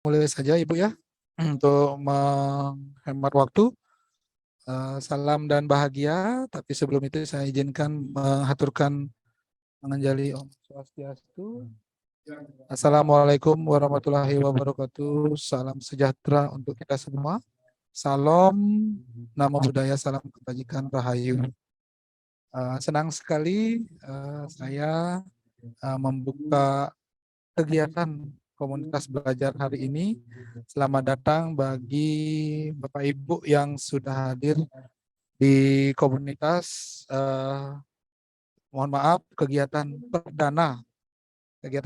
Mulai saja Ibu ya, untuk menghemat waktu. Salam dan bahagia, tapi sebelum itu saya izinkan mengaturkan menganjali Om Swastiastu. Assalamualaikum warahmatullahi wabarakatuh. Salam sejahtera untuk kita semua. Salam, namo buddhaya, salam kebajikan, rahayu. Senang sekali saya membuka kegiatan komunitas belajar hari ini. Selamat datang bagi Bapak Ibu yang sudah hadir di komunitas. Mohon maaf, kegiatan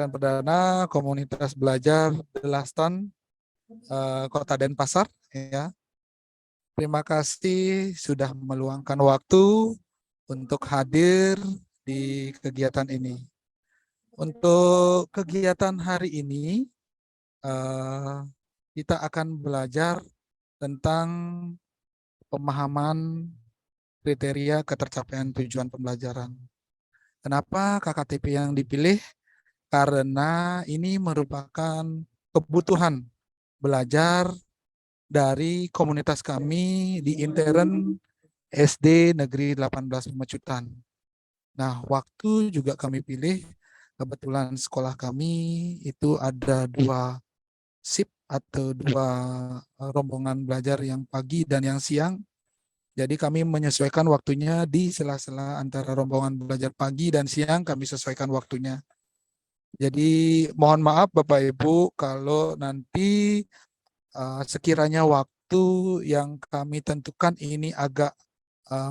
perdana komunitas belajar The Lastan Kota Denpasar. Ya, terima kasih sudah meluangkan waktu untuk hadir di kegiatan ini. Untuk kegiatan hari ini, kita akan belajar tentang pemahaman kriteria ketercapaian tujuan pembelajaran. Kenapa KKTP yang dipilih? Karena ini merupakan kebutuhan belajar dari komunitas kami di intern SD Negeri 18 Pemecutan. Nah, waktu juga kami pilih, kebetulan sekolah kami itu ada 2 shift atau 2 rombongan belajar, yang pagi dan yang siang. Jadi kami menyesuaikan waktunya di sela-sela antara rombongan belajar pagi dan siang, kami sesuaikan waktunya. Jadi mohon maaf Bapak Ibu kalau nanti sekiranya waktu yang kami tentukan ini agak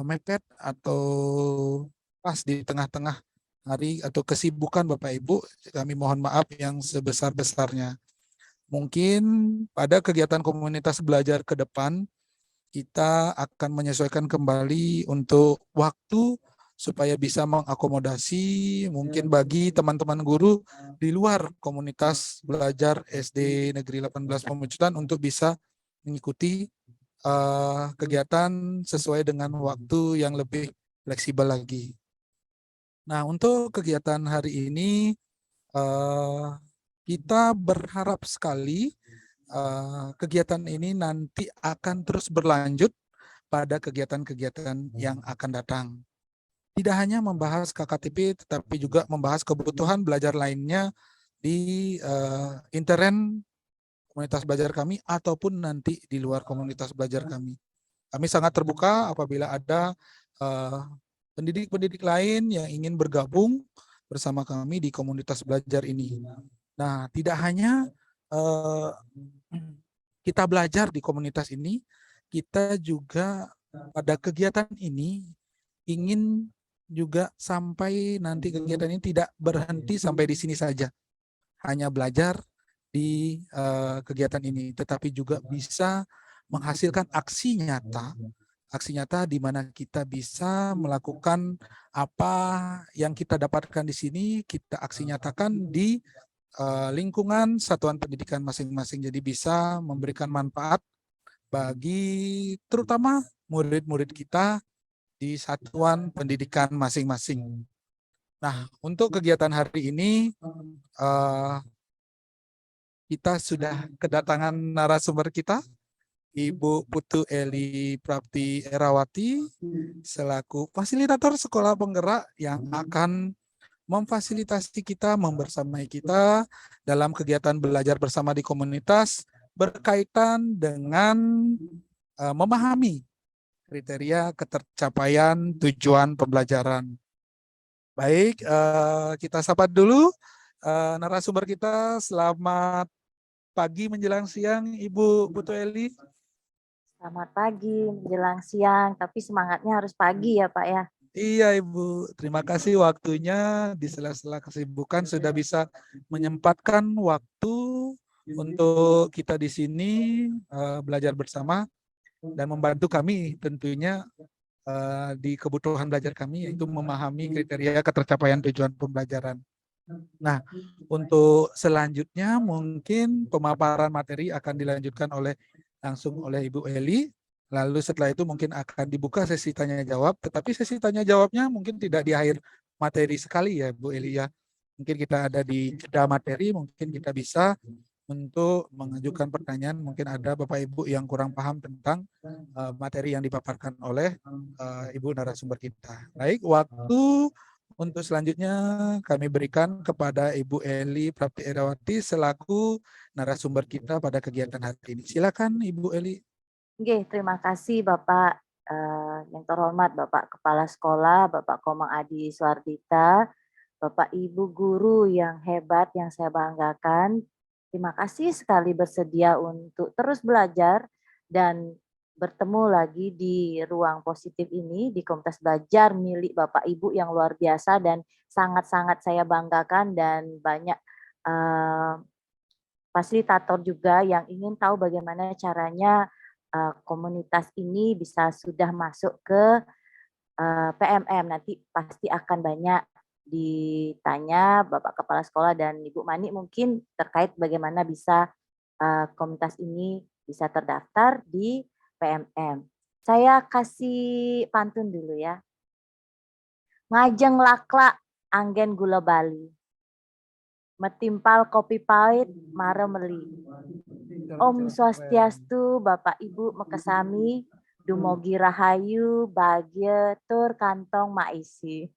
mepet atau pas di tengah-tengah hari atau kesibukan Bapak Ibu, kami mohon maaf yang sebesar-besarnya. Mungkin pada kegiatan komunitas belajar ke depan, kita akan menyesuaikan kembali untuk waktu supaya bisa mengakomodasi mungkin bagi teman-teman guru di luar komunitas belajar SD Negeri 18 Pemecutan untuk bisa mengikuti kegiatan sesuai dengan waktu yang lebih fleksibel lagi. Nah, untuk kegiatan hari ini kita berharap sekali kegiatan ini nanti akan terus berlanjut pada kegiatan-kegiatan yang akan datang. Tidak hanya membahas KKTP, tetapi juga membahas kebutuhan belajar lainnya di intern komunitas belajar kami ataupun nanti di luar komunitas belajar kami. Kami sangat terbuka apabila ada pendidik-pendidik lain yang ingin bergabung bersama kami di komunitas belajar ini. Nah, tidak hanya kita belajar di komunitas ini, kita juga pada kegiatan ini ingin juga sampai nanti kegiatan ini tidak berhenti sampai di sini saja, hanya belajar di kegiatan ini, tetapi juga bisa menghasilkan aksi nyata di mana kita bisa melakukan apa yang kita dapatkan di sini, kita aksi nyatakan di lingkungan satuan pendidikan masing-masing. Jadi bisa memberikan manfaat bagi terutama murid-murid kita di satuan pendidikan masing-masing. Nah, untuk kegiatan hari ini kita sudah kedatangan narasumber kita, Ibu Putu Eli Prapti Erawati, selaku fasilitator sekolah penggerak yang akan memfasilitasi kita, membersamai kita dalam kegiatan belajar bersama di komunitas berkaitan dengan memahami kriteria ketercapaian tujuan pembelajaran. Baik, kita sapa dulu narasumber kita. Selamat pagi menjelang siang, Ibu Putu Eli. Selamat pagi menjelang siang, tapi semangatnya harus pagi ya Pak ya. Iya Ibu, terima kasih waktunya di sela-sela kesibukan sudah bisa menyempatkan waktu untuk kita di sini belajar bersama dan membantu kami tentunya di kebutuhan belajar kami, yaitu memahami kriteria ketercapaian tujuan pembelajaran. Nah, untuk selanjutnya mungkin pemaparan materi akan dilanjutkan langsung oleh Ibu Eli. Lalu setelah itu mungkin akan dibuka sesi tanya jawab, tetapi sesi tanya jawabnya mungkin tidak di akhir materi sekali ya Bu Eli ya. Mungkin kita ada di jeda materi, mungkin kita bisa untuk mengajukan pertanyaan. Mungkin ada Bapak Ibu yang kurang paham tentang materi yang dipaparkan oleh Ibu narasumber kita. Baik, waktu untuk selanjutnya kami berikan kepada Ibu Eli Prapti Erawati selaku narasumber kita pada kegiatan hari ini. Silakan Ibu Eli. Oke, terima kasih Bapak yang terhormat Bapak Kepala Sekolah, Bapak Komang Adi Suardita, Bapak Ibu guru yang hebat yang saya banggakan. Terima kasih sekali bersedia untuk terus belajar dan bertemu lagi di ruang positif ini di komunitas belajar milik Bapak Ibu yang luar biasa dan sangat-sangat saya banggakan, dan banyak fasilitator juga yang ingin tahu bagaimana caranya komunitas ini bisa sudah masuk ke PMM. Nanti pasti akan banyak ditanya Bapak Kepala Sekolah dan Ibu Mani mungkin terkait bagaimana bisa komunitas ini bisa terdaftar di PMM. Saya kasih pantun dulu ya. Ngajeng laklak anggen gula Bali. Metimpal kopi pahit mare meli. Om Swastiastu, Bapak Ibu Mekesami, Dumogi Rahayu, bahagia tur kantong maisi.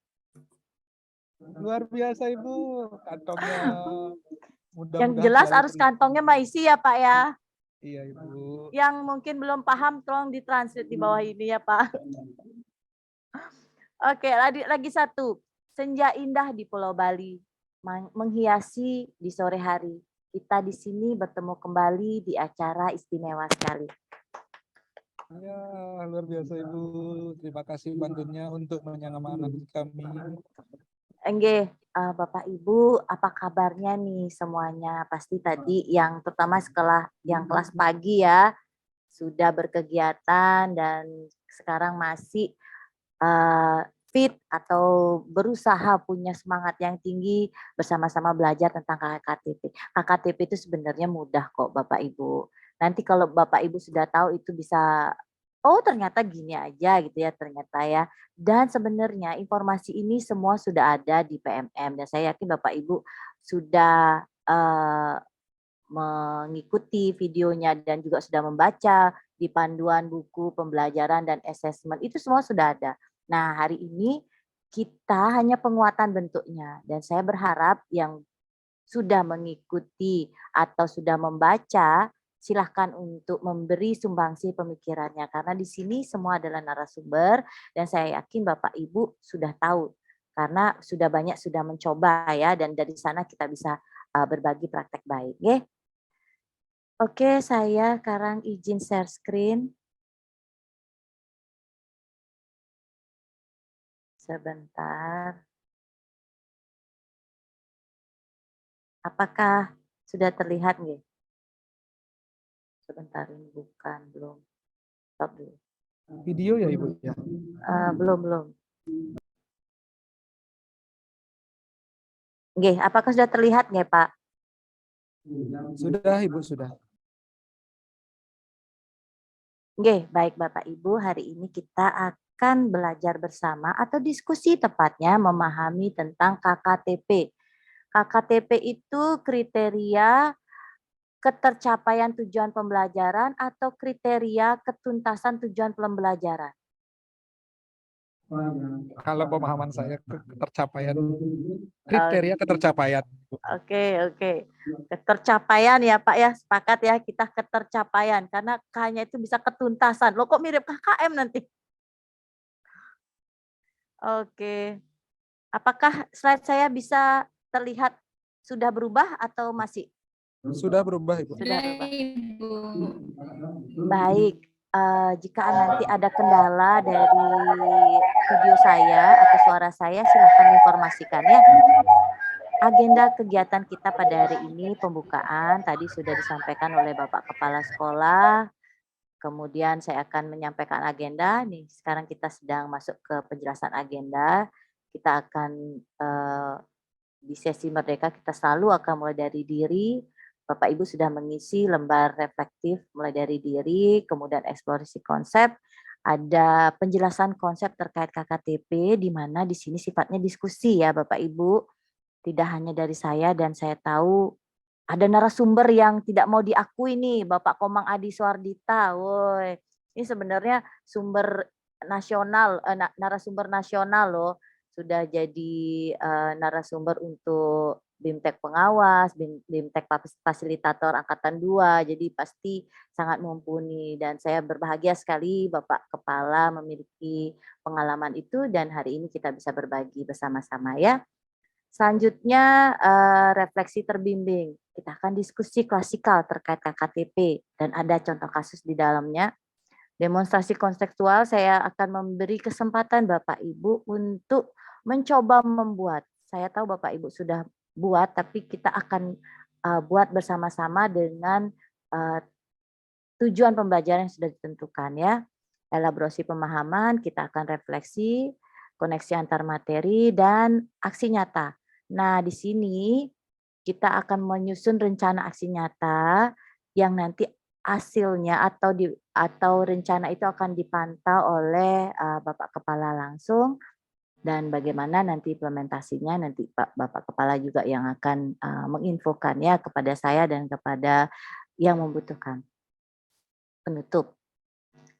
Luar biasa Ibu, kantongnya Yang mudah-mudahan jelas selalu harus kantongnya maisi ya Pak ya. Iya Ibu. Yang mungkin belum paham tolong ditranslate di bawah ini ya Pak. Oke, lagi satu. Senja indah di Pulau Bali, menghiasi di sore hari. Kita di sini bertemu kembali di acara istimewa sekali. Ya, luar biasa Ibu. Terima kasih bantunya untuk menyemangati kami. Enggak, Bapak Ibu, apa kabarnya nih semuanya? Pasti tadi yang terutama sekolah yang kelas pagi ya, sudah berkegiatan dan sekarang masih fit atau berusaha punya semangat yang tinggi bersama-sama belajar tentang KKTP. KKTP itu sebenarnya mudah kok Bapak Ibu. Nanti kalau Bapak Ibu sudah tahu itu bisa, oh ternyata gini aja gitu ya ternyata ya. Dan sebenarnya informasi ini semua sudah ada di PMM dan saya yakin Bapak Ibu sudah mengikuti videonya dan juga sudah membaca di panduan buku pembelajaran dan asesmen, itu semua sudah ada. Nah, hari ini kita hanya penguatan bentuknya dan saya berharap yang sudah mengikuti atau sudah membaca silahkan untuk memberi sumbangsi pemikirannya karena di sini semua adalah narasumber dan saya yakin Bapak Ibu sudah tahu karena sudah banyak sudah mencoba ya, dan dari sana kita bisa berbagi praktek baik ya. Oke, saya sekarang izin share screen. Sebentar. Apakah sudah terlihat nggih? Sebentar, ini bukan, belum. Stop dulu. Video ya Ibu ya? Belum. Nggih, apakah sudah terlihat nggih Pak? Sudah Ibu, sudah. Nggih, baik Bapak Ibu, hari ini kita akan belajar bersama atau diskusi tepatnya memahami tentang KKTP. KKTP itu kriteria ketercapaian tujuan pembelajaran atau kriteria ketuntasan tujuan pembelajaran. Kalau pemahaman saya ketercapaian, kriteria ketercapaian. Oke. Ketercapaian ya Pak ya, sepakat ya kita ketercapaian karena K-nya itu bisa ketuntasan. Loh kok mirip KKM nanti? Oke. Apakah slide saya bisa terlihat sudah berubah atau masih? Sudah berubah Ibu. Sudah berubah. Baik, jika nanti ada kendala dari video saya atau suara saya silahkan informasikan ya. Agenda kegiatan kita pada hari ini pembukaan tadi sudah disampaikan oleh Bapak Kepala Sekolah. Kemudian saya akan menyampaikan agenda. Nih, sekarang kita sedang masuk ke penjelasan agenda. Kita akan di sesi merdeka kita selalu akan mulai dari diri. Bapak Ibu sudah mengisi lembar reflektif mulai dari diri, kemudian eksplorasi konsep, ada penjelasan konsep terkait KKTP di mana di sini sifatnya diskusi ya Bapak Ibu. Tidak hanya dari saya dan saya tahu ada narasumber yang tidak mau diakui nih, Bapak Komang Adi Suardita. Woi, ini sebenarnya sumber nasional, narasumber nasional loh. Sudah jadi narasumber untuk BIMTEK pengawas, BIMTEK fasilitator angkatan 2. Jadi pasti sangat mumpuni dan saya berbahagia sekali Bapak Kepala memiliki pengalaman itu dan hari ini kita bisa berbagi bersama-sama ya. Selanjutnya refleksi terbimbing. Kita akan diskusi klasikal terkait KKTP dan ada contoh kasus di dalamnya. Demonstrasi konseptual saya akan memberi kesempatan Bapak Ibu untuk mencoba membuat. Saya tahu Bapak Ibu sudah buat, tapi kita akan buat bersama-sama dengan tujuan pembelajaran yang sudah ditentukan ya. Elaborasi pemahaman, kita akan refleksi, koneksi antar materi, dan aksi nyata. Nah, di sini kita akan menyusun rencana aksi nyata yang nanti hasilnya atau rencana itu akan dipantau oleh Bapak Kepala langsung dan bagaimana nanti implementasinya nanti Bapak Kepala juga yang akan menginfokannya kepada saya dan kepada yang membutuhkan. Penutup.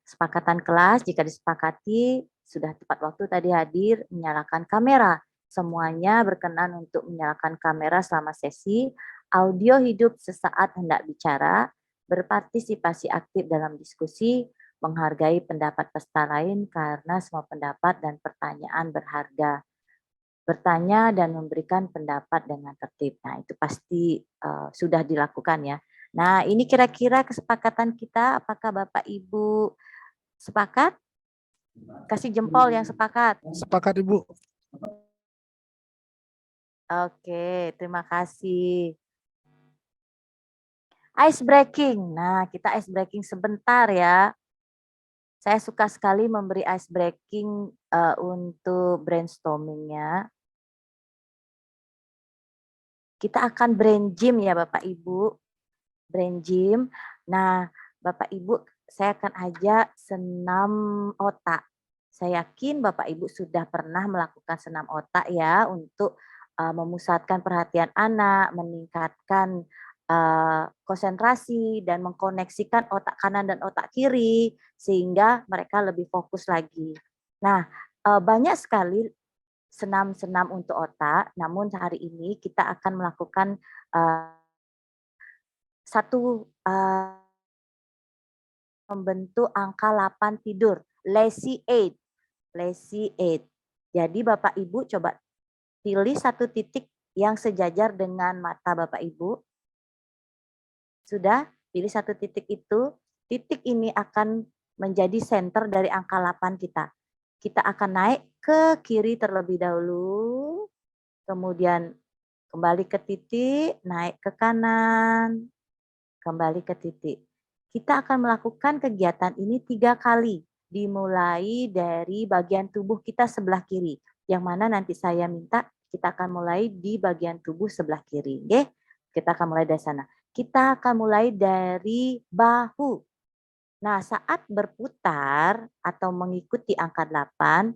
Sepakatan kelas jika disepakati sudah tepat waktu tadi hadir menyalakan kamera. Semuanya berkenan untuk menyalakan kamera selama sesi, audio hidup sesaat hendak bicara, berpartisipasi aktif dalam diskusi, menghargai pendapat peserta lain karena semua pendapat dan pertanyaan berharga. Bertanya dan memberikan pendapat dengan tertib. Nah, itu pasti sudah dilakukan ya. Nah, ini kira-kira kesepakatan kita. Apakah Bapak Ibu sepakat? Kasih jempol yang sepakat. Sepakat Ibu. Oke, terima kasih. Ice breaking. Nah, kita ice breaking sebentar ya. Saya suka sekali memberi ice breaking untuk brainstormingnya. Kita akan brain gym ya Bapak Ibu. Brain gym. Nah, Bapak Ibu, saya akan ajak senam otak. Saya yakin Bapak Ibu sudah pernah melakukan senam otak ya untuk memusatkan perhatian anak, meningkatkan konsentrasi dan mengkoneksikan otak kanan dan otak kiri sehingga mereka lebih fokus lagi. Nah, banyak sekali senam-senam untuk otak, namun hari ini kita akan melakukan satu membentuk angka 8 tidur, lazy 8. Lazy 8. Jadi Bapak Ibu coba pilih satu titik yang sejajar dengan mata Bapak Ibu. Sudah? Pilih satu titik itu. Titik ini akan menjadi center dari angka 8 kita. Kita akan naik ke kiri terlebih dahulu. Kemudian kembali ke titik, naik ke kanan, kembali ke titik. Kita akan melakukan kegiatan ini 3 kali, dimulai dari bagian tubuh kita sebelah kiri, yang mana nanti saya minta kita akan mulai di bagian tubuh sebelah kiri. Oke? Kita akan mulai dari sana. Kita akan mulai dari bahu. Nah, saat berputar atau mengikuti angka 8,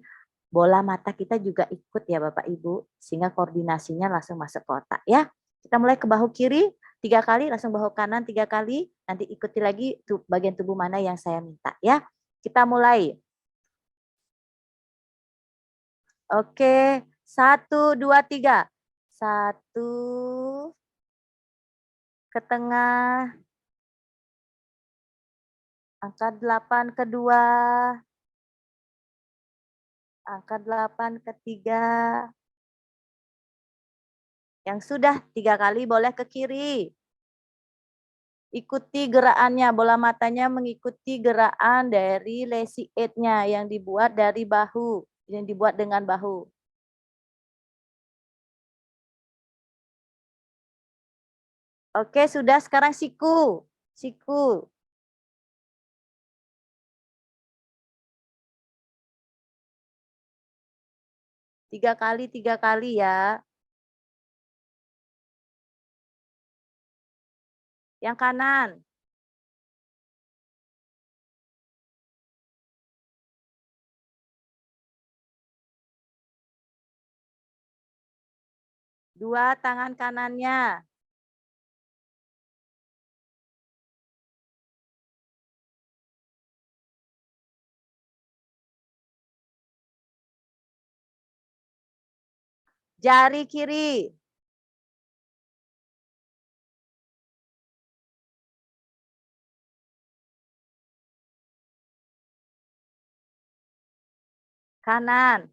bola mata kita juga ikut ya Bapak Ibu, sehingga koordinasinya langsung masuk ke otak ya. Kita mulai ke bahu kiri 3 kali, langsung bahu kanan 3 kali, nanti ikuti lagi bagian tubuh mana yang saya minta ya. Kita mulai. Oke, 1, 2, 3. 1, ke tengah, angka 8 kedua, angka 8 ketiga. Yang sudah 3 kali boleh ke kiri. Ikuti gerakannya, bola matanya mengikuti gerakan dari lazy eight-nya yang dibuat dari bahu, yang dibuat dengan bahu. Oke, sudah sekarang siku. Siku. Tiga kali ya. Yang kanan. Dua tangan kanannya. Jari kiri. Kanan.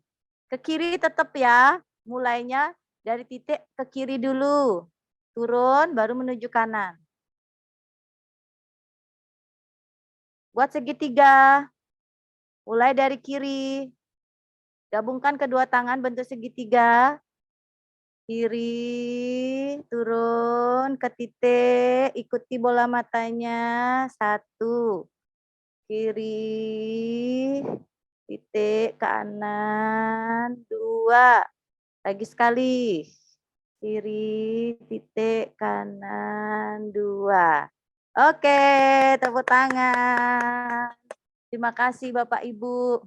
Ke kiri tetap ya. Mulainya dari titik ke kiri dulu. Turun baru menuju kanan. Buat segitiga. Mulai dari kiri. Gabungkan kedua tangan bentuk segitiga. Kiri, turun ke titik, ikuti bola matanya. 1. Kiri, titik kanan. 2. Lagi sekali. Kiri, titik kanan. 2. Oke, tepuk tangan. Terima kasih Bapak Ibu.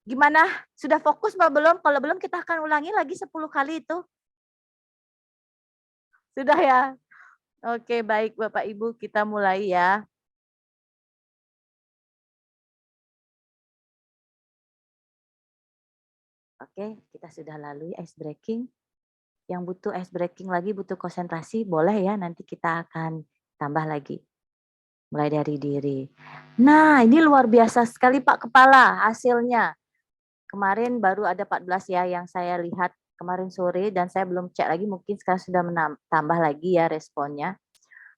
Gimana? Sudah fokus Mbak belum? Kalau belum kita akan ulangi lagi 10 kali itu. Sudah ya? Oke, baik Bapak Ibu, kita mulai ya. Oke, kita sudah lalui ice breaking. Yang butuh ice breaking lagi, butuh konsentrasi, boleh ya, nanti kita akan tambah lagi. Mulai dari diri. Nah, ini luar biasa sekali Pak Kepala hasilnya. Kemarin baru ada 14 ya yang saya lihat kemarin sore dan saya belum cek lagi, mungkin sekarang sudah tambah lagi ya responnya.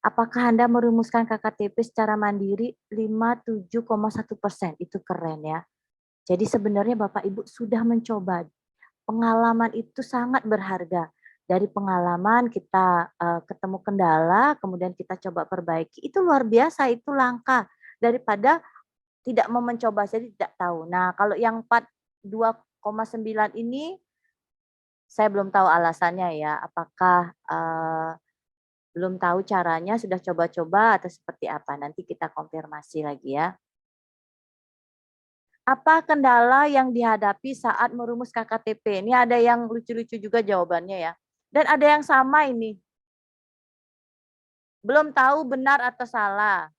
Apakah Anda merumuskan KKTP secara mandiri 57,1%? Itu keren ya. Jadi sebenarnya Bapak Ibu sudah mencoba. Pengalaman itu sangat berharga. Dari pengalaman kita ketemu kendala, kemudian kita coba perbaiki. Itu luar biasa, itu langka. Daripada tidak mau mencoba, jadi tidak tahu. Nah, kalau yang 2,9 ini saya belum tahu alasannya ya, apakah belum tahu caranya, sudah coba-coba atau seperti apa, nanti kita konfirmasi lagi ya. Apa kendala yang dihadapi saat merumus KKTP? Ini ada yang lucu-lucu juga jawabannya ya. Dan ada yang sama ini. Belum tahu benar atau salah.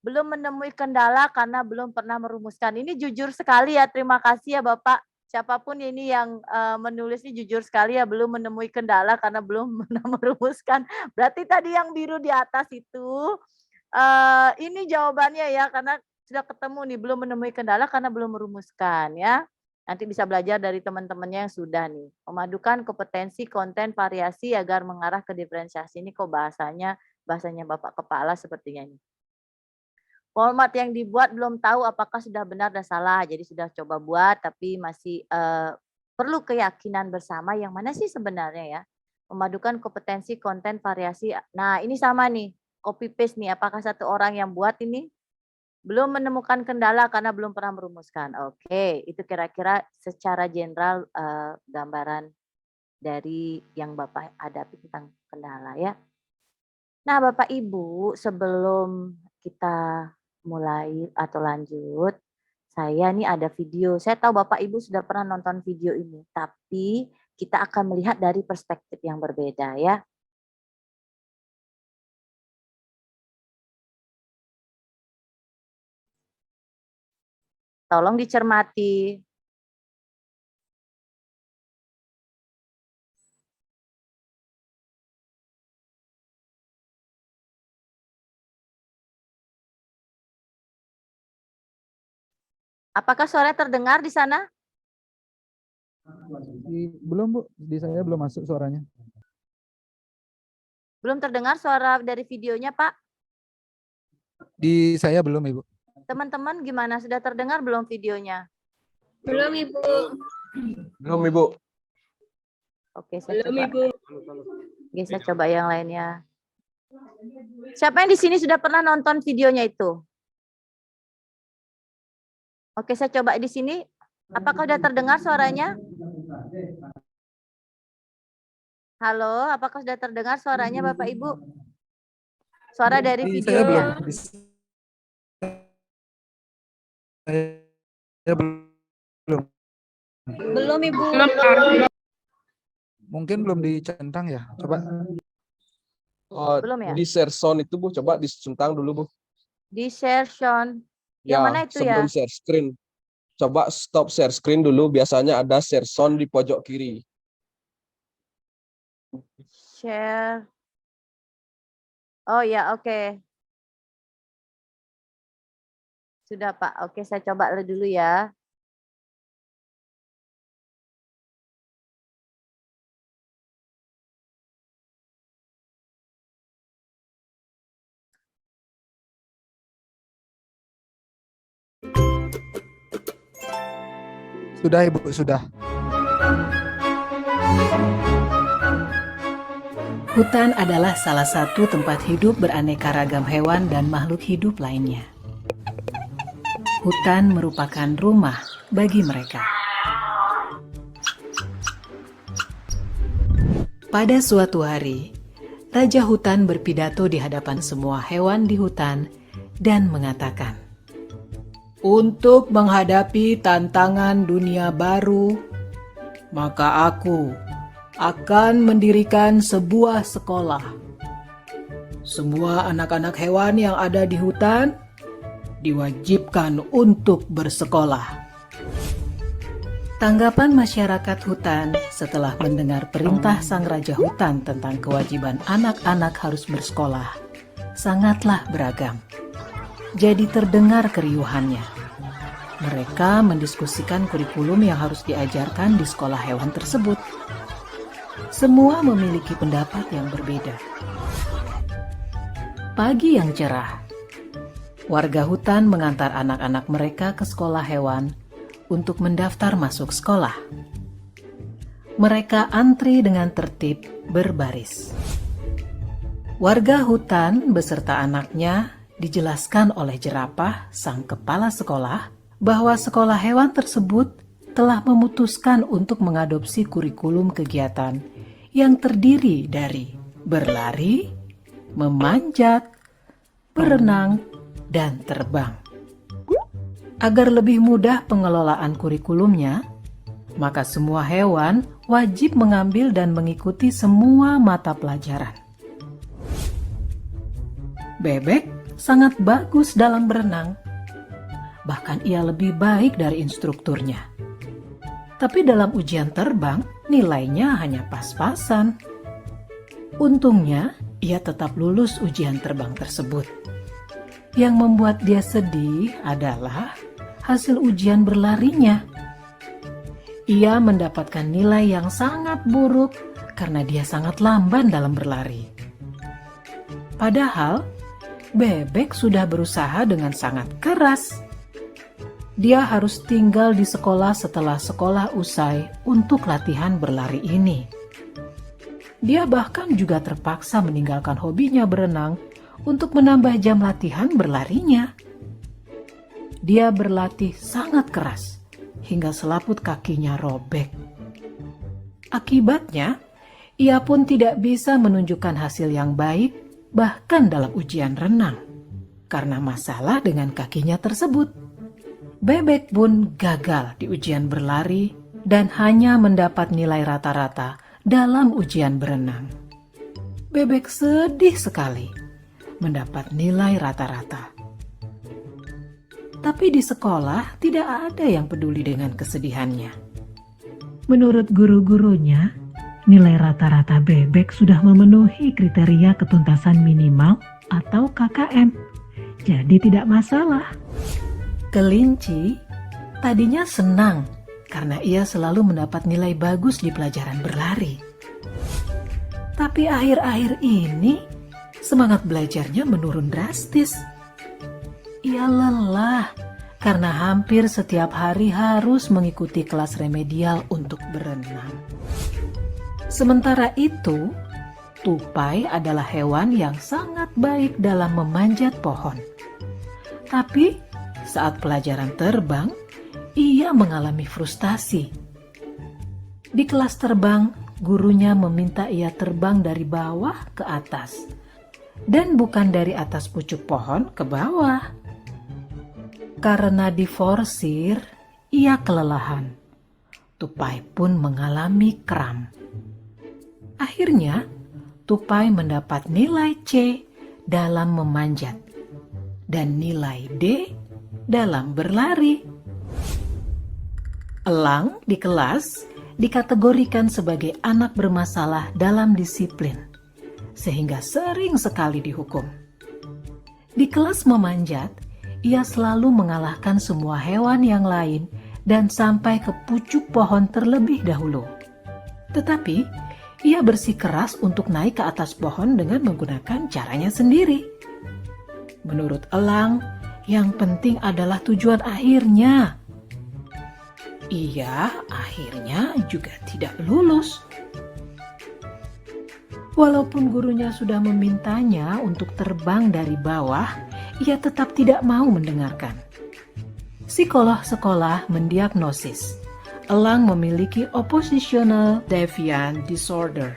Belum menemui kendala karena belum pernah merumuskan. Ini jujur sekali ya, terima kasih ya Bapak. Siapapun ini yang menulis ini jujur sekali ya, belum menemui kendala karena belum pernah merumuskan. Berarti tadi yang biru di atas itu, ini jawabannya ya, karena sudah ketemu nih, belum menemui kendala karena belum merumuskan ya. Nanti bisa belajar dari teman-temannya yang sudah nih. Memadukan kompetensi, konten, variasi agar mengarah ke diferensiasi. Ini kok bahasanya Bapak Kepala sepertinya ini. Format yang dibuat belum tahu apakah sudah benar dan salah. Jadi sudah coba buat tapi masih perlu keyakinan bersama yang mana sih sebenarnya ya. Memadukan kompetensi, konten, variasi. Nah ini sama nih, copy paste nih. Apakah satu orang yang buat ini belum menemukan kendala karena belum pernah merumuskan. Oke, itu kira-kira secara general gambaran dari yang Bapak hadapi tentang kendala ya. Nah Bapak Ibu, sebelum kita mulai atau lanjut, saya nih ada video. Saya tahu Bapak Ibu sudah pernah nonton video ini, tapi kita akan melihat dari perspektif yang berbeda ya. Tolong dicermati. Apakah suara terdengar di sana? Belum Bu, di saya belum masuk suaranya. Belum terdengar suara dari videonya Pak? Di saya belum Ibu. Teman-teman gimana? Sudah terdengar belum videonya? Belum Ibu. Belum Ibu. Oke, saya Belum coba. Ibu. Oke, saya coba yang lainnya. Siapa yang di sini sudah pernah nonton videonya itu? Oke, saya coba di sini. Apakah sudah terdengar suaranya? Halo, apakah sudah terdengar suaranya Bapak Ibu? Suara dari Di video saya belum. ya? Di saya belum. Belum Ibu. Mungkin belum dicentang ya. Coba. Oh, Belum ya? di share sound itu Bu, coba dicentang dulu Bu. Di share Sean. Yang Ya, mana itu ya? sebelum share screen. Coba stop share screen dulu, biasanya ada share sound di pojok kiri. Share. Oh ya, oke. Sudah Pak, oke saya coba dulu ya. Sudah Ibu, sudah. Hutan adalah salah satu tempat hidup beraneka ragam hewan dan makhluk hidup lainnya. Hutan merupakan rumah bagi mereka. Pada suatu hari, Raja Hutan berpidato di hadapan semua hewan di hutan dan mengatakan, "Untuk menghadapi tantangan dunia baru, maka aku akan mendirikan sebuah sekolah. Semua anak-anak hewan yang ada di hutan diwajibkan untuk bersekolah." Tanggapan masyarakat hutan setelah mendengar perintah sang raja hutan tentang kewajiban anak-anak harus bersekolah sangatlah beragam. Jadi terdengar keriuhannya. Mereka mendiskusikan kurikulum yang harus diajarkan di sekolah hewan tersebut. Semua memiliki pendapat yang berbeda. Pagi yang cerah, warga hutan mengantar anak-anak mereka ke sekolah hewan untuk mendaftar masuk sekolah. Mereka antri dengan tertib berbaris. Warga hutan beserta anaknya dijelaskan oleh jerapah, sang kepala sekolah, bahwa sekolah hewan tersebut telah memutuskan untuk mengadopsi kurikulum kegiatan yang terdiri dari berlari, memanjat, berenang, dan terbang. Agar lebih mudah pengelolaan kurikulumnya, maka semua hewan wajib mengambil dan mengikuti semua mata pelajaran. Bebek sangat bagus dalam berenang, bahkan ia lebih baik dari instrukturnya. Tapi dalam ujian terbang, nilainya hanya pas-pasan. Untungnya, ia tetap lulus ujian terbang tersebut. Yang membuat dia sedih adalah hasil ujian berlarinya. Ia mendapatkan nilai yang sangat buruk karena dia sangat lamban dalam berlari. Padahal, Bebek sudah berusaha dengan sangat keras. Dia harus tinggal di sekolah setelah sekolah usai untuk latihan berlari ini. Dia bahkan juga terpaksa meninggalkan hobinya berenang untuk menambah jam latihan berlarinya. Dia berlatih sangat keras hingga selaput kakinya robek. Akibatnya, ia pun tidak bisa menunjukkan hasil yang baik bahkan dalam ujian renang karena masalah dengan kakinya tersebut. Bebek pun gagal di ujian berlari dan hanya mendapat nilai rata-rata dalam ujian berenang. Bebek sedih sekali mendapat nilai rata-rata. Tapi di sekolah tidak ada yang peduli dengan kesedihannya. Menurut guru-gurunya, nilai rata-rata Bebek sudah memenuhi kriteria ketuntasan minimal atau KKM. Jadi tidak masalah. Kelinci tadinya senang karena ia selalu mendapat nilai bagus di pelajaran berlari. Tapi akhir-akhir ini semangat belajarnya menurun drastis. Ia lelah karena hampir setiap hari harus mengikuti kelas remedial untuk berenang. Sementara itu, tupai adalah hewan yang sangat baik dalam memanjat pohon. Tapi saat pelajaran terbang, ia mengalami frustasi. Di kelas terbang, gurunya meminta ia terbang dari bawah ke atas dan bukan dari atas pucuk pohon ke bawah. Karena diforsir, ia kelelahan. Tupai pun mengalami kram. Akhirnya, Tupai mendapat nilai C dalam memanjat dan nilai D dalam berlari. Elang di kelas dikategorikan sebagai anak bermasalah dalam disiplin, sehingga sering sekali dihukum. Di kelas memanjat, ia selalu mengalahkan semua hewan yang lain dan sampai ke pucuk pohon terlebih dahulu. Tetapi, ia bersikeras untuk naik ke atas pohon dengan menggunakan caranya sendiri. Menurut Elang, yang penting adalah tujuan akhirnya. Ia akhirnya juga tidak lulus. Walaupun gurunya sudah memintanya untuk terbang dari bawah, ia tetap tidak mau mendengarkan. Psikolog sekolah mendiagnosis Elang memiliki oppositional deviant disorder,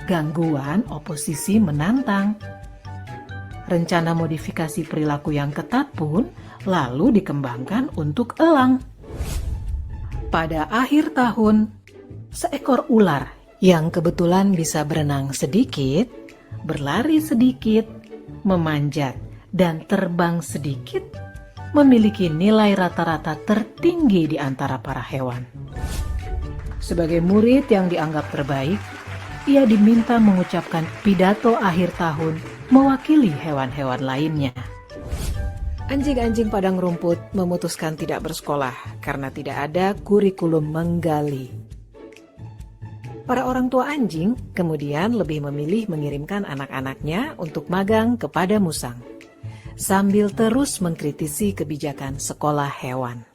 gangguan oposisi menantang. Rencana modifikasi perilaku yang ketat pun lalu dikembangkan untuk Elang. Pada akhir tahun, seekor ular yang kebetulan bisa berenang sedikit, berlari sedikit, memanjat, dan terbang sedikit, memiliki nilai rata-rata tertinggi di antara para hewan. Sebagai murid yang dianggap terbaik, ia diminta mengucapkan pidato akhir tahun mewakili hewan-hewan lainnya. Anjing-anjing padang rumput memutuskan tidak bersekolah karena tidak ada kurikulum menggali. Para orang tua anjing kemudian lebih memilih mengirimkan anak-anaknya untuk magang kepada musang, sambil terus mengkritisi kebijakan sekolah hewan.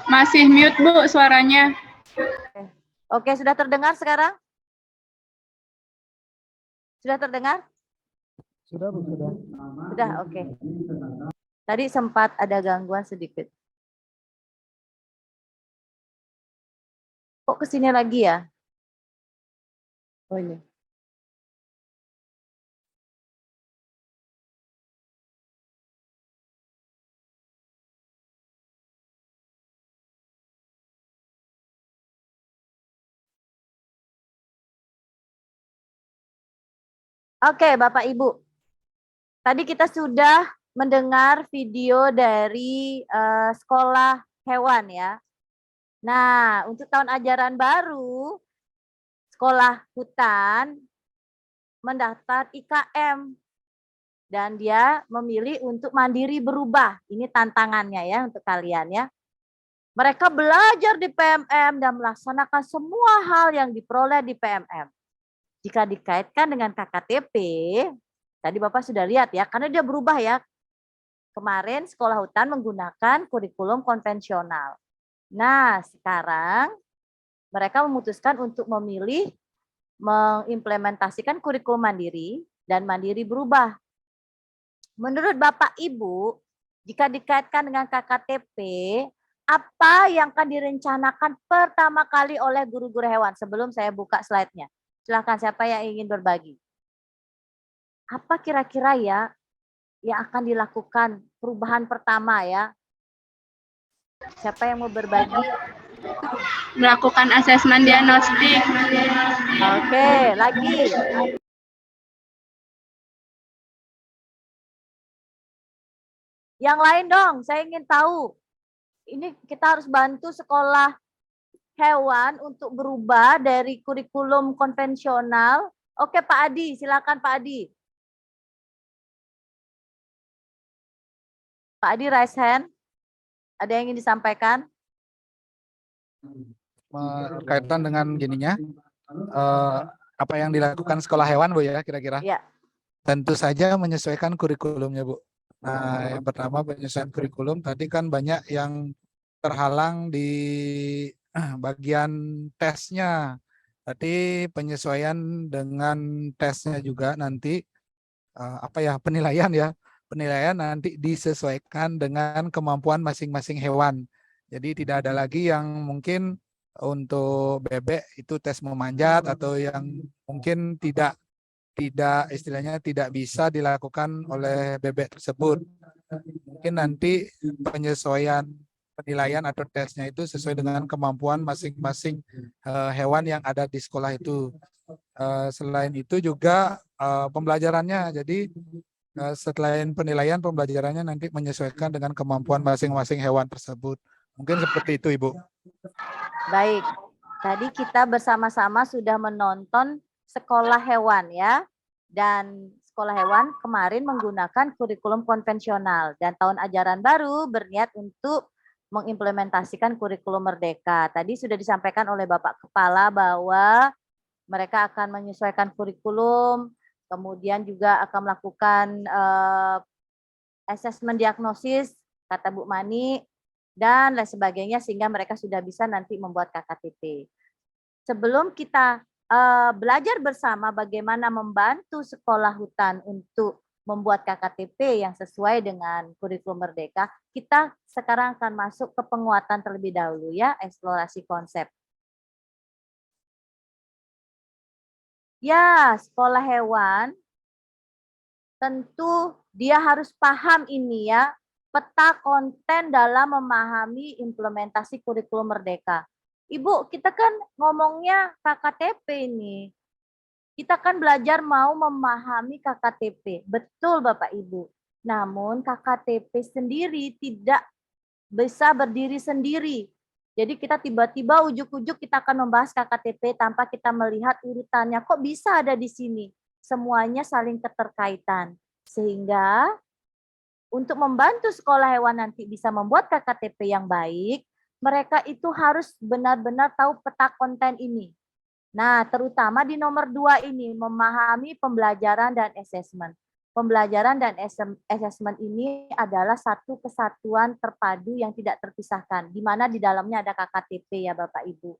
Masih mute, Bu, suaranya. Oke, sudah terdengar sekarang? Sudah terdengar? Sudah, Bu, sudah. Sudah, oke. Tadi sempat ada gangguan sedikit. Kok kesini lagi ya? Oh ini. Oke, Bapak Ibu. Tadi kita sudah mendengar video dari sekolah hewan ya. Nah, untuk tahun ajaran baru, sekolah hutan mendaftar IKM. Dan dia memilih untuk mandiri berubah. Ini tantangannya ya untuk kalian ya. Mereka belajar di PMM dan melaksanakan semua hal yang diperoleh di PMM. Jika dikaitkan dengan KKTP, tadi Bapak sudah lihat ya, karena dia berubah ya. Kemarin sekolah hutan menggunakan kurikulum konvensional. Nah, sekarang mereka memutuskan untuk memilih mengimplementasikan kurikulum mandiri dan mandiri berubah. Menurut Bapak Ibu, jika dikaitkan dengan KKTP, apa yang akan direncanakan pertama kali oleh guru-guru hewan? Sebelum saya buka slide-nya. Silakan siapa yang ingin berbagi. Apa kira-kira ya yang akan dilakukan perubahan pertama ya? Siapa yang mau berbagi? Melakukan asesmen diagnostik. Oke, lagi. Yang lain dong, saya ingin tahu. Ini kita harus bantu sekolah hewan untuk berubah dari kurikulum konvensional. Oke, Pak Adi, silakan Pak Adi. Pak Adi raise hand. Ada yang ingin disampaikan? Berkaitan dengan gininya, apa yang dilakukan sekolah hewan, Bu ya, kira-kira? Ya. Tentu saja menyesuaikan kurikulumnya, Bu. Nah, yang pertama penyesuaian kurikulum tadi kan banyak yang terhalang di bagian tesnya. Tadi penyesuaian dengan tesnya juga nanti apa ya, penilaian ya. Penilaian nanti disesuaikan dengan kemampuan masing-masing hewan. Jadi tidak ada lagi yang mungkin untuk bebek itu tes memanjat atau yang mungkin tidak istilahnya tidak bisa dilakukan oleh bebek tersebut. Mungkin nanti penyesuaian penilaian atau tesnya itu sesuai dengan kemampuan masing-masing hewan yang ada di sekolah itu. Selain itu juga pembelajarannya. Jadi selain penilaian, pembelajarannya nanti menyesuaikan dengan kemampuan masing-masing hewan tersebut. Mungkin seperti itu, Ibu. Baik, tadi kita bersama-sama sudah menonton sekolah hewan ya. Dan sekolah hewan kemarin menggunakan kurikulum konvensional. Dan tahun ajaran baru berniat untuk mengimplementasikan kurikulum Merdeka. Tadi sudah disampaikan oleh Bapak Kepala bahwa mereka akan menyesuaikan kurikulum, kemudian juga akan melakukan asesmen diagnosis, kata Bu Mani, dan lain sebagainya sehingga mereka sudah bisa nanti membuat KKTP. Sebelum kita belajar bersama bagaimana membantu sekolah hutan untuk membuat KKTP yang sesuai dengan kurikulum Merdeka, kita sekarang akan masuk ke penguatan terlebih dahulu ya, eksplorasi konsep. Ya, sekolah hewan tentu dia harus paham ini ya, peta konten dalam memahami implementasi kurikulum Merdeka. Ibu, kita kan ngomongnya KKTP ini. Kita kan belajar mau memahami KKTP. Betul Bapak Ibu. Namun KKTP sendiri tidak bisa berdiri sendiri. Jadi kita tiba-tiba ujuk-ujuk kita akan membahas KKTP tanpa kita melihat urutannya. Kok bisa ada di sini? Semuanya saling keterkaitan. Sehingga untuk membantu sekolah hewan nanti bisa membuat KKTP yang baik, mereka itu harus benar-benar tahu peta konten ini. Nah, terutama di nomor 2 ini, memahami pembelajaran dan asesmen. Pembelajaran dan asesmen ini adalah satu kesatuan terpadu yang tidak terpisahkan, di mana di dalamnya ada KKTP ya Bapak Ibu.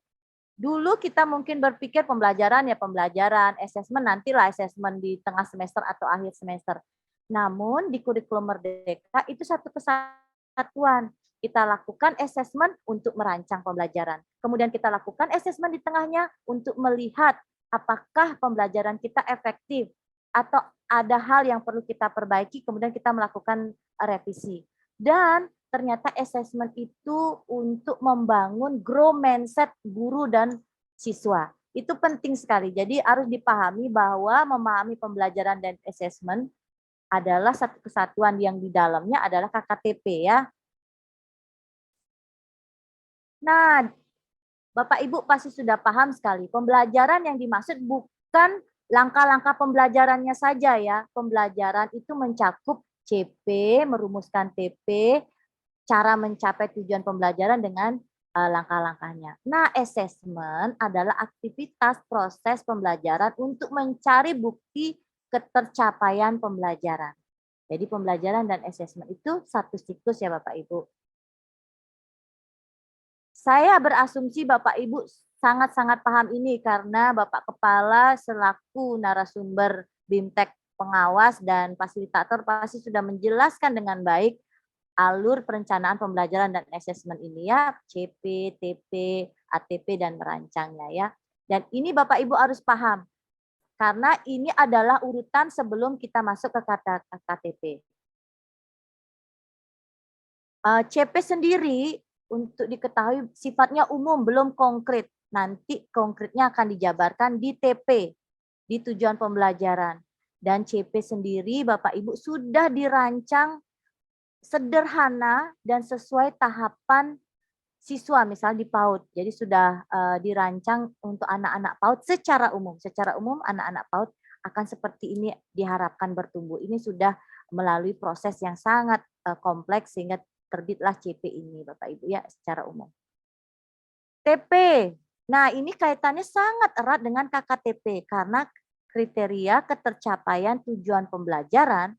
Dulu kita mungkin berpikir pembelajaran ya pembelajaran, asesmen nantilah asesmen di tengah semester atau akhir semester. Namun di kurikulum Merdeka itu satu kesatuan. Kita lakukan asesmen untuk merancang pembelajaran. Kemudian kita lakukan asesmen di tengahnya untuk melihat apakah pembelajaran kita efektif atau ada hal yang perlu kita perbaiki, kemudian kita melakukan revisi. Dan ternyata asesmen itu untuk membangun grow mindset guru dan siswa. Itu penting sekali. Jadi harus dipahami bahwa memahami pembelajaran dan asesmen adalah satu kesatuan yang di dalamnya adalah KKTP ya. Nah, Bapak Ibu pasti sudah paham sekali. Pembelajaran yang dimaksud bukan langkah-langkah pembelajarannya saja ya. Pembelajaran itu mencakup CP, merumuskan TP, cara mencapai tujuan pembelajaran dengan langkah-langkahnya. Nah, assessment adalah aktivitas proses pembelajaran untuk mencari bukti ketercapaian pembelajaran. Jadi pembelajaran dan assessment itu satu siklus ya Bapak Ibu. Saya berasumsi Bapak Ibu sangat-sangat paham ini karena Bapak Kepala selaku narasumber BIMTEK pengawas dan fasilitator pasti sudah menjelaskan dengan baik alur perencanaan pembelajaran dan asesmen ini ya, CP, TP, ATP, dan merancangnya ya. Dan ini Bapak Ibu harus paham, karena ini adalah urutan sebelum kita masuk ke kata KTP. CP sendiri untuk diketahui sifatnya umum, belum konkret. Nanti konkretnya akan dijabarkan di TP, di tujuan pembelajaran. Dan CP sendiri Bapak Ibu sudah dirancang sederhana dan sesuai tahapan siswa, misal di PAUD. Jadi sudah dirancang untuk anak-anak PAUD secara umum. Secara umum anak-anak PAUD akan seperti ini diharapkan bertumbuh. Ini sudah melalui proses yang sangat kompleks sehingga terbitlah CP ini Bapak Ibu ya secara umum. TP. Nah, ini kaitannya sangat erat dengan KKTP karena kriteria ketercapaian tujuan pembelajaran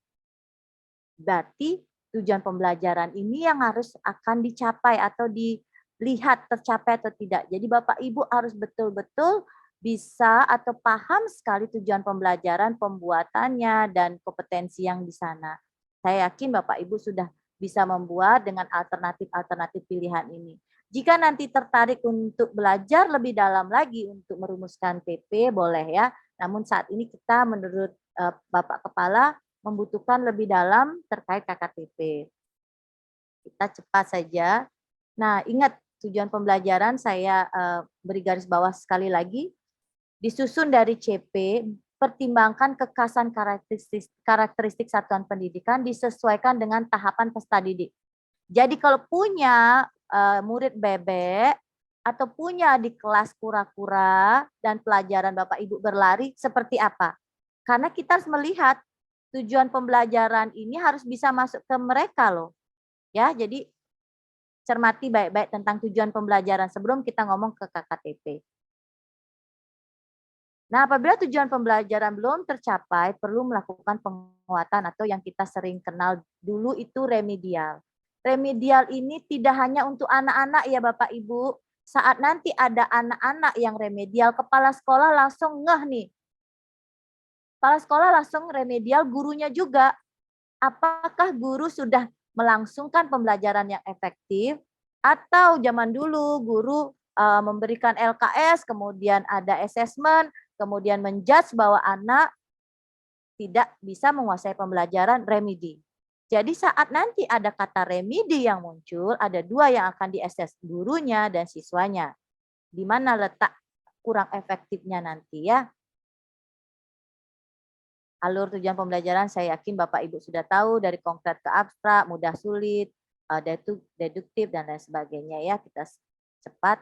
Berarti tujuan pembelajaran ini yang harus akan dicapai atau dilihat tercapai atau tidak. Jadi Bapak Ibu harus betul-betul bisa atau paham sekali tujuan pembelajaran, pembuatannya, dan kompetensi yang di sana. Saya yakin Bapak Ibu sudah bisa membuat dengan alternatif-alternatif pilihan ini. Jika nanti tertarik untuk belajar lebih dalam lagi untuk merumuskan PP, boleh ya. Namun saat ini kita menurut Bapak Kepala membutuhkan lebih dalam terkait KKTP. Kita cepat saja. Nah, ingat tujuan pembelajaran saya beri garis bawah sekali lagi. Disusun dari CP, pertimbangkan kekhasan karakteristik satuan pendidikan disesuaikan dengan tahapan peserta didik. Jadi kalau punya murid bebek atau punya di kelas kura-kura dan pelajaran Bapak Ibu berlari seperti apa? Karena kita harus melihat tujuan pembelajaran ini harus bisa masuk ke mereka loh. Ya, jadi cermati baik-baik tentang tujuan pembelajaran sebelum kita ngomong ke KKTP. Nah, apabila tujuan pembelajaran belum tercapai, perlu melakukan penguatan atau yang kita sering kenal dulu itu remedial. Remedial ini tidak hanya untuk anak-anak ya Bapak Ibu. Saat nanti ada anak-anak yang remedial, kepala sekolah langsung ngeh nih. Kepala sekolah langsung remedial, gurunya juga. Apakah guru sudah melangsungkan pembelajaran yang efektif? Atau zaman dulu guru memberikan LKS, kemudian ada assessment, kemudian menjudge bahwa anak tidak bisa menguasai pembelajaran remedi. Jadi saat nanti ada kata remedi yang muncul, ada dua yang akan diases, gurunya dan siswanya. Di mana letak kurang efektifnya nanti ya. Alur tujuan pembelajaran saya yakin Bapak Ibu sudah tahu dari konkret ke abstrak, mudah sulit, deduktif dan lain sebagainya ya. Kita cepat.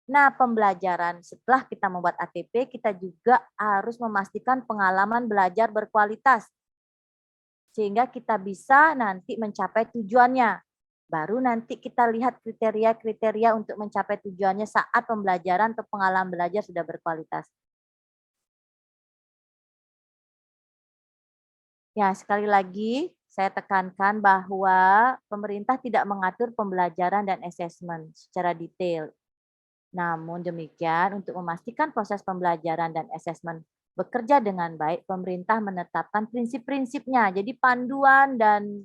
Nah, pembelajaran setelah kita membuat ATP, kita juga harus memastikan pengalaman belajar berkualitas. Sehingga kita bisa nanti mencapai tujuannya. Baru nanti kita lihat kriteria-kriteria untuk mencapai tujuannya saat pembelajaran atau pengalaman belajar sudah berkualitas. Ya, sekali lagi saya tekankan bahwa pemerintah tidak mengatur pembelajaran dan asesmen secara detail. Namun demikian, untuk memastikan proses pembelajaran dan asesmen bekerja dengan baik, pemerintah menetapkan prinsip-prinsipnya. Jadi panduan dan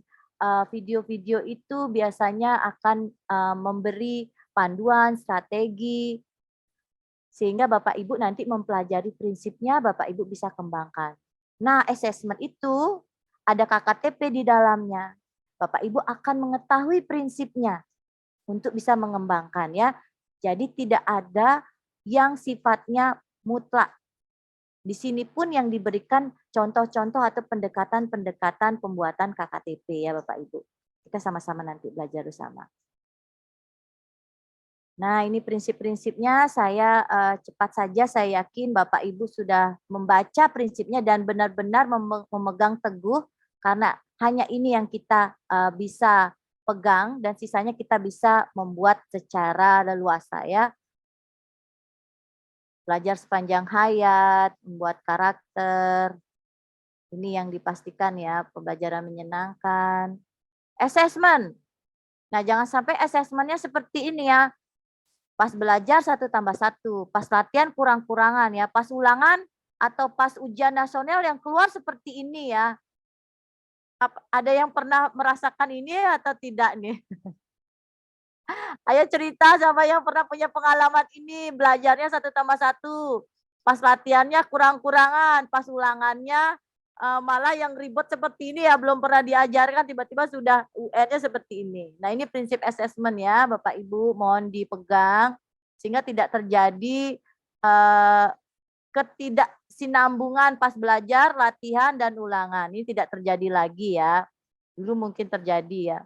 video-video itu biasanya akan memberi panduan, strategi, sehingga Bapak Ibu nanti mempelajari prinsipnya, Bapak Ibu bisa kembangkan. Nah, assessment itu ada KKTP di dalamnya. Bapak Ibu akan mengetahui prinsipnya untuk bisa mengembangkan ya. Jadi tidak ada yang sifatnya mutlak. Di sini pun yang diberikan contoh-contoh atau pendekatan-pendekatan pembuatan KKTP ya Bapak Ibu. Kita sama-sama nanti belajar bersama. Nah, ini prinsip-prinsipnya saya cepat saja, saya yakin Bapak Ibu sudah membaca prinsipnya dan benar-benar memegang teguh karena hanya ini yang kita bisa pegang dan sisanya kita bisa membuat secara leluasa ya. Belajar sepanjang hayat, membuat karakter. Ini yang dipastikan ya, pembelajaran menyenangkan. Assessment. Nah, jangan sampai assessmentnya seperti ini ya. Pas belajar 1+1, pas latihan kurang-kurangan ya, pas ulangan atau pas ujian nasional yang keluar seperti ini ya. Ada yang pernah merasakan ini atau tidak nih? Ayo cerita sama yang pernah punya pengalaman ini, belajarnya 1+1. Pas latihannya kurang-kurangan, pas ulangannya malah yang ribet seperti ini ya, belum pernah diajarkan, tiba-tiba sudah UN-nya seperti ini. Nah, ini prinsip assessment ya, Bapak Ibu, mohon dipegang sehingga tidak terjadi ketidaksinambungan pas belajar, latihan, dan ulangan. Ini tidak terjadi lagi ya. Dulu mungkin terjadi ya.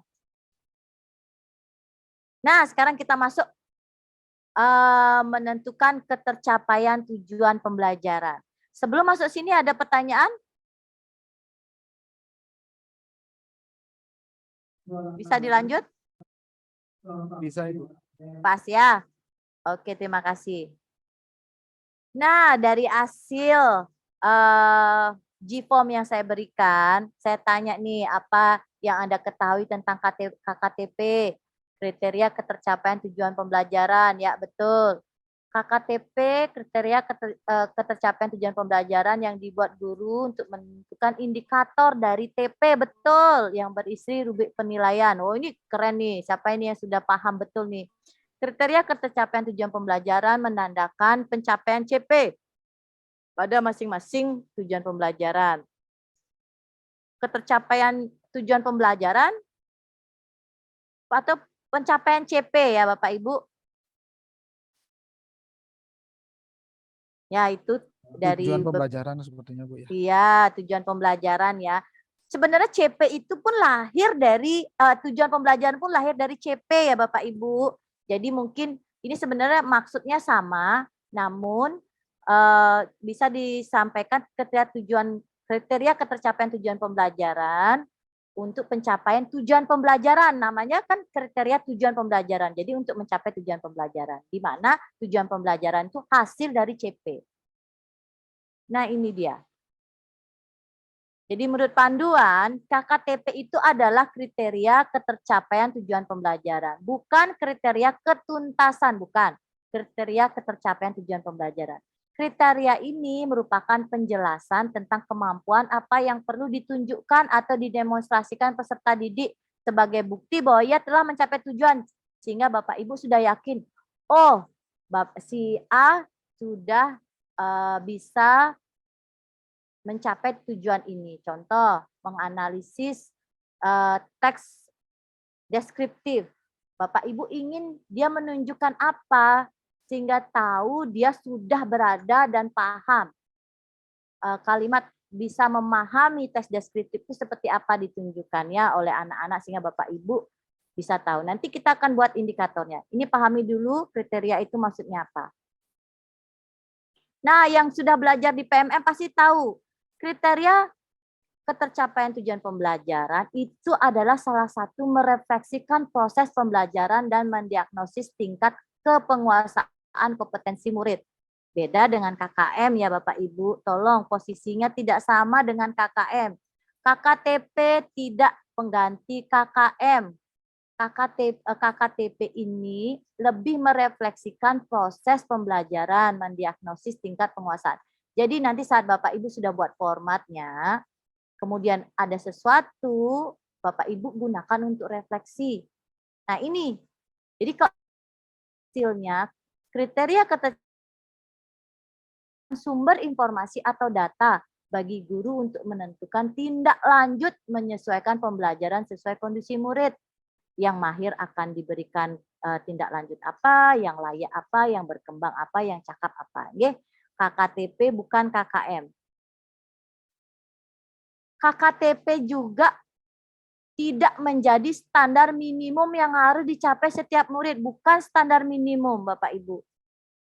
Nah, sekarang kita masuk menentukan ketercapaian tujuan pembelajaran. Sebelum masuk sini ada pertanyaan? Bisa dilanjut? Bisa Ibu. Pas ya? Oke, terima kasih. Nah, dari hasil G-form yang saya berikan, saya tanya nih apa yang Anda ketahui tentang KKTP, kriteria ketercapaian tujuan pembelajaran, ya betul. KKTP, kriteria ketercapaian tujuan pembelajaran yang dibuat guru untuk menentukan indikator dari TP, betul, yang berisi rubrik penilaian. Oh ini keren nih, siapa ini yang sudah paham betul nih. Kriteria ketercapaian tujuan pembelajaran menandakan pencapaian CP pada masing-masing tujuan pembelajaran. Ketercapaian tujuan pembelajaran atau pencapaian CP ya Bapak Ibu. Ya itu dari Tujuan pembelajaran sepertinya Bu ya. Iya, tujuan pembelajaran ya. Sebenarnya CP itu pun lahir dari tujuan pembelajaran pun lahir dari CP ya Bapak Ibu. Jadi mungkin ini sebenarnya maksudnya sama, namun bisa disampaikan kriteria ketercapaian tujuan pembelajaran untuk pencapaian tujuan pembelajaran. Namanya kan kriteria tujuan pembelajaran. Jadi untuk mencapai tujuan pembelajaran, di mana tujuan pembelajaran itu hasil dari CP. Nah ini dia. Jadi menurut panduan, KKTP itu adalah kriteria ketercapaian tujuan pembelajaran. Bukan kriteria ketuntasan, bukan. Kriteria ketercapaian tujuan pembelajaran. Kriteria ini merupakan penjelasan tentang kemampuan apa yang perlu ditunjukkan atau didemonstrasikan peserta didik sebagai bukti bahwa ia telah mencapai tujuan. Sehingga Bapak Ibu sudah yakin, oh si A sudah bisa mencapai tujuan ini. Contoh, menganalisis teks deskriptif. Bapak Ibu ingin dia menunjukkan apa sehingga tahu dia sudah berada dan paham. Kalimat bisa memahami teks deskriptif itu seperti apa ditunjukkannya oleh anak-anak sehingga Bapak Ibu bisa tahu. Nanti kita akan buat indikatornya. Ini pahami dulu kriteria itu maksudnya apa. Nah, yang sudah belajar di PMM pasti tahu. Kriteria ketercapaian tujuan pembelajaran itu adalah salah satu merefleksikan proses pembelajaran dan mendiagnosis tingkat kepenguasaan kompetensi murid. Beda dengan KKM ya Bapak Ibu, tolong posisinya tidak sama dengan KKM. KKTP tidak pengganti KKM. KKTP ini lebih merefleksikan proses pembelajaran, mendiagnosis tingkat penguasaan. Jadi nanti saat Bapak Ibu sudah buat formatnya, kemudian ada sesuatu, Bapak Ibu gunakan untuk refleksi. Nah ini, jadi kalau hasilnya kriteria sumber informasi atau data bagi guru untuk menentukan tindak lanjut menyesuaikan pembelajaran sesuai kondisi murid. Yang mahir akan diberikan tindak lanjut apa, yang layak apa, yang berkembang apa, yang cakap apa. Nggih. KKTP bukan KKM. KKTP juga tidak menjadi standar minimum yang harus dicapai setiap murid. Bukan standar minimum, Bapak Ibu.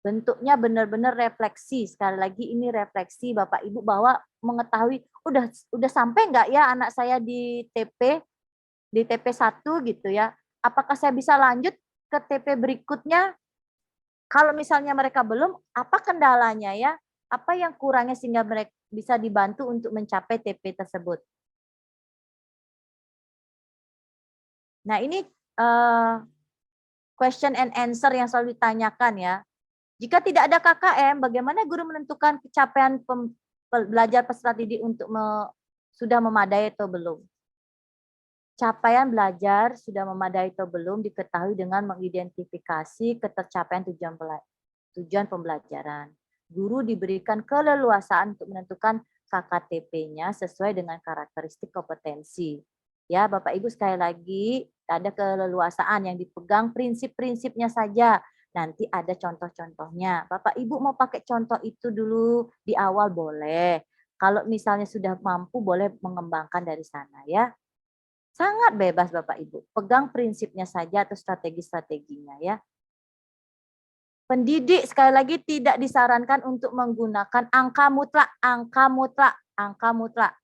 Bentuknya benar-benar refleksi. Sekali lagi ini refleksi Bapak Ibu bahwa mengetahui, udah sampai nggak ya anak saya di TP 1 gitu ya. Apakah saya bisa lanjut ke TP berikutnya? Kalau misalnya mereka belum, apa kendalanya ya? Apa yang kurangnya sehingga mereka bisa dibantu untuk mencapai TP tersebut? Nah ini question and answer yang selalu ditanyakan ya. Jika tidak ada KKM, bagaimana guru menentukan capaian belajar peserta didik untuk sudah memadai atau belum? Capaian belajar sudah memadai atau belum diketahui dengan mengidentifikasi ketercapaian tujuan pembelajaran. Guru diberikan keleluasaan untuk menentukan KKTP-nya sesuai dengan karakteristik kompetensi. Ya, Bapak Ibu sekali lagi ada keleluasaan yang dipegang prinsip-prinsipnya saja. Nanti ada contoh-contohnya. Bapak Ibu mau pakai contoh itu dulu di awal boleh. Kalau misalnya sudah mampu boleh mengembangkan dari sana ya. Sangat bebas Bapak Ibu, pegang prinsipnya saja atau strategi-strateginya ya. Pendidik sekali lagi tidak disarankan untuk menggunakan angka mutlak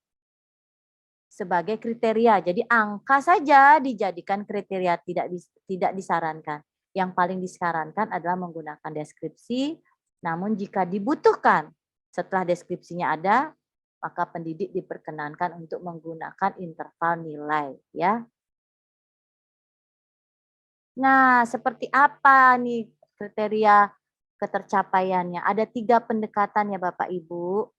sebagai kriteria. Jadi angka saja dijadikan kriteria, tidak disarankan. Yang paling disarankan adalah menggunakan deskripsi, namun jika dibutuhkan setelah deskripsinya ada, maka pendidik diperkenankan untuk menggunakan interval nilai ya. Nah, seperti apa nih kriteria ketercapaiannya? Ada 3 pendekatan ya Bapak Ibu.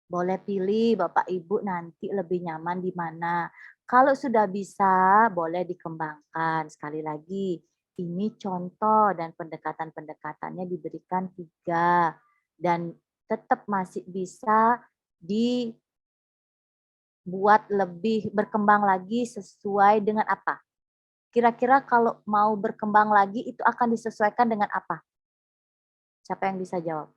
Boleh pilih Bapak Ibu nanti lebih nyaman di mana. Kalau sudah bisa, boleh dikembangkan. Sekali lagi, ini contoh dan pendekatan-pendekatannya diberikan 3. Dan tetap masih bisa dibuat lebih berkembang lagi sesuai dengan apa? Kira-kira kalau mau berkembang lagi itu akan disesuaikan dengan apa? Siapa yang bisa jawab?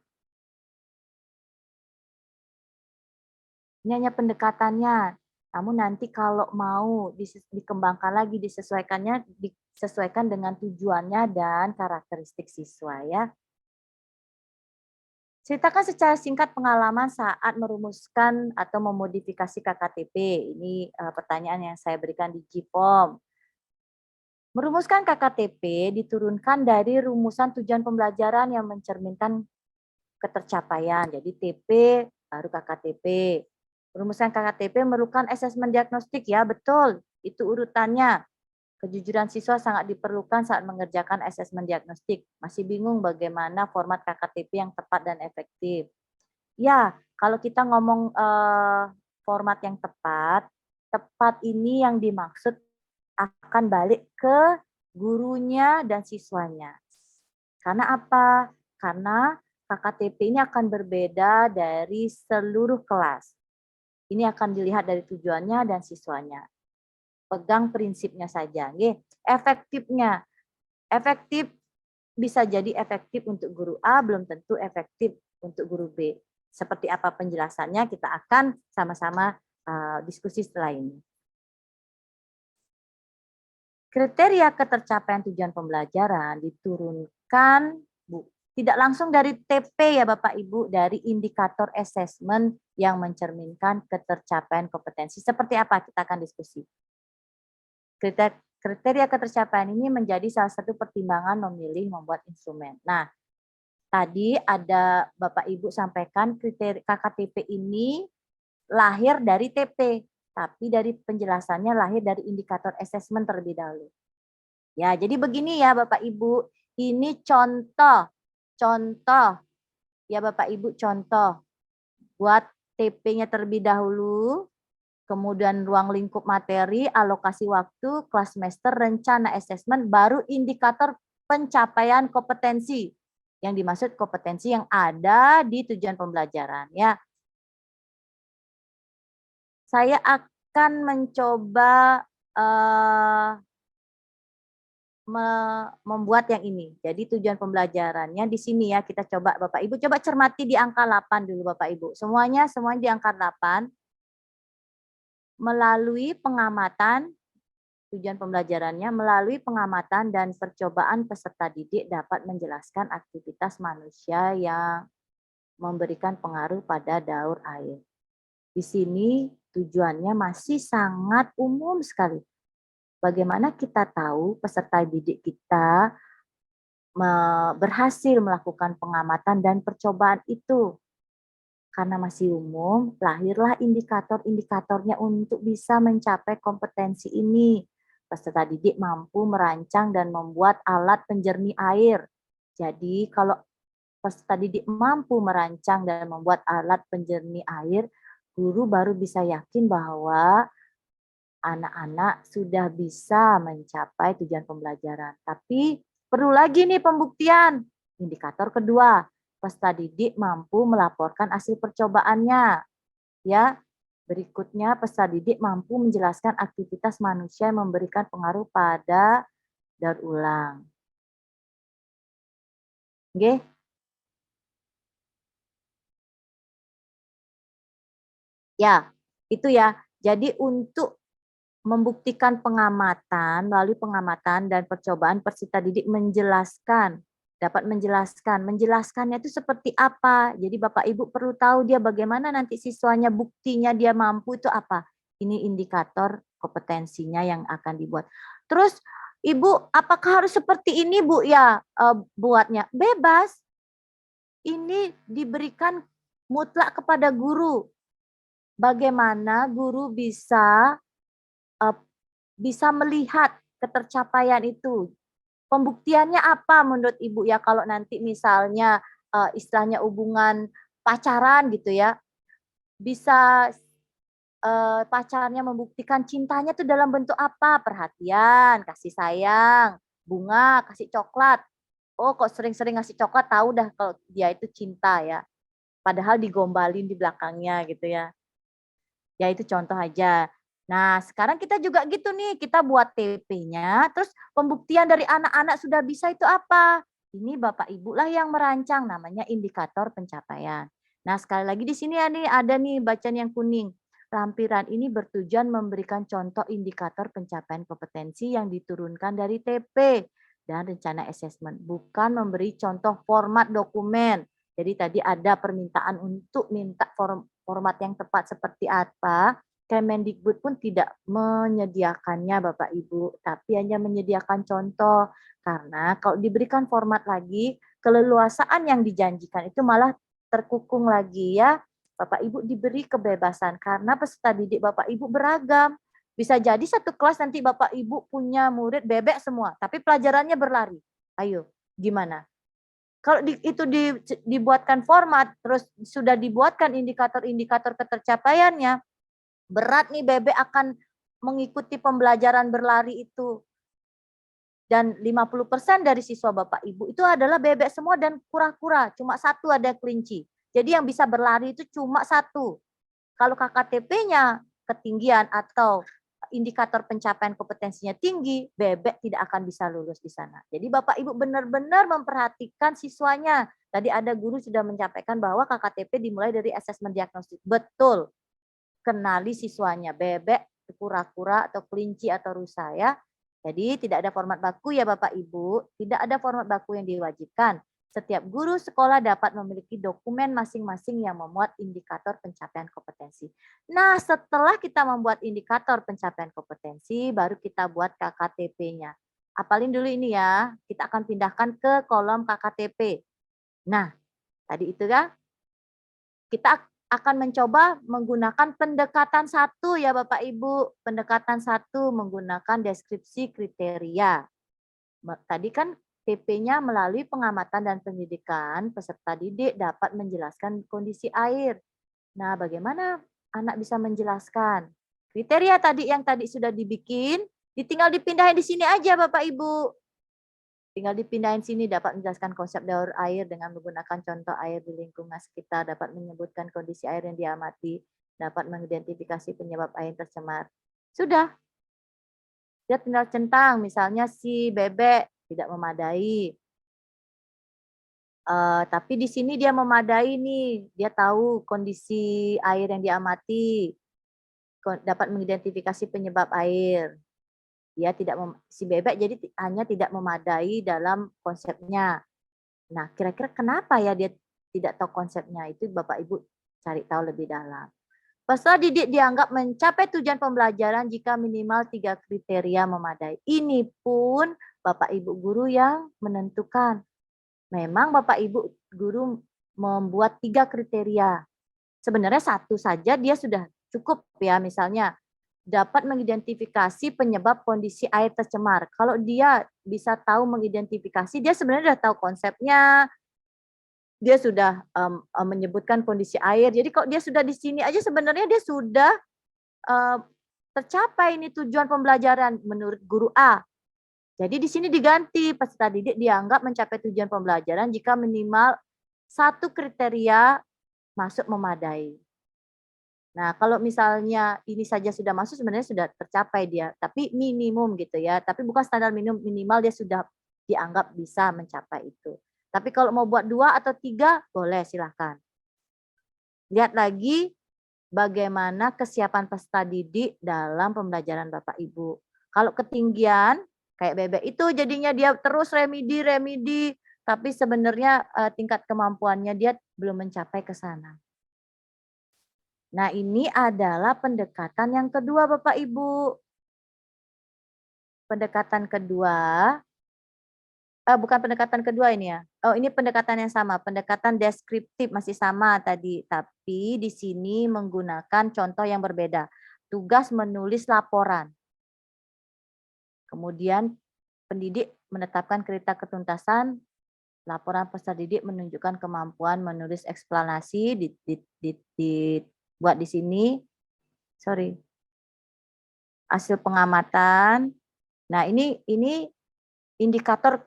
Ini hanya pendekatannya. Namun nanti kalau mau dikembangkan lagi, disesuaikan dengan tujuannya dan karakteristik siswa ya. Ceritakan secara singkat pengalaman saat merumuskan atau memodifikasi KKTP. Ini pertanyaan yang saya berikan di JIPOM. Merumuskan KKTP diturunkan dari rumusan tujuan pembelajaran yang mencerminkan ketercapaian. Jadi TP baru KKTP. Rumusan KKTP memerlukan asesmen diagnostik ya, betul. Itu urutannya. Kejujuran siswa sangat diperlukan saat mengerjakan asesmen diagnostik. Masih bingung bagaimana format KKTP yang tepat dan efektif. Ya, kalau kita ngomong format yang tepat ini yang dimaksud akan balik ke gurunya dan siswanya. Karena apa? Karena KKTP ini akan berbeda dari seluruh kelas. Ini akan dilihat dari tujuannya dan siswanya. Pegang prinsipnya saja. Efektifnya. Efektif bisa jadi efektif untuk guru A, belum tentu efektif untuk guru B. Seperti apa penjelasannya kita akan sama-sama diskusi setelah ini. Kriteria ketercapaian tujuan pembelajaran diturunkan tidak langsung dari TP ya Bapak Ibu, dari indikator asesmen yang mencerminkan ketercapaian kompetensi. Seperti apa kita akan diskusi. Kriteria ketercapaian ini menjadi salah satu pertimbangan memilih membuat instrumen. Nah, tadi ada Bapak Ibu sampaikan kriteria KKTP ini lahir dari TP. Tapi dari penjelasannya lahir dari indikator asesmen terlebih dahulu. Ya, jadi begini ya Bapak Ibu, ini contoh ya Bapak Ibu, contoh buat TP-nya terlebih dahulu, kemudian ruang lingkup materi, alokasi waktu, kelas semester, rencana asesmen, baru indikator pencapaian kompetensi. Yang dimaksud kompetensi yang ada di tujuan pembelajaran ya. Saya akan mencoba membuat yang ini. Jadi tujuan pembelajarannya di sini ya, kita coba Bapak Ibu, coba cermati di angka 8 dulu Bapak Ibu. Semuanya di angka 8. Melalui pengamatan, tujuan pembelajarannya melalui pengamatan dan percobaan peserta didik dapat menjelaskan aktivitas manusia yang memberikan pengaruh pada daur air. Di sini tujuannya masih sangat umum sekali. Bagaimana kita tahu peserta didik kita berhasil melakukan pengamatan dan percobaan itu? Karena masih umum, lahirlah indikator-indikatornya untuk bisa mencapai kompetensi ini. Peserta didik mampu merancang dan membuat alat penjernih air. Jadi kalau peserta didik mampu merancang dan membuat alat penjernih air, guru baru bisa yakin bahwa anak-anak sudah bisa mencapai tujuan pembelajaran. Tapi perlu lagi nih pembuktian. Indikator kedua, peserta didik mampu melaporkan hasil percobaannya. Ya, berikutnya peserta didik mampu menjelaskan aktivitas manusia yang memberikan pengaruh pada daur ulang. Oke. Ya, itu ya. Jadi untuk membuktikan pengamatan, melalui pengamatan dan percobaan peserta didik dapat menjelaskannya itu seperti apa. Jadi Bapak Ibu perlu tahu dia bagaimana nanti siswanya, buktinya dia mampu itu apa. Ini indikator kompetensinya yang akan dibuat. Terus Ibu, apakah harus seperti ini Bu ya buatnya? Bebas. Ini diberikan mutlak kepada guru. bagaimana guru bisa melihat ketercapaian itu. Pembuktiannya apa menurut Ibu ya kalau nanti misalnya istilahnya hubungan pacaran gitu ya, bisa pacarnya membuktikan cintanya tuh dalam bentuk apa? Perhatian, kasih sayang, bunga, kasih coklat. Oh, kok sering-sering ngasih coklat tahu dah kalau dia itu cinta ya. Padahal digombalin di belakangnya gitu ya. Ya itu contoh aja. Nah, sekarang kita juga gitu nih, kita buat TP-nya, terus pembuktian dari anak-anak sudah bisa itu apa? Ini Bapak Ibu lah yang merancang, namanya indikator pencapaian. Nah, sekali lagi di sini ya nih, ada nih bacaan yang kuning. Lampiran ini bertujuan memberikan contoh indikator pencapaian kompetensi yang diturunkan dari TP dan rencana assessment, bukan memberi contoh format dokumen. Jadi tadi ada permintaan untuk minta format yang tepat seperti apa. Kemendikbud pun tidak menyediakannya Bapak Ibu, tapi hanya menyediakan contoh. Karena kalau diberikan format lagi, keleluasaan yang dijanjikan itu malah terkukung lagi ya. Bapak Ibu diberi kebebasan karena peserta didik Bapak Ibu beragam. Bisa jadi satu kelas nanti Bapak Ibu punya murid bebek semua, tapi pelajarannya berlari. Ayo, gimana? Kalau dibuatkan format, terus sudah dibuatkan indikator-indikator ketercapaiannya, berat nih bebek akan mengikuti pembelajaran berlari itu. Dan 50% dari siswa Bapak Ibu itu adalah bebek semua dan kura-kura, cuma satu ada kelinci. Jadi yang bisa berlari itu cuma satu. Kalau KKTP-nya ketinggian atau indikator pencapaian kompetensinya tinggi, bebek tidak akan bisa lulus di sana. Jadi Bapak Ibu benar-benar memperhatikan siswanya. Tadi ada guru sudah menyampaikan bahwa KKTP dimulai dari asesmen diagnostik. Betul. Kenali siswanya, bebek, kura-kura atau kelinci atau rusa ya. Jadi tidak ada format baku ya Bapak Ibu, tidak ada format baku yang diwajibkan. Setiap guru sekolah dapat memiliki dokumen masing-masing yang memuat indikator pencapaian kompetensi. Nah, setelah kita membuat indikator pencapaian kompetensi, baru kita buat KKTP-nya. Apalin dulu ini ya, kita akan pindahkan ke kolom KKTP. Nah, tadi itu ya, kita akan mencoba menggunakan pendekatan 1 ya Bapak Ibu. Pendekatan 1 menggunakan deskripsi kriteria. Tadi kan TP-nya melalui pengamatan dan pendidikan, peserta didik dapat menjelaskan kondisi air. Nah, bagaimana anak bisa menjelaskan? Kriteria tadi yang tadi sudah dibikin, tinggal dipindahin di sini aja Bapak Ibu. Tinggal dipindahin sini dapat menjelaskan konsep daur air dengan menggunakan contoh air di lingkungan sekitar, dapat menyebutkan kondisi air yang diamati, dapat mengidentifikasi penyebab air tercemar. Sudah. Dia tinggal centang, misalnya si bebek tidak memadai. Tapi di sini dia memadai nih, dia tahu kondisi air yang diamati, dapat mengidentifikasi penyebab air. Dia tidak si bebek jadi hanya tidak memadai dalam konsepnya. Nah, kira-kira kenapa ya dia tidak tahu konsepnya? Itu Bapak Ibu cari tahu lebih dalam. Peserta didik dianggap mencapai tujuan pembelajaran jika minimal 3 kriteria memadai. Ini pun Bapak Ibu guru yang menentukan. Memang Bapak Ibu guru membuat 3 kriteria. Sebenarnya 1 saja dia sudah cukup ya, misalnya dapat mengidentifikasi penyebab kondisi air tercemar. Kalau dia bisa tahu mengidentifikasi, dia sebenarnya sudah tahu konsepnya, dia sudah menyebutkan kondisi air. Jadi kalau dia sudah di sini aja sebenarnya dia sudah tercapai ini tujuan pembelajaran menurut guru A. Jadi di sini diganti, peserta didik dianggap mencapai tujuan pembelajaran jika minimal 1 kriteria masuk memadai. Nah, kalau misalnya ini saja sudah masuk sebenarnya sudah tercapai dia, tapi minimum gitu ya. Tapi bukan standar minimal dia sudah dianggap bisa mencapai itu. Tapi kalau mau buat 2 atau 3 boleh silahkan. Lihat lagi bagaimana kesiapan peserta didik dalam pembelajaran Bapak Ibu. Kalau ketinggian kayak bebek itu jadinya dia terus remedi, tapi sebenarnya tingkat kemampuannya dia belum mencapai ke sana. Nah, ini adalah pendekatan yang kedua Bapak Ibu. Pendekatan kedua bukan pendekatan kedua ini ya. Oh, ini pendekatan yang sama, pendekatan deskriptif masih sama tadi, tapi di sini menggunakan contoh yang berbeda. Tugas menulis laporan. Kemudian pendidik menetapkan kriteria ketuntasan, laporan peserta didik menunjukkan kemampuan menulis eksplanasi, dibuat di sini. Sorry. Hasil pengamatan. Nah, ini indikator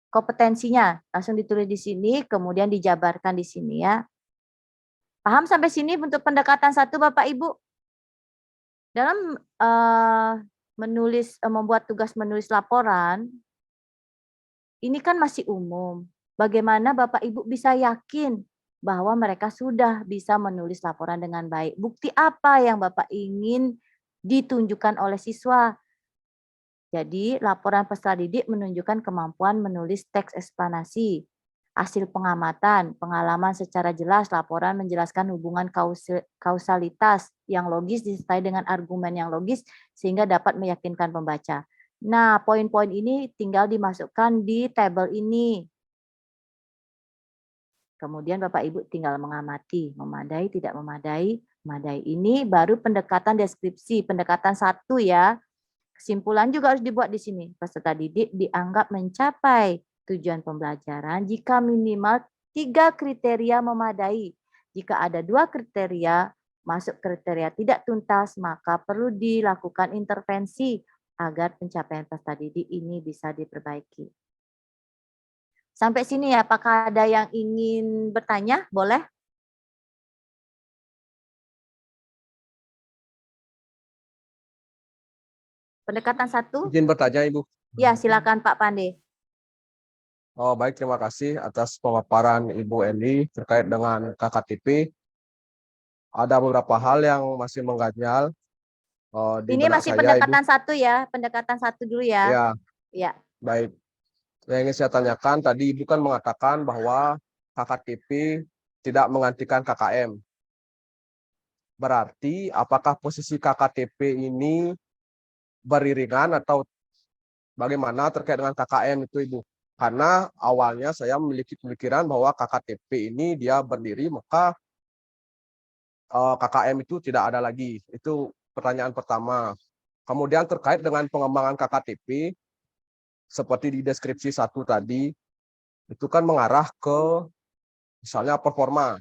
kompetensinya langsung ditulis di sini, kemudian dijabarkan di sini ya. Paham sampai sini untuk pendekatan 1 Bapak Ibu? Dalam membuat tugas menulis laporan, ini kan masih umum. Bagaimana Bapak Ibu bisa yakin bahwa mereka sudah bisa menulis laporan dengan baik? Bukti apa yang Bapak ingin ditunjukkan oleh siswa? Jadi, laporan peserta didik menunjukkan kemampuan menulis teks eksplanasi, hasil pengamatan, pengalaman secara jelas, laporan menjelaskan hubungan kausalitas yang logis disertai dengan argumen yang logis sehingga dapat meyakinkan pembaca. Nah, poin-poin ini tinggal dimasukkan di tabel ini. Kemudian Bapak Ibu tinggal mengamati, memadai, tidak memadai, memadai. Ini baru pendekatan deskripsi, pendekatan 1 ya. Kesimpulan juga harus dibuat di sini. Peserta didik dianggap mencapai tujuan pembelajaran jika minimal 3 kriteria memadai. Jika ada 2 kriteria masuk kriteria tidak tuntas, maka perlu dilakukan intervensi agar pencapaian peserta didik ini bisa diperbaiki. Sampai sini ya, apakah ada yang ingin bertanya? Boleh? Pendekatan 1? Izin bertanya, Ibu. Ya, silakan Pak Pande. Oh, baik, terima kasih atas pemaparan Ibu Eni terkait dengan KKTP. Ada beberapa hal yang masih mengganjal di Ini benak masih saya, Ibu. pendekatan 1 ya, pendekatan 1 dulu ya. Ya, Ya. baik. Yang ingin saya tanyakan, tadi Ibu kan mengatakan bahwa KKTP tidak menggantikan KKM. Berarti apakah posisi KKTP ini beriringan atau bagaimana terkait dengan KKM itu, Ibu? Karena awalnya saya memiliki pemikiran bahwa KKTP ini dia berdiri, maka KKM itu tidak ada lagi. Itu pertanyaan pertama. Kemudian terkait dengan pengembangan KKTP, seperti di deskripsi 1 tadi, itu kan mengarah ke misalnya performa,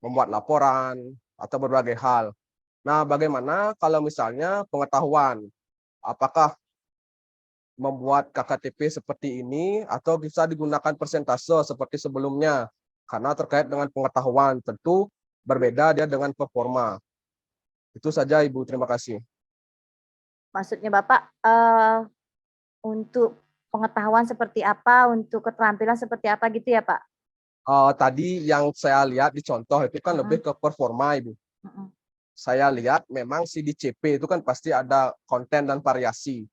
membuat laporan, atau berbagai hal. Nah, bagaimana kalau misalnya pengetahuan? Apakah membuat KKTP seperti ini atau bisa digunakan persentase seperti sebelumnya? Karena terkait dengan pengetahuan, tentu berbeda dia dengan performa. Itu saja, Ibu. Terima kasih. Maksudnya Bapak untuk pengetahuan seperti apa, untuk keterampilan seperti apa gitu ya Pak? Tadi yang saya lihat di contoh itu kan lebih ke performa, Ibu. Saya lihat memang si di CP itu kan pasti ada konten dan variasi.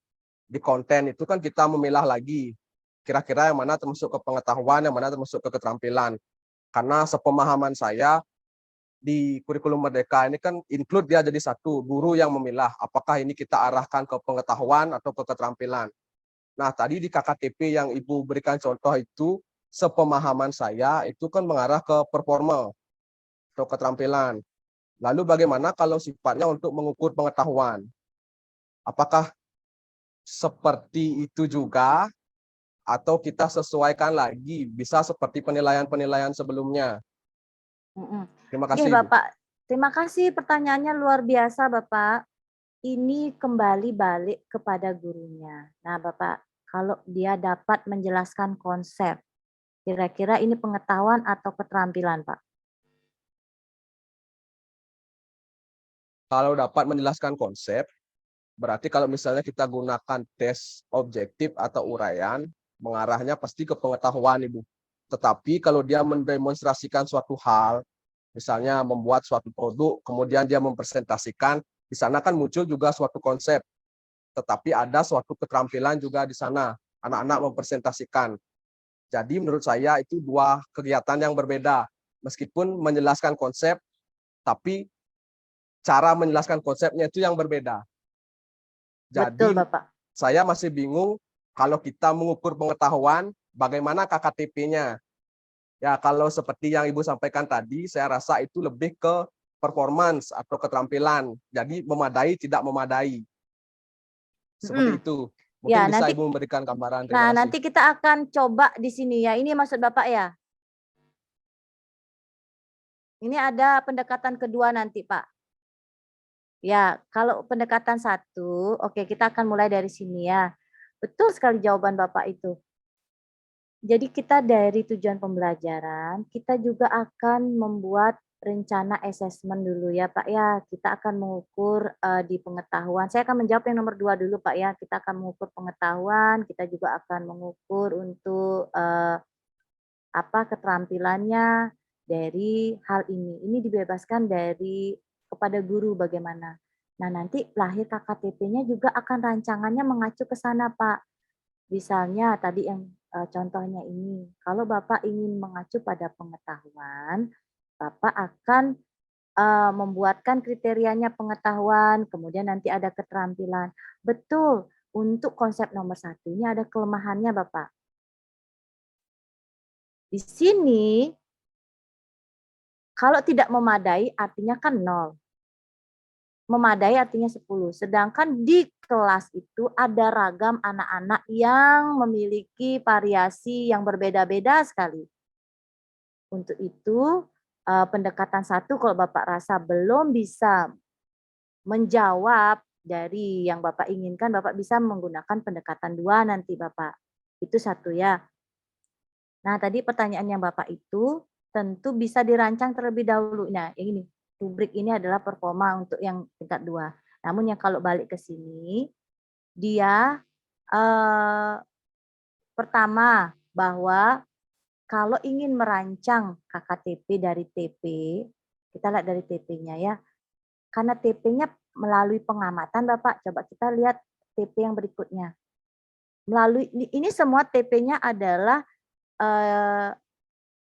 Di konten itu kan kita memilah lagi. Kira-kira yang mana termasuk ke pengetahuan, yang mana termasuk ke keterampilan. Karena sepemahaman saya, di kurikulum Merdeka ini kan include dia jadi satu, guru yang memilah. Apakah ini kita arahkan ke pengetahuan atau ke keterampilan. Nah, tadi di KKTP yang Ibu berikan contoh itu, sepemahaman saya itu kan mengarah ke performa atau keterampilan. Lalu bagaimana kalau sifatnya untuk mengukur pengetahuan? Apakah seperti itu juga atau kita sesuaikan lagi, bisa seperti penilaian-penilaian sebelumnya? Terima Oke, kasih, Ibu. Bapak. Terima kasih, pertanyaannya luar biasa Bapak. Ini kembali balik kepada gurunya. Nah Bapak, kalau dia dapat menjelaskan konsep, kira-kira ini pengetahuan atau keterampilan Pak? Kalau dapat menjelaskan konsep, berarti kalau misalnya kita gunakan tes objektif atau uraian, mengarahnya pasti ke pengetahuan, Ibu. Tetapi kalau dia mendemonstrasikan suatu hal, misalnya membuat suatu produk, kemudian dia mempresentasikan, di sana kan muncul juga suatu konsep. Tetapi ada suatu keterampilan juga di sana, anak-anak mempresentasikan. Jadi menurut saya itu 2 kegiatan yang berbeda. Meskipun menjelaskan konsep, tapi cara menjelaskan konsepnya itu yang berbeda. Betul Jadi Bapak. saya masih bingung Kalau kita mengukur pengetahuan, bagaimana KKTP-nya? Ya, kalau seperti yang Ibu sampaikan tadi, saya rasa itu lebih ke performance atau keterampilan. Jadi memadai, tidak memadai. Seperti itu. Mungkin Ya, bisa nanti Ibu memberikan gambaran. nah, Terima kasih. nanti kita akan coba di sini ya. Ini maksud Bapak ya? Ini ada pendekatan kedua nanti, Pak. Ya, kalau pendekatan satu, oke kita akan mulai dari sini ya. Betul sekali jawaban Bapak itu. Jadi kita dari tujuan pembelajaran, kita juga akan membuat rencana asesmen dulu ya Pak ya. Kita akan mengukur di pengetahuan. Saya akan menjawab yang nomor 2 dulu Pak ya. Kita akan mengukur pengetahuan, kita juga akan mengukur untuk keterampilannya dari hal ini. Ini dibebaskan dari kepada guru bagaimana. Nah, nanti lahir KKTP-nya juga akan rancangannya mengacu ke sana, Pak. Misalnya tadi yang contohnya ini, kalau Bapak ingin mengacu pada pengetahuan, Bapak akan membuatkan kriterianya pengetahuan, kemudian nanti ada keterampilan. Betul, untuk konsep nomor 1 ini ada kelemahannya, Bapak. Di sini, kalau tidak memadai artinya kan 0. Memadai artinya 10. Sedangkan di kelas itu ada ragam anak-anak yang memiliki variasi yang berbeda-beda sekali. Untuk itu, pendekatan 1 kalau Bapak rasa belum bisa menjawab dari yang Bapak inginkan, Bapak bisa menggunakan pendekatan 2 nanti Bapak. Itu 1 ya. Nah, tadi pertanyaan yang Bapak itu tentu bisa dirancang terlebih dahulu. Nah, yang ini, rubrik ini adalah performa untuk yang tingkat 2. Namun yang kalau balik ke sini, dia pertama bahwa kalau ingin merancang KKTP dari TP, kita lihat dari TP-nya ya. Karena TP-nya melalui pengamatan Bapak, coba kita lihat TP yang berikutnya. Melalui ini semua TP-nya adalah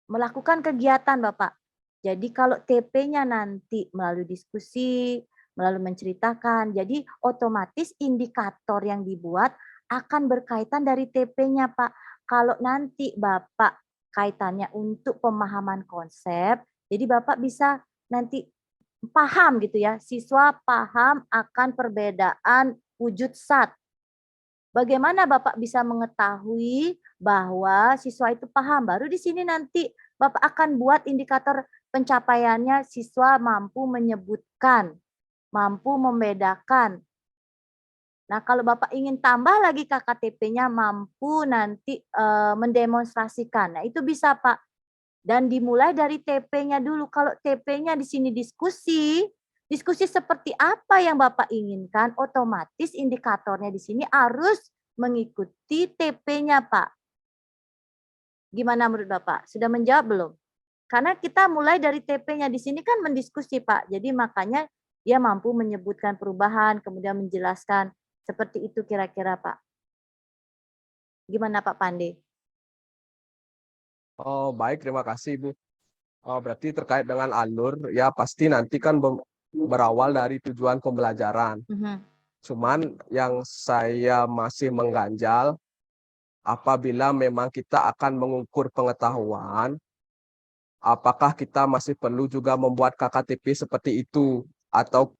melakukan kegiatan Bapak. Jadi kalau TP-nya nanti melalui diskusi, melalui menceritakan, jadi otomatis indikator yang dibuat akan berkaitan dari TP-nya Pak. Kalau nanti Bapak kaitannya untuk pemahaman konsep, jadi Bapak bisa nanti paham gitu ya, siswa paham akan perbedaan wujud zat. Bagaimana Bapak bisa mengetahui bahwa siswa itu paham? Baru di sini nanti Bapak akan buat indikator pencapaiannya siswa mampu menyebutkan, mampu membedakan. Nah, kalau Bapak ingin tambah lagi KKTP-nya mampu nanti mendemonstrasikan. Nah, itu bisa Pak. Dan dimulai dari TP-nya dulu. Kalau TP-nya di sini diskusi seperti apa yang Bapak inginkan, otomatis indikatornya di sini harus mengikuti TP-nya, Pak. Gimana menurut Bapak? Sudah menjawab belum? Karena kita mulai dari TP-nya di sini kan mendiskusi, Pak. Jadi makanya dia mampu menyebutkan perubahan, kemudian menjelaskan. Seperti itu kira-kira, Pak. Gimana Pak Pande? Oh, baik, terima kasih, Bu. Oh, berarti terkait dengan alur, ya pasti nanti kan berawal dari tujuan pembelajaran. Cuman yang saya masih mengganjal, apabila memang kita akan mengukur pengetahuan, apakah kita masih perlu juga membuat KKTP seperti itu? Atau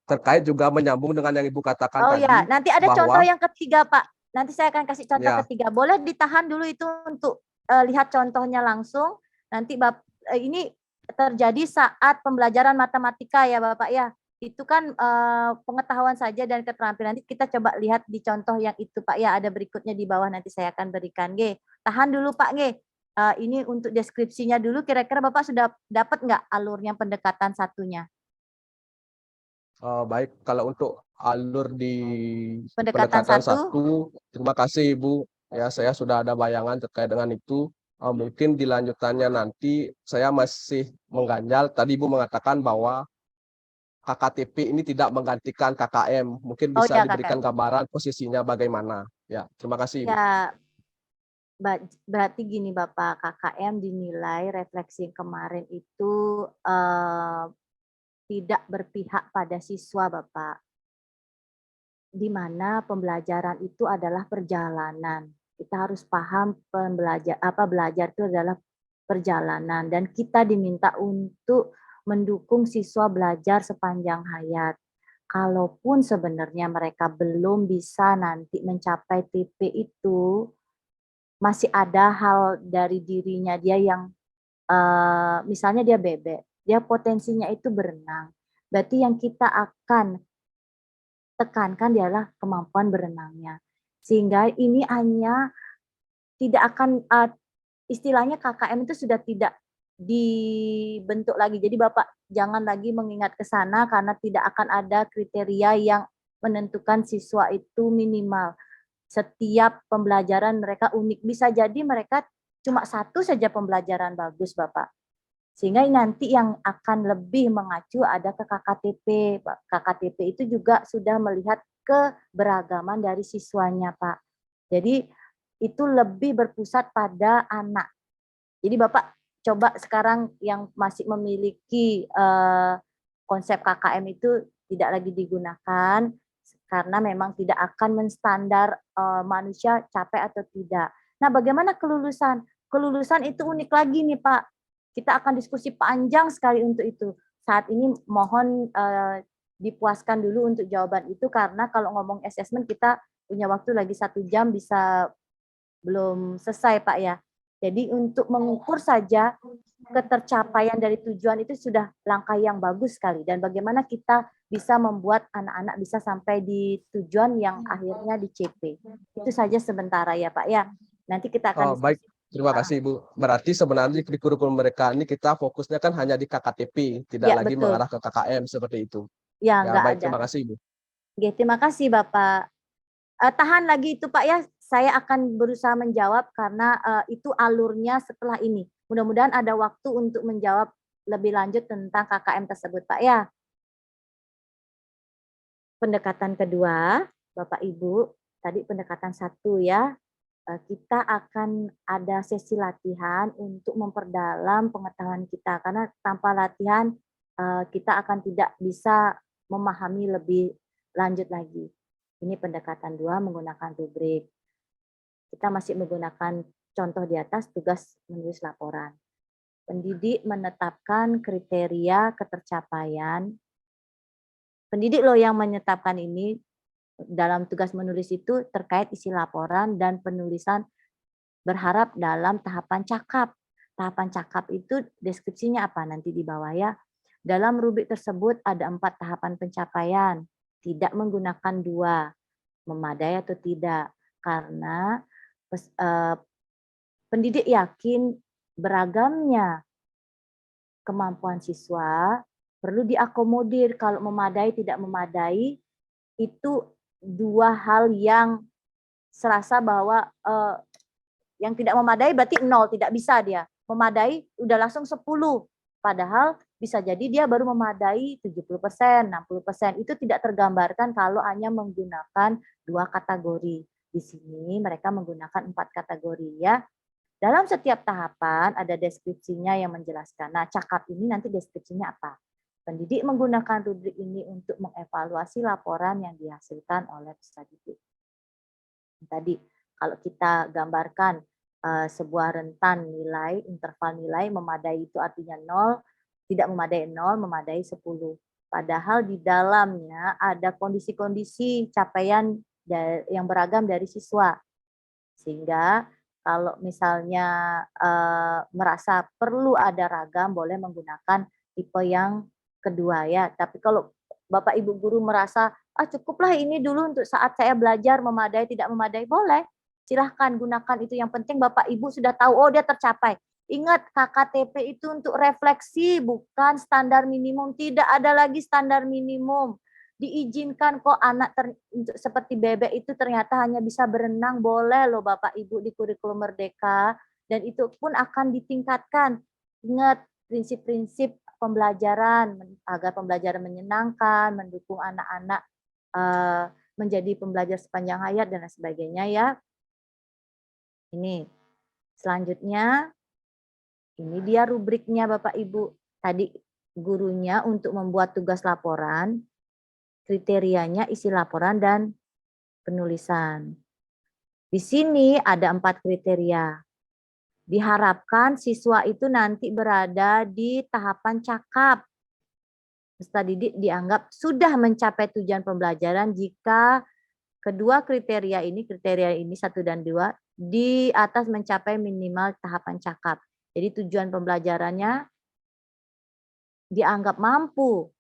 terkait juga menyambung dengan yang Ibu katakan tadi, ya, nanti ada bahwa contoh yang ketiga Pak. Nanti saya akan kasih contoh ya, ketiga. Boleh ditahan dulu itu untuk lihat contohnya langsung. Nanti ini terjadi saat pembelajaran matematika ya Bapak ya. Itu kan pengetahuan saja dan keterampilan. Nanti kita coba lihat di contoh yang itu Pak ya. Ada berikutnya di bawah nanti saya akan berikan. G. Tahan dulu Pak G. Ini untuk deskripsinya dulu. Kira-kira Bapak sudah dapat nggak alurnya pendekatan satunya? baik, kalau untuk alur di Pendekatan satu, terima kasih Ibu. Ya, saya sudah ada bayangan terkait dengan itu. Mungkin di lanjutannya nanti saya masih mengganjal. Tadi Ibu mengatakan bahwa KKTP ini tidak menggantikan KKM. Mungkin bisa ya, diberikan KKM. gambaran posisinya bagaimana. Ya, terima kasih Ibu. Ya, berarti gini Bapak, KKM dinilai refleksi kemarin itu tidak berpihak pada siswa Bapak. di mana pembelajaran itu adalah perjalanan. Kita harus paham belajar itu adalah perjalanan, dan kita diminta untuk mendukung siswa belajar sepanjang hayat. Kalaupun sebenarnya mereka belum bisa nanti mencapai TP itu, masih ada hal dari dirinya dia yang misalnya dia bebek, dia potensinya itu berenang. Berarti yang kita akan tekankan adalah kemampuan berenangnya. Sehingga ini hanya tidak akan istilahnya KKM itu sudah tidak dibentuk lagi. Jadi Bapak jangan lagi mengingat ke sana karena tidak akan ada kriteria yang menentukan siswa itu minimal. Setiap pembelajaran mereka unik. Bisa jadi mereka cuma satu saja pembelajaran bagus, Bapak. Sehingga nanti yang akan lebih mengacu ada ke KKTP. KKTP itu juga sudah melihat keberagaman dari siswanya, Pak. Jadi itu lebih berpusat pada anak. Jadi Bapak coba sekarang yang masih memiliki konsep KKM itu tidak lagi digunakan, karena memang tidak akan menstandar manusia capek atau tidak. Nah, bagaimana kelulusan? Kelulusan itu unik lagi nih, Pak. Kita akan diskusi panjang sekali untuk itu. Saat ini mohon dipuaskan dulu untuk jawaban itu, karena kalau ngomong assessment kita punya waktu lagi 1 jam bisa belum selesai, Pak ya. Jadi untuk mengukur saja ketercapaian dari tujuan itu sudah langkah yang bagus sekali. Dan bagaimana kita bisa membuat anak-anak bisa sampai di tujuan yang akhirnya di CP. Itu saja sementara ya Pak ya. Nanti kita akan Baik, terima kasih Ibu. Berarti sebenarnya di kurikulum mereka ini kita fokusnya kan hanya di KKTP, tidak ya, lagi betul. mengarah ke KKM seperti itu. Ya, Ya, enggak baik, ada. terima kasih Ibu. Oke, terima kasih Bapak. Tahan lagi itu Pak ya, saya akan berusaha menjawab karena itu alurnya setelah ini. Mudah-mudahan ada waktu untuk menjawab lebih lanjut tentang KKM tersebut Pak ya. Pendekatan kedua, Bapak Ibu, tadi pendekatan 1 ya, kita akan ada sesi latihan untuk memperdalam pengetahuan kita, karena tanpa latihan kita akan tidak bisa memahami lebih lanjut lagi. Ini pendekatan 2 menggunakan rubrik. Kita masih menggunakan contoh di atas, tugas menulis laporan. Pendidik menetapkan kriteria ketercapaian. Pendidik loh yang menetapkan ini dalam tugas menulis itu terkait isi laporan dan penulisan berharap dalam tahapan cakap. Tahapan cakap itu deskripsinya apa nanti di bawah ya. Dalam rubrik tersebut ada 4 tahapan pencapaian. Tidak menggunakan 2, memadai atau tidak, karena pendidik yakin beragamnya kemampuan siswa perlu diakomodir. Kalau memadai tidak memadai itu 2 hal yang serasa bahwa yang tidak memadai berarti 0, tidak bisa dia. Memadai udah langsung 10, padahal bisa jadi dia baru memadai 70%, 60%. Itu tidak tergambarkan kalau hanya menggunakan 2 kategori. Di sini mereka menggunakan 4 kategori ya. Dalam setiap tahapan ada deskripsinya yang menjelaskan. Nah, cakap ini nanti deskripsinya apa? Pendidik menggunakan rubrik ini untuk mengevaluasi laporan yang dihasilkan oleh peserta didik. Tadi kalau kita gambarkan sebuah rentan nilai, interval nilai, memadai itu artinya 0, tidak memadai 0, memadai 10. Padahal di dalamnya ada kondisi-kondisi capaian yang beragam dari siswa. Sehingga kalau misalnya merasa perlu ada ragam, boleh menggunakan tipe yang kedua ya. Tapi kalau Bapak Ibu guru merasa cukuplah ini dulu untuk saat saya belajar, memadai tidak memadai, boleh. Silahkan gunakan itu, yang penting Bapak Ibu sudah tahu, oh dia tercapai. Ingat KKTP itu untuk refleksi, bukan standar minimum. Tidak ada lagi standar minimum. Diizinkan kok anak seperti bebek itu ternyata hanya bisa berenang, boleh loh Bapak Ibu di kurikulum Merdeka. Dan itu pun akan ditingkatkan. Ingat prinsip-prinsip pembelajaran agar pembelajaran menyenangkan, mendukung anak-anak menjadi pembelajar sepanjang hayat dan lain sebagainya ya. Ini selanjutnya, ini dia rubriknya Bapak Ibu. Tadi gurunya untuk membuat tugas laporan, kriterianya isi laporan dan penulisan. Di sini ada 4 kriteria. Diharapkan siswa itu nanti berada di tahapan cakap. Peserta didik dianggap sudah mencapai tujuan pembelajaran jika kedua kriteria ini 1 dan 2, di atas mencapai minimal tahapan cakap. Jadi tujuan pembelajarannya dianggap mampu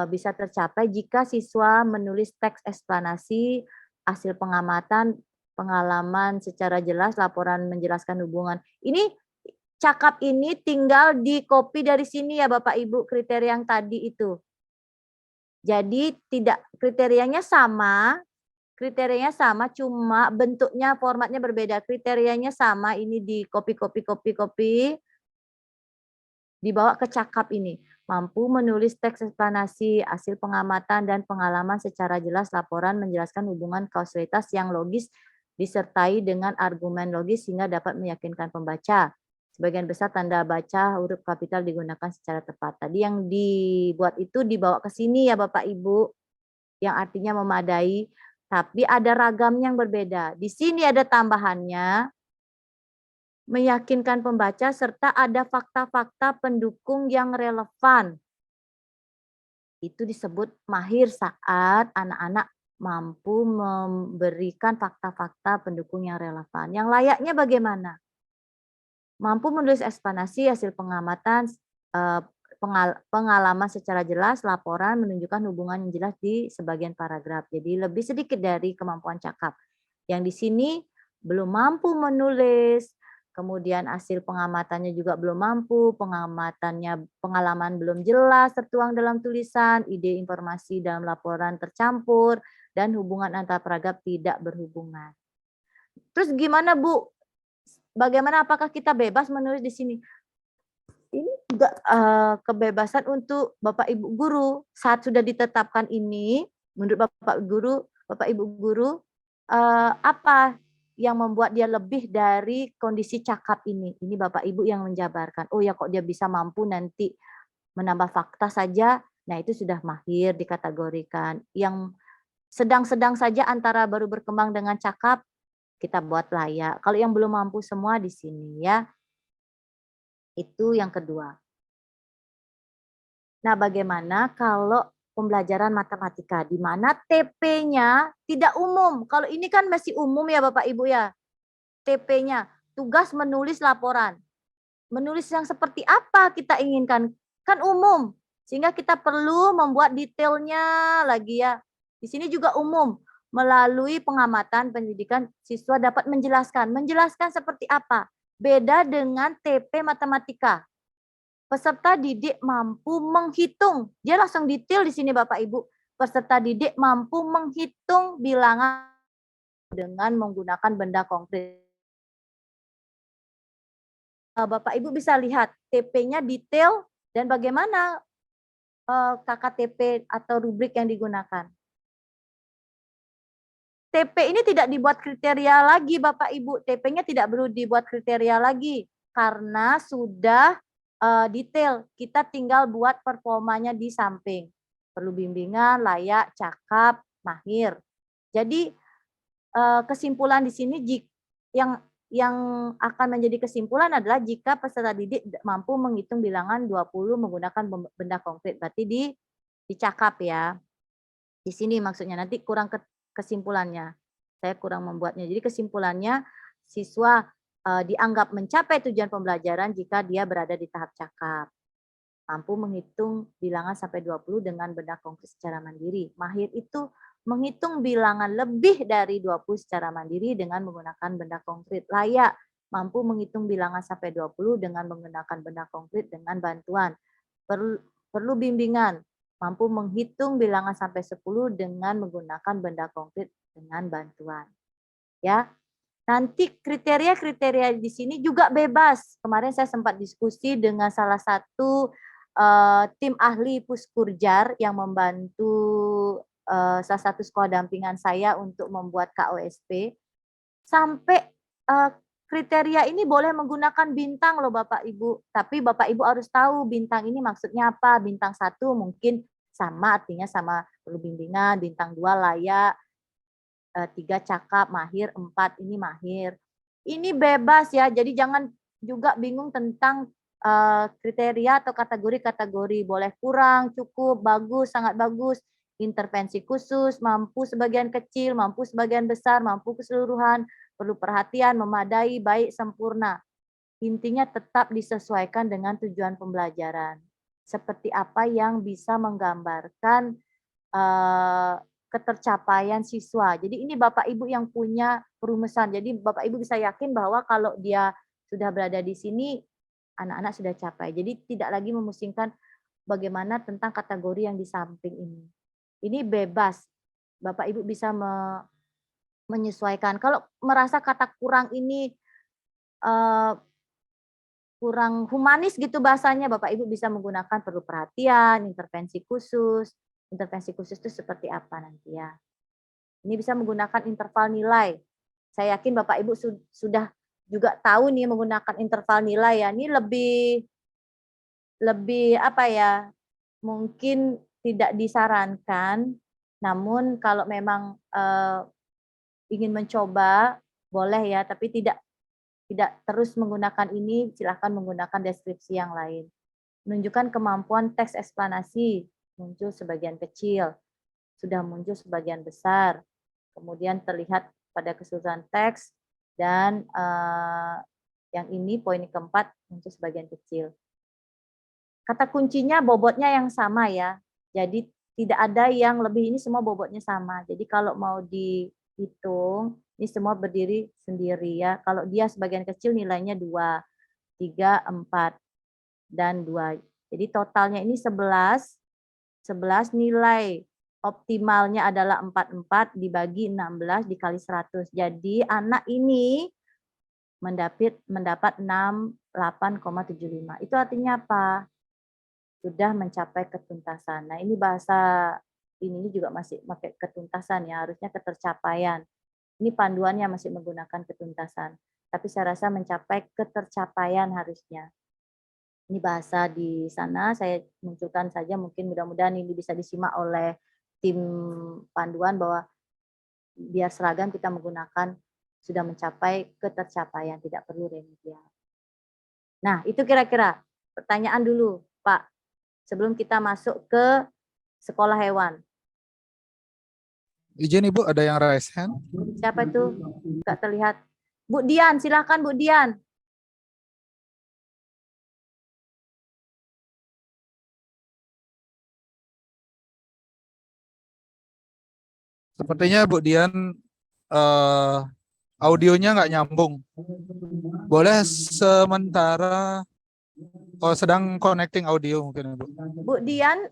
bisa tercapai jika siswa menulis teks eksplanasi, hasil pengamatan, pengalaman secara jelas, laporan menjelaskan hubungan. Ini cakap ini tinggal di copy dari sini ya Bapak Ibu, kriteria yang tadi itu. Jadi tidak kriterianya sama, cuma bentuknya, formatnya berbeda. Kriterianya sama, ini di copy, dibawa ke cakap ini. Mampu menulis teks eksplanasi, hasil pengamatan dan pengalaman secara jelas, laporan menjelaskan hubungan kausalitas yang logis disertai dengan argumen logis sehingga dapat meyakinkan pembaca. Sebagian besar tanda baca huruf kapital digunakan secara tepat. Tadi yang dibuat itu dibawa ke sini ya Bapak Ibu, yang artinya memadai, tapi ada ragam yang berbeda. Di sini ada tambahannya, meyakinkan pembaca serta ada fakta-fakta pendukung yang relevan. Itu disebut mahir saat anak-anak mampu memberikan fakta-fakta pendukung yang relevan. Yang layaknya bagaimana? Mampu menulis eksplanasi, hasil pengamatan, pengalaman secara jelas, laporan menunjukkan hubungan yang jelas di sebagian paragraf. Jadi lebih sedikit dari kemampuan cakap. Yang di sini belum mampu menulis, kemudian hasil pengamatannya juga belum mampu, pengalaman belum jelas tertuang dalam tulisan, ide informasi dalam laporan tercampur, dan hubungan antar paragraf tidak berhubungan. Terus gimana Bu? Bagaimana, apakah kita bebas menulis di sini? Ini juga kebebasan untuk Bapak Ibu guru. Saat sudah ditetapkan ini, menurut Bapak Ibu guru, apa yang membuat dia lebih dari kondisi cakap ini? Ini Bapak Ibu yang menjabarkan. Oh ya, kok dia bisa mampu nanti menambah fakta saja, nah itu sudah mahir dikategorikan. Yang sedang-sedang saja antara baru berkembang dengan cakap, kita buat layak. Kalau yang belum mampu semua di sini ya. Itu yang kedua. Nah, bagaimana kalau pembelajaran matematika di mana TP-nya tidak umum? Kalau ini kan masih umum ya Bapak Ibu ya. TP-nya, tugas menulis laporan. Menulis yang seperti apa kita inginkan? Kan umum. Sehingga kita perlu membuat detailnya lagi ya. Di sini juga umum. Melalui pengamatan pendidikan siswa dapat menjelaskan. Menjelaskan seperti apa? Beda dengan TP matematika. Peserta didik mampu menghitung. Dia langsung detail di sini Bapak Ibu. Peserta didik mampu menghitung bilangan dengan menggunakan benda konkret. Bapak Ibu bisa lihat TP-nya detail dan bagaimana KKTP atau rubrik yang digunakan. TP ini tidak dibuat kriteria lagi Bapak Ibu. TP-nya tidak perlu dibuat kriteria lagi karena sudah detail. Kita tinggal buat performanya di samping. Perlu bimbingan, layak, cakap, mahir. Jadi kesimpulan di sini yang akan menjadi kesimpulan adalah jika peserta didik mampu menghitung bilangan 20 menggunakan benda konkret. Berarti dicakap ya. Di sini maksudnya, nanti kurang kesimpulannya. Saya kurang membuatnya. Jadi kesimpulannya siswa dianggap mencapai tujuan pembelajaran jika dia berada di tahap cakap. Mampu menghitung bilangan sampai 20 dengan benda konkret secara mandiri. Mahir itu menghitung bilangan lebih dari 20 secara mandiri dengan menggunakan benda konkret. Layak, mampu menghitung bilangan sampai 20 dengan menggunakan benda konkret dengan bantuan. Perlu bimbingan, mampu menghitung bilangan sampai 10 dengan menggunakan benda konkret dengan bantuan. Ya. Nanti kriteria-kriteria di sini juga bebas. Kemarin saya sempat diskusi dengan salah satu tim ahli Puskurjar yang membantu salah satu sekolah dampingan saya untuk membuat KOSP. Sampai kriteria ini boleh menggunakan bintang loh Bapak Ibu. Tapi Bapak Ibu harus tahu bintang ini maksudnya apa. Bintang 1 mungkin sama, artinya sama perlu bimbingan. Bintang 2 layak. 3 cakap, mahir, 4 ini mahir. Ini bebas ya, jadi jangan juga bingung tentang kriteria atau kategori-kategori. Boleh kurang, cukup, bagus, sangat bagus, intervensi khusus, mampu sebagian kecil, mampu sebagian besar, mampu keseluruhan, perlu perhatian, memadai, baik, sempurna. Intinya tetap disesuaikan dengan tujuan pembelajaran. Seperti apa yang bisa menggambarkan ketercapaian siswa. Jadi ini Bapak Ibu yang punya perumesan. Jadi Bapak Ibu bisa yakin bahwa kalau dia sudah berada di sini, anak-anak sudah capai. Jadi tidak lagi memusingkan bagaimana tentang kategori yang di samping ini. Ini bebas. Bapak Ibu bisa menyesuaikan. Kalau merasa kata kurang ini kurang humanis gitu bahasanya, Bapak Ibu bisa menggunakan perlu perhatian, intervensi khusus. Intervensi khusus itu seperti apa nanti ya. Ini bisa menggunakan interval nilai. Saya yakin Bapak Ibu sudah juga tahu nih menggunakan interval nilai ya. Ini lebih apa ya, mungkin tidak disarankan, namun kalau memang ingin mencoba boleh ya, tapi tidak terus menggunakan ini, silahkan menggunakan deskripsi yang lain. Menunjukkan kemampuan teks eksplanasi, muncul sebagian kecil, sudah muncul sebagian besar, kemudian terlihat pada keseluruhan teks, dan yang ini poin keempat muncul sebagian kecil. Kata kuncinya bobotnya yang sama ya, jadi tidak ada yang lebih, ini semua bobotnya sama. Jadi kalau mau dihitung, ini semua berdiri sendiri ya. Kalau dia sebagian kecil nilainya 2, 3, 4, dan 2. Jadi totalnya ini 11. 11 nilai optimalnya adalah 44 dibagi 16 dikali 100. Jadi anak ini mendapat 68,75. Itu artinya apa? Sudah mencapai ketuntasan. Nah ini bahasa ini juga masih pakai ketuntasan ya, harusnya ketercapaian. Ini panduannya masih menggunakan ketuntasan. Tapi saya rasa mencapai ketercapaian harusnya. Ini bahasa di sana, saya munculkan saja, mungkin mudah-mudahan ini bisa disimak oleh tim panduan bahwa biar seragam kita menggunakan sudah mencapai ketercapaian, tidak perlu remedial. Nah, itu kira-kira pertanyaan dulu, Pak, sebelum kita masuk ke sekolah hewan. Izin Ibu, ada yang raise hand? Siapa itu? Nggak terlihat. Bu Dian, silakan Bu Dian. Sepertinya Bu Dian audionya nggak nyambung. Boleh sementara sedang connecting audio mungkin Bu. Bu Dian,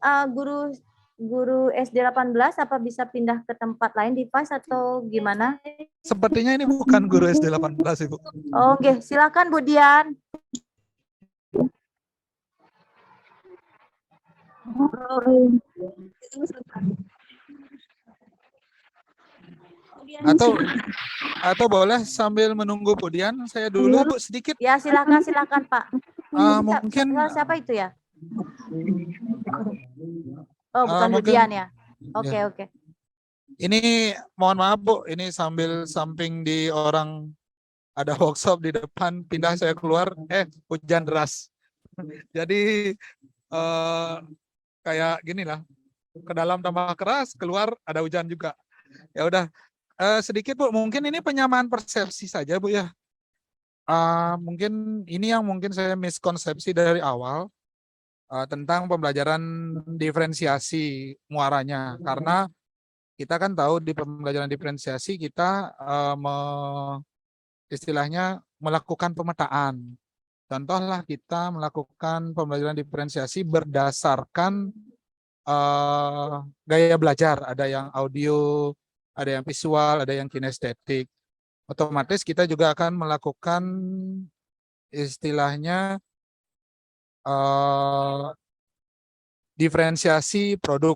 guru SD 18 apa bisa pindah ke tempat lain device atau gimana? Sepertinya ini bukan guru SD 18 Ibu. Oke, silakan Bu Dian. Atau boleh sambil menunggu Bu Dian, saya dulu Bu sedikit. Ya, silakan Pak. Mungkin Siapa itu ya? Oh, bukan Bu Dian ya. Oke. Ini mohon maaf Bu, ini samping di orang ada workshop di depan, pindah saya keluar, hujan deras. Jadi kayak gini lah, ke dalam tambah keras, keluar ada hujan juga. Ya udah, sedikit Bu, mungkin ini penyamaan persepsi saja Bu ya. Mungkin ini yang mungkin saya miskonsepsi dari awal tentang pembelajaran diferensiasi muaranya, karena kita kan tahu di pembelajaran diferensiasi kita istilahnya melakukan pemetaan. Contohlah kita melakukan pembelajaran diferensiasi berdasarkan gaya belajar, ada yang audio, ada yang visual, ada yang kinestetik. Otomatis kita juga akan melakukan istilahnya diferensiasi produk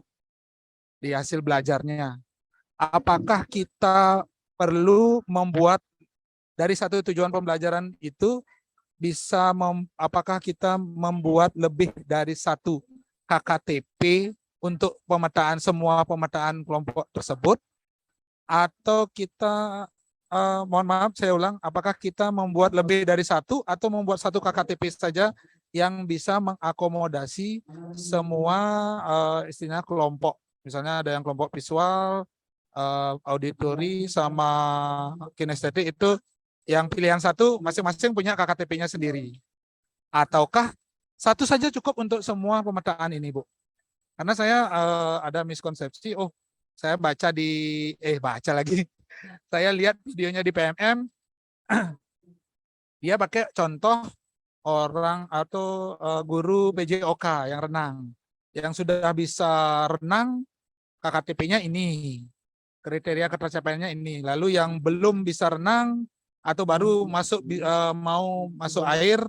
di hasil belajarnya. Apakah kita perlu membuat dari satu tujuan pembelajaran itu bisa apakah kita membuat lebih dari satu KKTP untuk semua pemetaan kelompok tersebut, atau kita mohon maaf saya ulang, apakah kita membuat lebih dari satu atau membuat satu KKTP saja yang bisa mengakomodasi semua istilahnya kelompok. Misalnya ada yang kelompok visual, auditori sama kinestetik, itu yang pilihan satu masing-masing punya KKTP-nya sendiri. Ataukah satu saja cukup untuk semua pemetaan ini, Bu? Karena saya ada miskonsepsi, saya baca lagi. Saya lihat videonya di PMM, dia pakai contoh orang atau guru PJOK yang renang. Yang sudah bisa renang, KKTP-nya ini. Kriteria ketercapaiannya ini. Lalu yang belum bisa renang atau baru mau masuk air,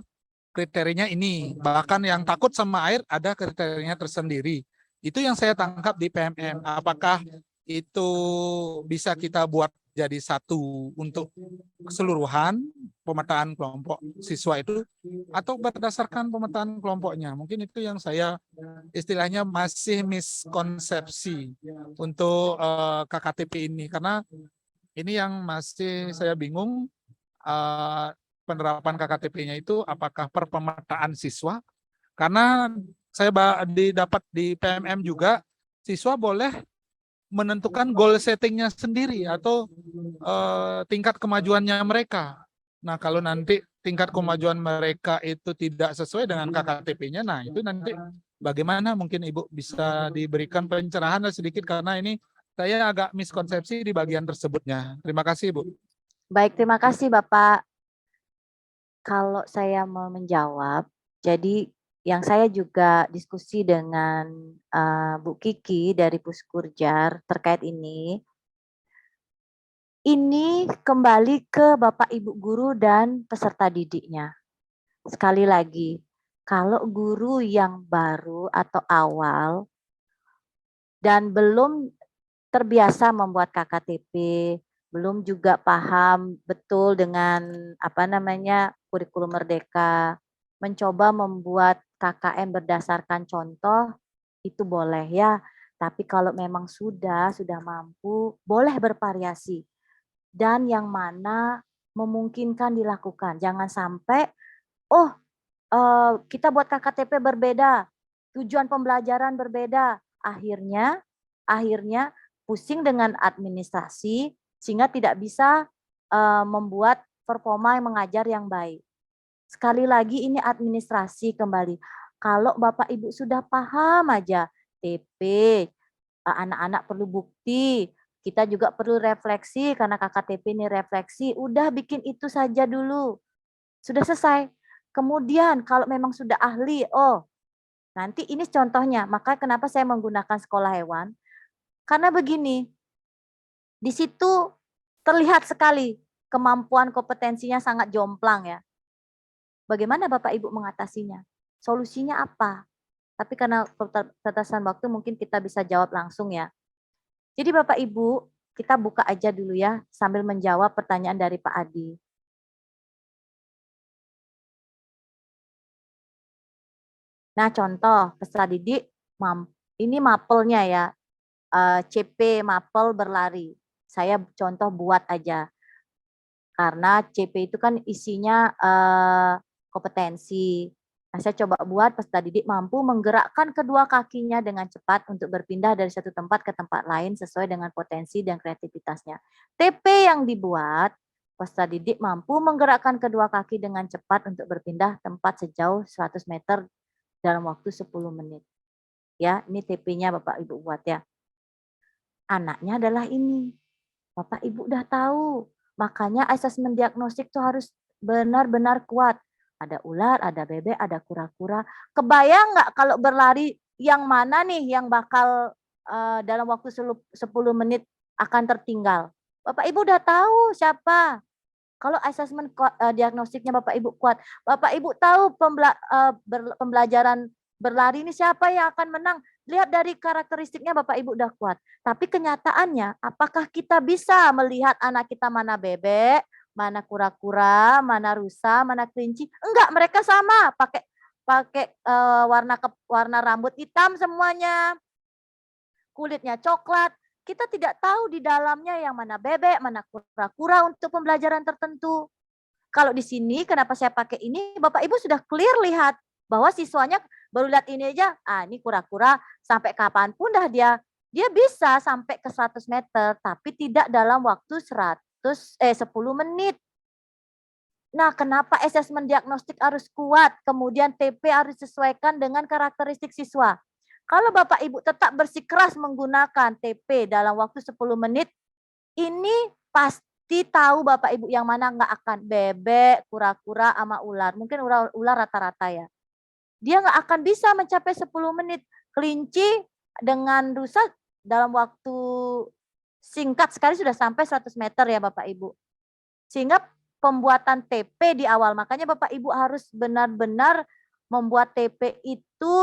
kriterianya ini. Bahkan yang takut sama air ada kriterianya tersendiri. Itu yang saya tangkap di PMM. Apakah itu bisa kita buat jadi satu untuk keseluruhan pemetaan kelompok siswa itu, atau berdasarkan pemetaan kelompoknya? Mungkin itu yang saya istilahnya masih miskonsepsi untuk KKTP ini, karena ini yang masih saya bingung, penerapan KKTP-nya itu apakah per pemetaan siswa, karena saya dapat di PMM juga siswa boleh menentukan goal settingnya sendiri atau tingkat kemajuannya mereka. Nah, kalau nanti tingkat kemajuan mereka itu tidak sesuai dengan KKTP-nya, nah itu nanti bagaimana? Mungkin Ibu bisa diberikan pencerahan sedikit, karena ini saya agak miskonsepsi di bagian tersebutnya. Terima kasih, Bu. Baik, terima kasih Bapak. Kalau saya mau menjawab, jadi yang saya juga diskusi dengan Bu Kiki dari Puskurjar terkait ini kembali ke Bapak Ibu guru dan peserta didiknya. Sekali lagi, kalau guru yang baru atau awal dan belum terbiasa membuat KKTP, belum juga paham betul dengan kurikulum merdeka, mencoba membuat KKM berdasarkan contoh, itu boleh ya. Tapi kalau memang sudah mampu, boleh bervariasi. Dan yang mana memungkinkan dilakukan. Jangan sampai, kita buat KKTP berbeda, tujuan pembelajaran berbeda. Akhirnya pusing dengan administrasi sehingga tidak bisa membuat performa yang mengajar yang baik. Sekali lagi ini administrasi kembali. Kalau Bapak Ibu sudah paham aja TP, anak-anak perlu bukti, kita juga perlu refleksi karena KKTP ini refleksi, udah bikin itu saja dulu. Sudah selesai. Kemudian kalau memang sudah ahli, nanti ini contohnya, maka kenapa saya menggunakan sekolah hewan? Karena begini, di situ terlihat sekali kemampuan kompetensinya sangat jomplang ya. Bagaimana Bapak Ibu mengatasinya? Solusinya apa? Tapi karena keterbatasan waktu mungkin kita bisa jawab langsung ya. Jadi Bapak Ibu, kita buka aja dulu ya sambil menjawab pertanyaan dari Pak Adi. Nah, contoh peserta didik, ini mapelnya ya, CP mapel berlari. Saya contoh buat aja. Karena CP itu kan isinya kompetensi. Nah, saya coba buat peserta didik mampu menggerakkan kedua kakinya dengan cepat untuk berpindah dari satu tempat ke tempat lain sesuai dengan potensi dan kreativitasnya. TP yang dibuat, peserta didik mampu menggerakkan kedua kaki dengan cepat untuk berpindah tempat sejauh 100 meter dalam waktu 10 menit. Ya, ini TP-nya Bapak Ibu buat ya. Anaknya adalah ini. Bapak Ibu udah tahu. Makanya asesmen diagnostik itu harus benar-benar kuat. Ada ular, ada bebek, ada kura-kura. Kebayang nggak kalau berlari yang mana nih yang bakal dalam waktu 10 menit akan tertinggal? Bapak Ibu udah tahu siapa. Kalau asesmen diagnostiknya Bapak Ibu kuat, Bapak Ibu tahu pembelajaran berlari ini siapa yang akan menang. Lihat dari karakteristiknya Bapak Ibu udah kuat. Tapi kenyataannya, apakah kita bisa melihat anak kita mana bebek, mana kura-kura, mana rusa, mana kelinci? Enggak, mereka sama, pakai warna rambut hitam semuanya, kulitnya coklat. kita tidak tahu di dalamnya yang mana bebek, mana kura-kura untuk pembelajaran tertentu. Kalau di sini kenapa saya pakai ini, Bapak Ibu sudah clear lihat bahwa siswanya baru lihat ini aja, ini kura-kura sampai kapanpun dah dia bisa sampai ke 100 meter, tapi tidak dalam waktu 10 menit. Nah, kenapa asesmen diagnostik harus kuat, kemudian TP harus disesuaikan dengan karakteristik siswa. Kalau Bapak Ibu tetap bersikeras menggunakan TP dalam waktu 10 menit, ini pasti tahu Bapak Ibu yang mana nggak akan bebek, kura-kura, sama ular. Mungkin ular rata-rata ya. Dia nggak akan bisa mencapai 10 menit. Kelinci dengan rusa dalam waktu singkat sekali sudah sampai 100 meter ya Bapak Ibu. Sehingga pembuatan TP di awal, makanya Bapak Ibu harus benar-benar membuat TP itu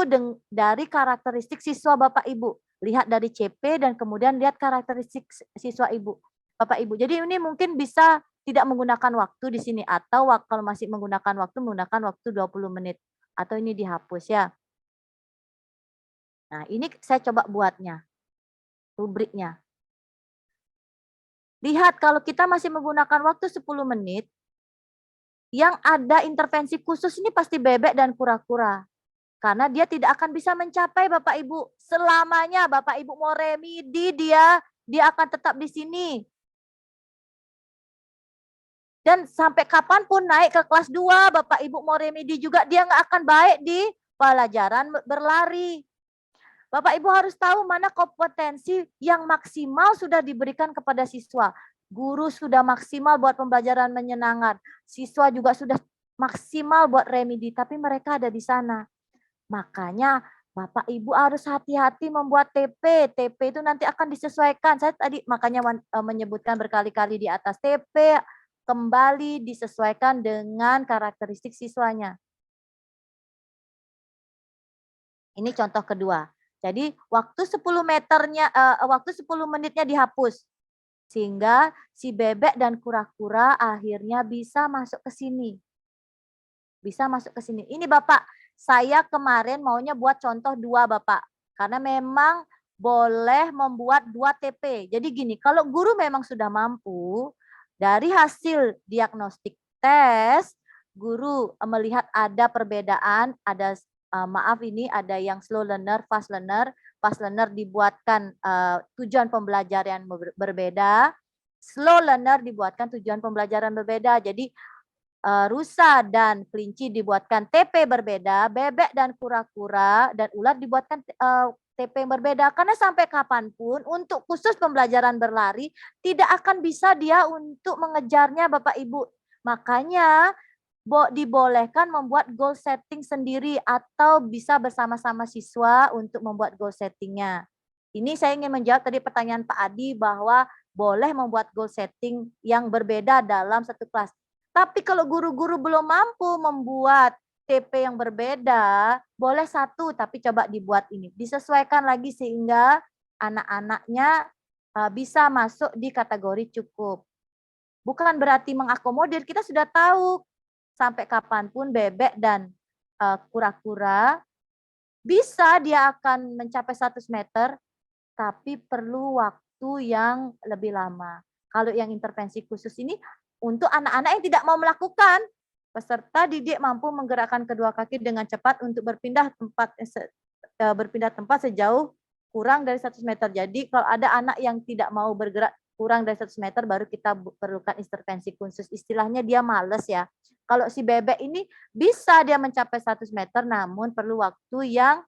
dari karakteristik siswa Bapak Ibu. Lihat dari CP dan kemudian lihat karakteristik siswa Ibu, Bapak Ibu. Jadi ini mungkin bisa tidak menggunakan waktu di sini, atau kalau masih menggunakan waktu 20 menit. Atau ini dihapus ya. Nah, ini saya coba buatnya, rubriknya. Lihat kalau kita masih menggunakan waktu 10 menit, yang ada intervensi khusus ini pasti bebek dan kura-kura. Karena dia tidak akan bisa mencapai Bapak Ibu. Selamanya Bapak Ibu mau remedi dia akan tetap di sini. Dan sampai kapanpun naik ke kelas 2, Bapak Ibu mau remedi juga, dia nggak akan baik di pelajaran berlari. Bapak Ibu harus tahu mana kompetensi yang maksimal sudah diberikan kepada siswa. Guru sudah maksimal buat pembelajaran menyenangkan. Siswa juga sudah maksimal buat remedi, tapi mereka ada di sana. Makanya Bapak Ibu harus hati-hati membuat TP. TP itu nanti akan disesuaikan. Saya tadi makanya menyebutkan berkali-kali di atas, TP kembali disesuaikan dengan karakteristik siswanya. Ini contoh kedua. Jadi waktu 10 menitnya dihapus. Sehingga si bebek dan kura-kura akhirnya bisa masuk ke sini. Bisa masuk ke sini. Ini Bapak, saya kemarin maunya buat contoh 2 Bapak. Karena memang boleh membuat 2 TP. Jadi gini, kalau guru memang sudah mampu, dari hasil diagnostik tes, guru melihat ada perbedaan, ada ada yang slow learner, fast learner. Fast learner dibuatkan tujuan pembelajaran berbeda, slow learner dibuatkan tujuan pembelajaran berbeda. Jadi rusa dan kelinci dibuatkan TP berbeda, bebek dan kura-kura dan ular dibuatkan TP yang berbeda. Karena sampai kapanpun untuk khusus pembelajaran berlari tidak akan bisa dia untuk mengejarnya Bapak Ibu. Makanya dibolehkan membuat goal setting sendiri atau bisa bersama-sama siswa untuk membuat goal settingnya. Ini saya ingin menjawab tadi pertanyaan Pak Adi bahwa boleh membuat goal setting yang berbeda dalam satu kelas. Tapi kalau guru-guru belum mampu membuat TP yang berbeda, boleh 1 tapi coba dibuat ini. Disesuaikan lagi sehingga anak-anaknya bisa masuk di kategori cukup. Bukan berarti mengakomodir, kita sudah tahu sampai kapanpun bebek dan kura-kura bisa dia akan mencapai 100 meter, tapi perlu waktu yang lebih lama. Kalau yang intervensi khusus ini untuk anak-anak yang tidak mau melakukan, peserta didik mampu menggerakkan kedua kaki dengan cepat untuk berpindah tempat sejauh kurang dari 100 meter. Jadi kalau ada anak yang tidak mau bergerak kurang dari 100 meter, baru kita perlukan intervensi khusus. Istilahnya dia males ya. Kalau si bebek ini bisa dia mencapai 100 meter, namun perlu waktu yang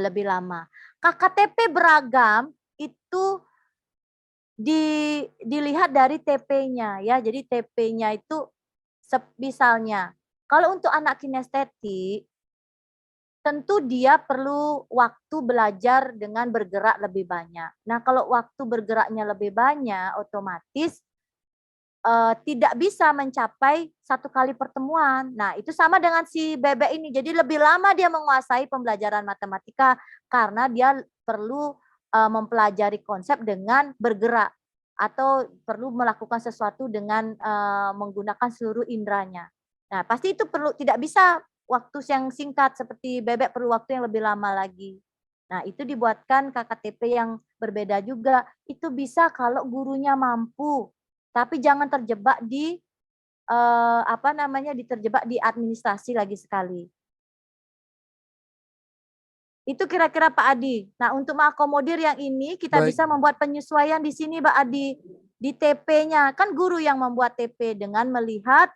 lebih lama. KKTP beragam itu dilihat dari TP-nya ya. Jadi TP-nya itu misalnya kalau untuk anak kinestetik tentu dia perlu waktu belajar dengan bergerak lebih banyak. Nah, kalau waktu bergeraknya lebih banyak, otomatis tidak bisa mencapai 1 kali pertemuan. Nah, itu sama dengan si bebek ini. Jadi lebih lama dia menguasai pembelajaran matematika karena dia perlu mempelajari konsep dengan bergerak atau perlu melakukan sesuatu dengan menggunakan seluruh indranya. Nah, pasti itu tidak bisa waktu yang singkat seperti bebek, perlu waktu yang lebih lama lagi. Nah, itu dibuatkan KKTP yang berbeda juga. Itu bisa kalau gurunya mampu, tapi jangan terjebak di terjebak di administrasi lagi sekali. Itu kira-kira Pak Adi. Nah, untuk mengakomodir yang ini kita Baik. bisa membuat penyesuaian di sini Pak Adi. Di TP-nya, kan guru yang membuat TP dengan melihat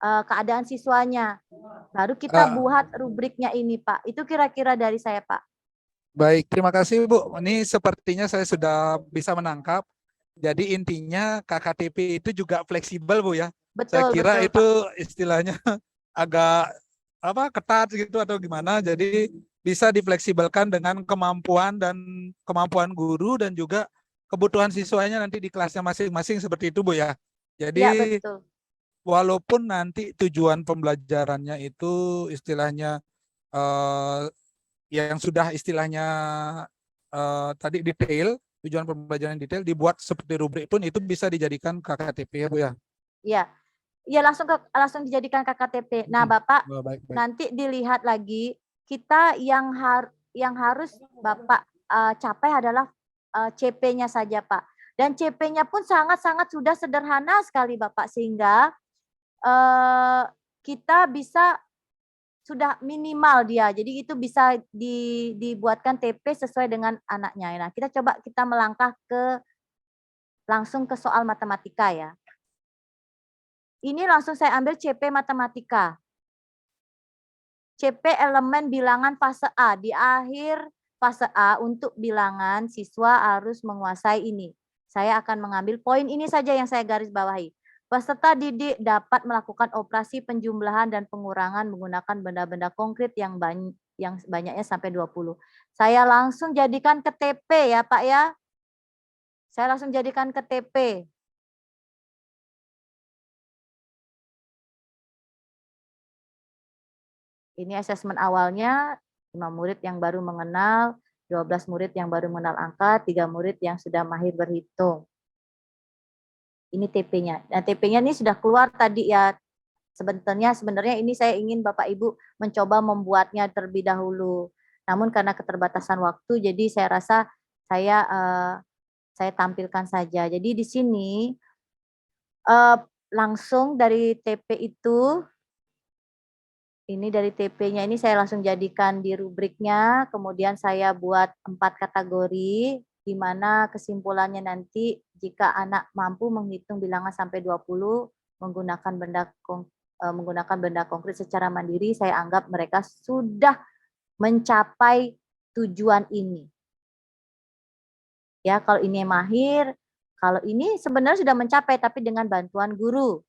keadaan siswanya. Baru kita buat rubriknya ini Pak. Itu kira-kira dari saya Pak. Baik, terima kasih Bu. Ini sepertinya saya sudah bisa menangkap. Jadi intinya KKTP itu juga fleksibel Bu ya. Saya Betul, kira betul, itu Pak. istilahnya agak ketat gitu atau gimana. Jadi bisa difleksibelkan dengan kemampuan guru dan juga kebutuhan siswanya nanti di kelasnya masing-masing seperti itu Bu ya. Ya, Jadi betul. walaupun nanti tujuan pembelajarannya itu istilahnya yang sudah istilahnya tadi detail, tujuan pembelajaran detail dibuat seperti rubrik pun itu bisa dijadikan KKTP ya Bu ya. Iya. Ya langsung dijadikan KKTP. Nah, Bapak Baik, baik. nanti dilihat lagi kita yang harus Bapak capai adalah CP-nya saja, Pak. Dan CP-nya pun sangat-sangat sudah sederhana sekali, Bapak, sehingga kita bisa sudah minimal dia. Jadi itu bisa dibuatkan TP sesuai dengan anaknya. Nah, kita melangkah langsung ke soal matematika ya. Ini langsung saya ambil CP matematika. CP elemen bilangan fase A. Di akhir fase A untuk bilangan siswa harus menguasai ini. Saya akan mengambil poin ini saja yang saya garis bawahi. Peserta didik dapat melakukan operasi penjumlahan dan pengurangan menggunakan benda-benda konkret yang banyaknya sampai 20. Saya langsung jadikan ke TP ya Pak ya. Saya langsung jadikan ke TP. Ini asesmen awalnya, 5 murid yang baru mengenal, 12 murid yang baru mengenal angka, 3 murid yang sudah mahir berhitung. Ini TP-nya. Nah, TP-nya ini sudah keluar tadi ya. Sebenarnya ini saya ingin Bapak Ibu mencoba membuatnya terlebih dahulu. Namun karena keterbatasan waktu, jadi saya rasa saya tampilkan saja. Jadi di sini langsung dari TP itu, ini dari TP-nya ini saya langsung jadikan di rubriknya, kemudian saya buat 4 kategori, di mana kesimpulannya nanti jika anak mampu menghitung bilangan sampai 20 menggunakan benda konkret secara mandiri, saya anggap mereka sudah mencapai tujuan ini. Ya, kalau ini mahir, kalau ini sebenarnya sudah mencapai tapi dengan bantuan guru.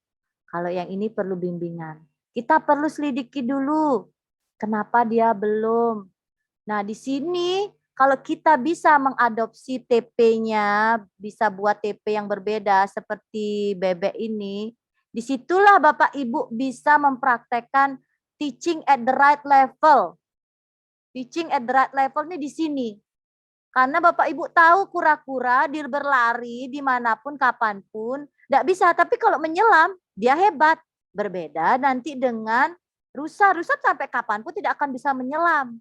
Kalau yang ini perlu bimbingan. Kita perlu selidiki dulu kenapa dia belum. Nah, di sini kalau kita bisa mengadopsi TP-nya, bisa buat TP yang berbeda seperti bebek ini, disitulah Bapak Ibu bisa mempraktekkan teaching at the right level. Teaching at the right level ini di sini. Karena Bapak Ibu tahu kura-kura dia berlari dimanapun, kapanpun, tidak bisa. Tapi kalau menyelam, dia hebat. Berbeda nanti dengan rusa. Rusa sampai kapanpun tidak akan bisa menyelam.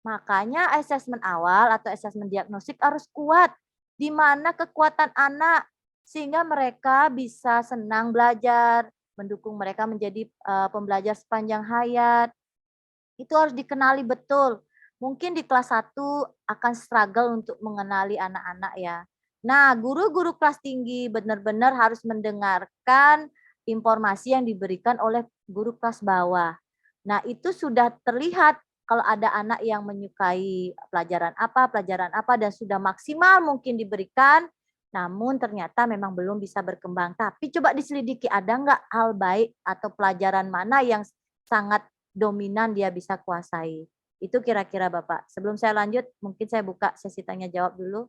Makanya asesmen awal atau asesmen diagnostik harus kuat. Di mana kekuatan anak sehingga mereka bisa senang belajar, mendukung mereka menjadi pembelajar sepanjang hayat. Itu harus dikenali betul. Mungkin di kelas 1 akan struggle untuk mengenali anak-anak ya. Nah, guru-guru kelas tinggi benar-benar harus mendengarkan informasi yang diberikan oleh guru kelas bawah. Nah, itu sudah terlihat kalau ada anak yang menyukai pelajaran apa, dan sudah maksimal mungkin diberikan, namun ternyata memang belum bisa berkembang. Tapi coba diselidiki, ada nggak hal baik atau pelajaran mana yang sangat dominan dia bisa kuasai. Itu kira-kira Bapak. Sebelum saya lanjut, mungkin saya buka sesi tanya jawab dulu.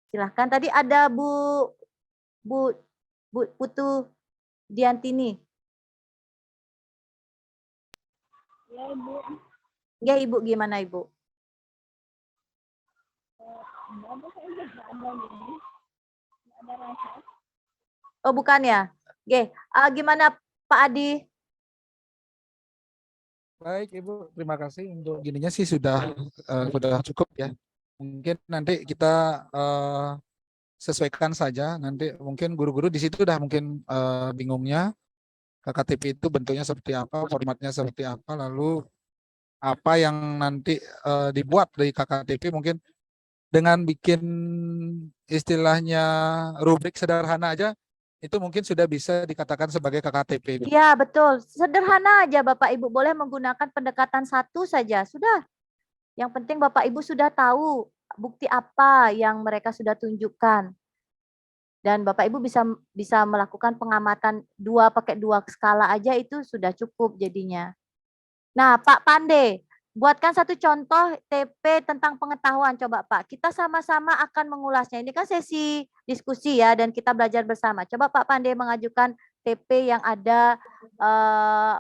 Silahkan. Tadi ada Bu Putu Diantini. Ya, Ibu. Ya, Ibu, gimana Ibu? Oh, bukan ya? Oke, gimana Pak Adi? Baik Ibu, terima kasih untuk gininya sih sudah cukup ya. Mungkin nanti kita sesuaikan saja. Nanti mungkin guru-guru di situ udah mungkin bingungnya KKTP itu bentuknya seperti apa, formatnya seperti apa, lalu apa yang nanti dibuat dari KKTP mungkin dengan bikin istilahnya rubrik sederhana aja itu mungkin sudah bisa dikatakan sebagai KKTP. Iya, betul. Sederhana aja Bapak Ibu, boleh menggunakan pendekatan satu saja. Sudah. Yang penting Bapak Ibu sudah tahu bukti apa yang mereka sudah tunjukkan. Dan Bapak Ibu bisa melakukan pengamatan pakai dua skala aja itu sudah cukup jadinya. Nah, Pak Pande, buatkan satu contoh TP tentang pengetahuan. Coba Pak, kita sama-sama akan mengulasnya. Ini kan sesi diskusi ya, dan kita belajar bersama. Coba Pak Pande mengajukan TP yang ada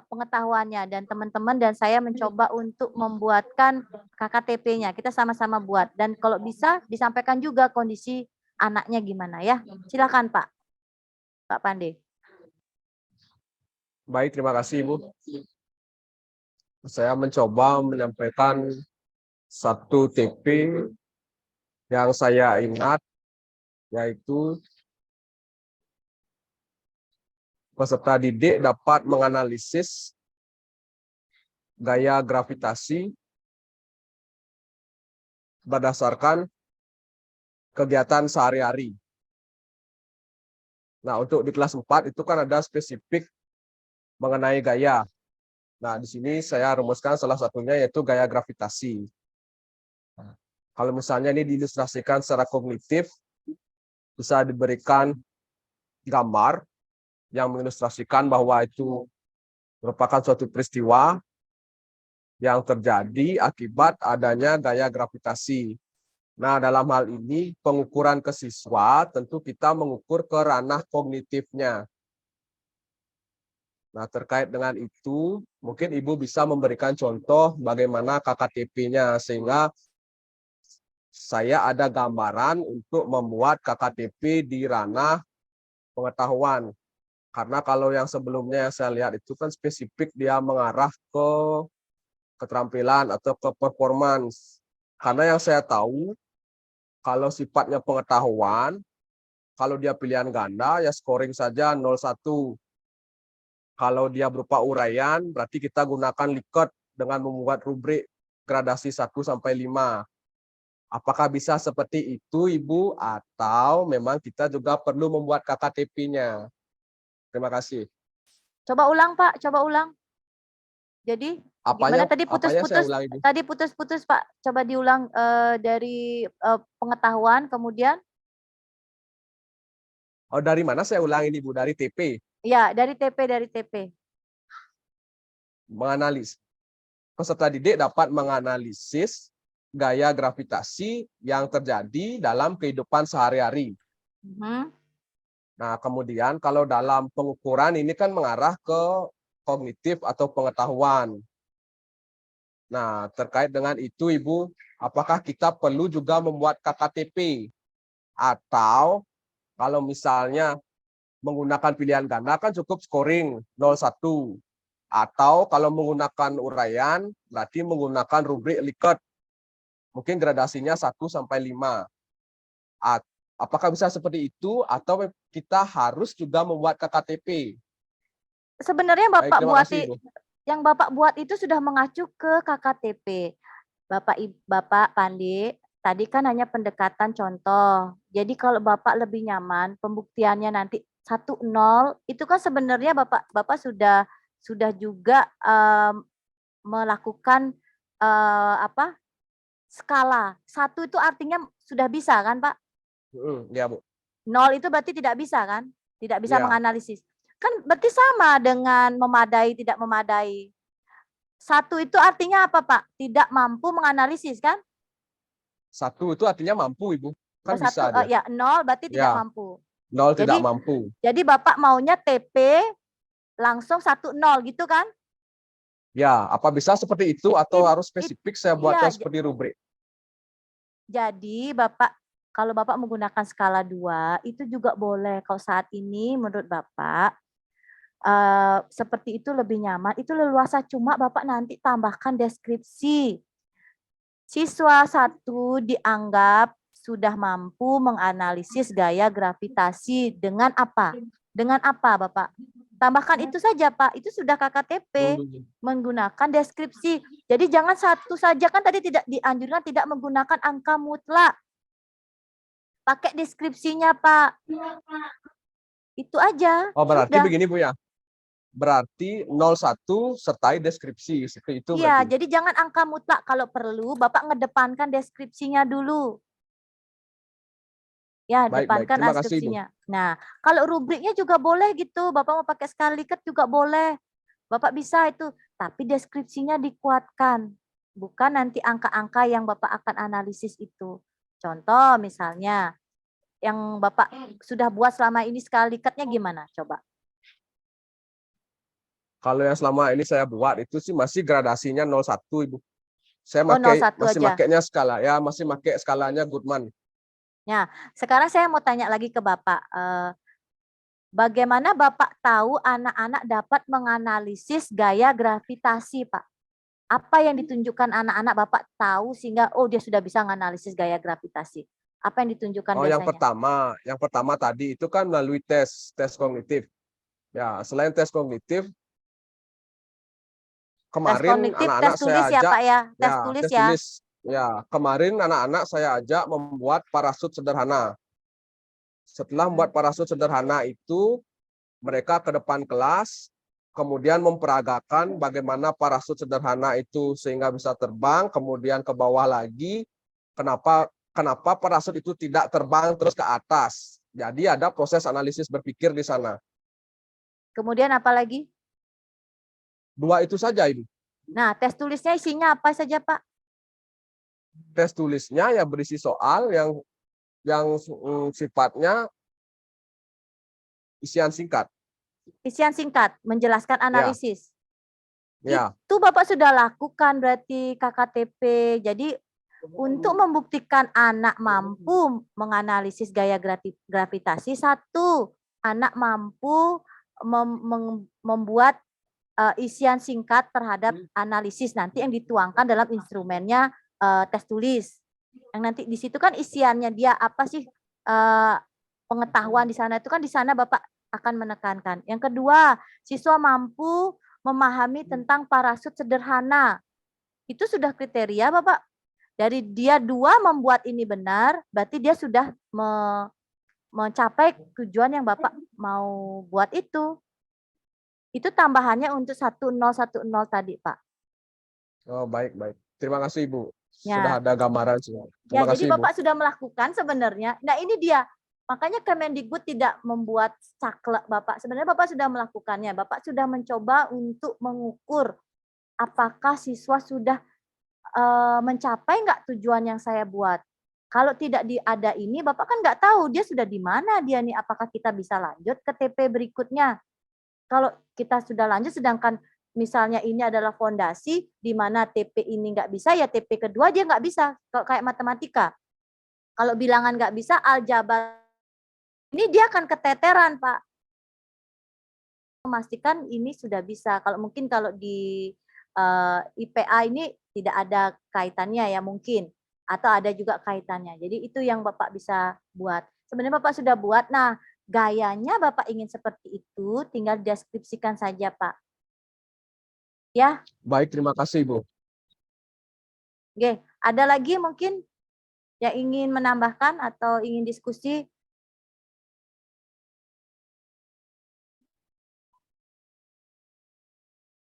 pengetahuannya. Dan teman-teman dan saya mencoba untuk membuatkan KKTP-nya. Kita sama-sama buat. Dan kalau bisa, disampaikan juga kondisi anaknya gimana ya. Silakan Pak. Pak Pande. Baik, terima kasih Ibu. Saya mencoba menyampaikan satu TP yang saya ingat, yaitu peserta didik dapat menganalisis gaya gravitasi berdasarkan kegiatan sehari-hari. Nah, untuk di kelas 4 itu kan ada spesifik mengenai gaya. Nah, di sini saya rumuskan salah satunya yaitu gaya gravitasi. Kalau misalnya ini diilustrasikan secara kognitif, bisa diberikan gambar yang mengilustrasikan bahwa itu merupakan suatu peristiwa yang terjadi akibat adanya gaya gravitasi. Nah, dalam hal ini pengukuran ke siswa tentu kita mengukur ke ranah kognitifnya. Nah, terkait dengan itu, mungkin Ibu bisa memberikan contoh bagaimana KKTP-nya, sehingga saya ada gambaran untuk membuat KKTP di ranah pengetahuan. Karena kalau yang sebelumnya yang saya lihat itu kan spesifik dia mengarah ke keterampilan atau ke performance. Karena yang saya tahu, kalau sifatnya pengetahuan, kalau dia pilihan ganda, ya scoring saja 0,1. Kalau dia berupa uraian, berarti kita gunakan Likert dengan membuat rubrik gradasi 1-5. Apakah bisa seperti itu, Ibu? Atau memang kita juga perlu membuat KKTP-nya? Terima kasih. Coba ulang Pak, coba ulang. Jadi gimana tadi Apanya saya putus-putus? ulang, Ibu? Tadi putus-putus Pak. Coba diulang dari pengetahuan, kemudian? Oh, dari mana saya ulang ini, Bu? Dari TP? Ya, dari TP. Menganalisis. Peserta didik dapat menganalisis gaya gravitasi yang terjadi dalam kehidupan sehari-hari. Nah, kemudian kalau dalam pengukuran ini kan mengarah ke kognitif atau pengetahuan. Nah, terkait dengan itu, Ibu, apakah kita perlu juga membuat KKTP? Atau kalau misalnya menggunakan pilihan ganda kan cukup scoring 0,1. Atau kalau menggunakan uraian, berarti menggunakan rubrik Likert. Mungkin gradasinya 1-5. Apakah bisa seperti itu atau kita harus juga membuat KKTP? Sebenarnya yang Bapak buat itu sudah mengacu ke KKTP. Bapak Pandi, tadi kan hanya pendekatan contoh. Jadi kalau Bapak lebih nyaman pembuktiannya nanti 1-0 itu kan sebenarnya Bapak sudah juga melakukan skala. 1 itu artinya sudah bisa kan, Pak? Ya, Bu. 0 itu berarti tidak bisa kan? Tidak bisa Ya. menganalisis. Kan berarti sama dengan memadai, tidak memadai. 1 itu artinya apa, Pak? Tidak mampu menganalisis kan? 1 itu artinya mampu, Ibu. Kan bisa dia. Ya, 0 berarti tidak mampu. 0 tidak mampu. Jadi Bapak maunya TP langsung 1-0 gitu kan? Ya, apa bisa seperti itu atau harus spesifik saya buatkan seperti rubrik? Jadi kalau Bapak menggunakan skala 2 itu juga boleh. Kalau saat ini menurut Bapak seperti itu lebih nyaman, itu leluasa. Cuma Bapak nanti tambahkan deskripsi. Siswa 1 dianggap sudah mampu menganalisis gaya gravitasi dengan apa? Dengan apa, Bapak? Tambahkan itu saja, Pak. Itu sudah KKTP menggunakan deskripsi. Jadi jangan satu saja, kan tadi tidak dianjurkan tidak menggunakan angka mutlak. Pakai deskripsinya, Pak. Itu aja. Oh, berarti Sudah. begini Bu ya. Berarti 01 sertai deskripsi seperti itu Iya, berarti. jadi jangan angka mutlak. Kalau perlu, Bapak ngedepankan deskripsinya dulu. Ya, Baik, depankan terima kasih, Bu. deskripsinya. Nah, kalau rubriknya juga boleh gitu. Bapak mau pakai sekali lihat juga boleh. Bapak bisa itu. Tapi deskripsinya dikuatkan. Bukan nanti angka-angka yang Bapak akan analisis itu. Contoh misalnya, yang Bapak sudah buat selama ini sekali likatnya gimana? Coba. Kalau yang selama ini saya buat itu sih masih gradasinya 01, Ibu. Saya Oh, masih 01 aja. makainya skala, ya masih pakai skalanya Goodman. Nah, sekarang saya mau tanya lagi ke Bapak. Bagaimana Bapak tahu anak-anak dapat menganalisis gaya gravitasi, Pak? Apa yang ditunjukkan anak-anak Bapak tahu sehingga oh dia sudah bisa menganalisis gaya gravitasi? Apa yang ditunjukkan Oh, biasanya? yang pertama tadi itu kan melalui tes kognitif. Ya, selain tes kognitif, Tes kemarin kognitif, anak-anak tes saya tulis ya ajak, Pak ya? Tes ya, tulis tes ya? tulis. Ya, kemarin anak-anak saya ajak membuat parasut sederhana. Setelah membuat parasut sederhana itu, mereka ke depan kelas, kemudian memperagakan bagaimana parasut sederhana itu sehingga bisa terbang, kemudian ke bawah lagi. Kenapa parasut itu tidak terbang terus ke atas? Jadi ada proses analisis berpikir di sana. Kemudian apa lagi? 2 itu saja, Ibu. Nah, tes tulisnya isinya apa saja, Pak? Tes tulisnya ya berisi soal yang sifatnya isian singkat. Isian singkat, menjelaskan analisis. Ya. Itu Bapak sudah lakukan berarti KKTP. Jadi untuk membuktikan anak mampu menganalisis gaya gravitasi, 1, anak mampu membuat isian singkat terhadap analisis nanti yang dituangkan dalam instrumennya tes tulis. Yang nanti di situ kan isiannya dia apa sih pengetahuan di sana itu kan di sana Bapak akan menekankan. Yang kedua, siswa mampu memahami tentang parasut sederhana. Itu sudah kriteria Bapak. Dari dia 2 membuat ini benar, berarti dia sudah mencapai tujuan yang Bapak mau buat itu. Itu tambahannya untuk 1010 tadi, Pak. Oh, baik. Terima kasih, Ibu. Ya. Sudah ada gambaran semua. Ya, Terima jadi kasih, Bapak Ibu. sudah melakukan sebenarnya. Nah, ini dia. Makanya Kemendikbud tidak membuat saklek Bapak. Sebenarnya Bapak sudah melakukannya. Bapak sudah mencoba untuk mengukur apakah siswa sudah mencapai nggak tujuan yang saya buat. Kalau tidak ada ini, Bapak kan nggak tahu dia sudah di mana dia nih. Apakah kita bisa lanjut ke TP berikutnya? Kalau kita sudah lanjut, sedangkan misalnya ini adalah fondasi, di mana TP ini nggak bisa, ya TP kedua dia nggak bisa. Kalau kayak matematika. Kalau bilangan nggak bisa, aljabar ini dia akan keteteran, Pak. Memastikan ini sudah bisa. Kalau mungkin kalau di IPA ini tidak ada kaitannya ya mungkin. Atau ada juga kaitannya. Jadi itu yang Bapak bisa buat. Sebenarnya Bapak sudah buat. Nah, gayanya Bapak ingin seperti itu, tinggal deskripsikan saja, Pak. Ya. Baik, terima kasih, Bu. Oke, ada lagi mungkin yang ingin menambahkan atau ingin diskusi?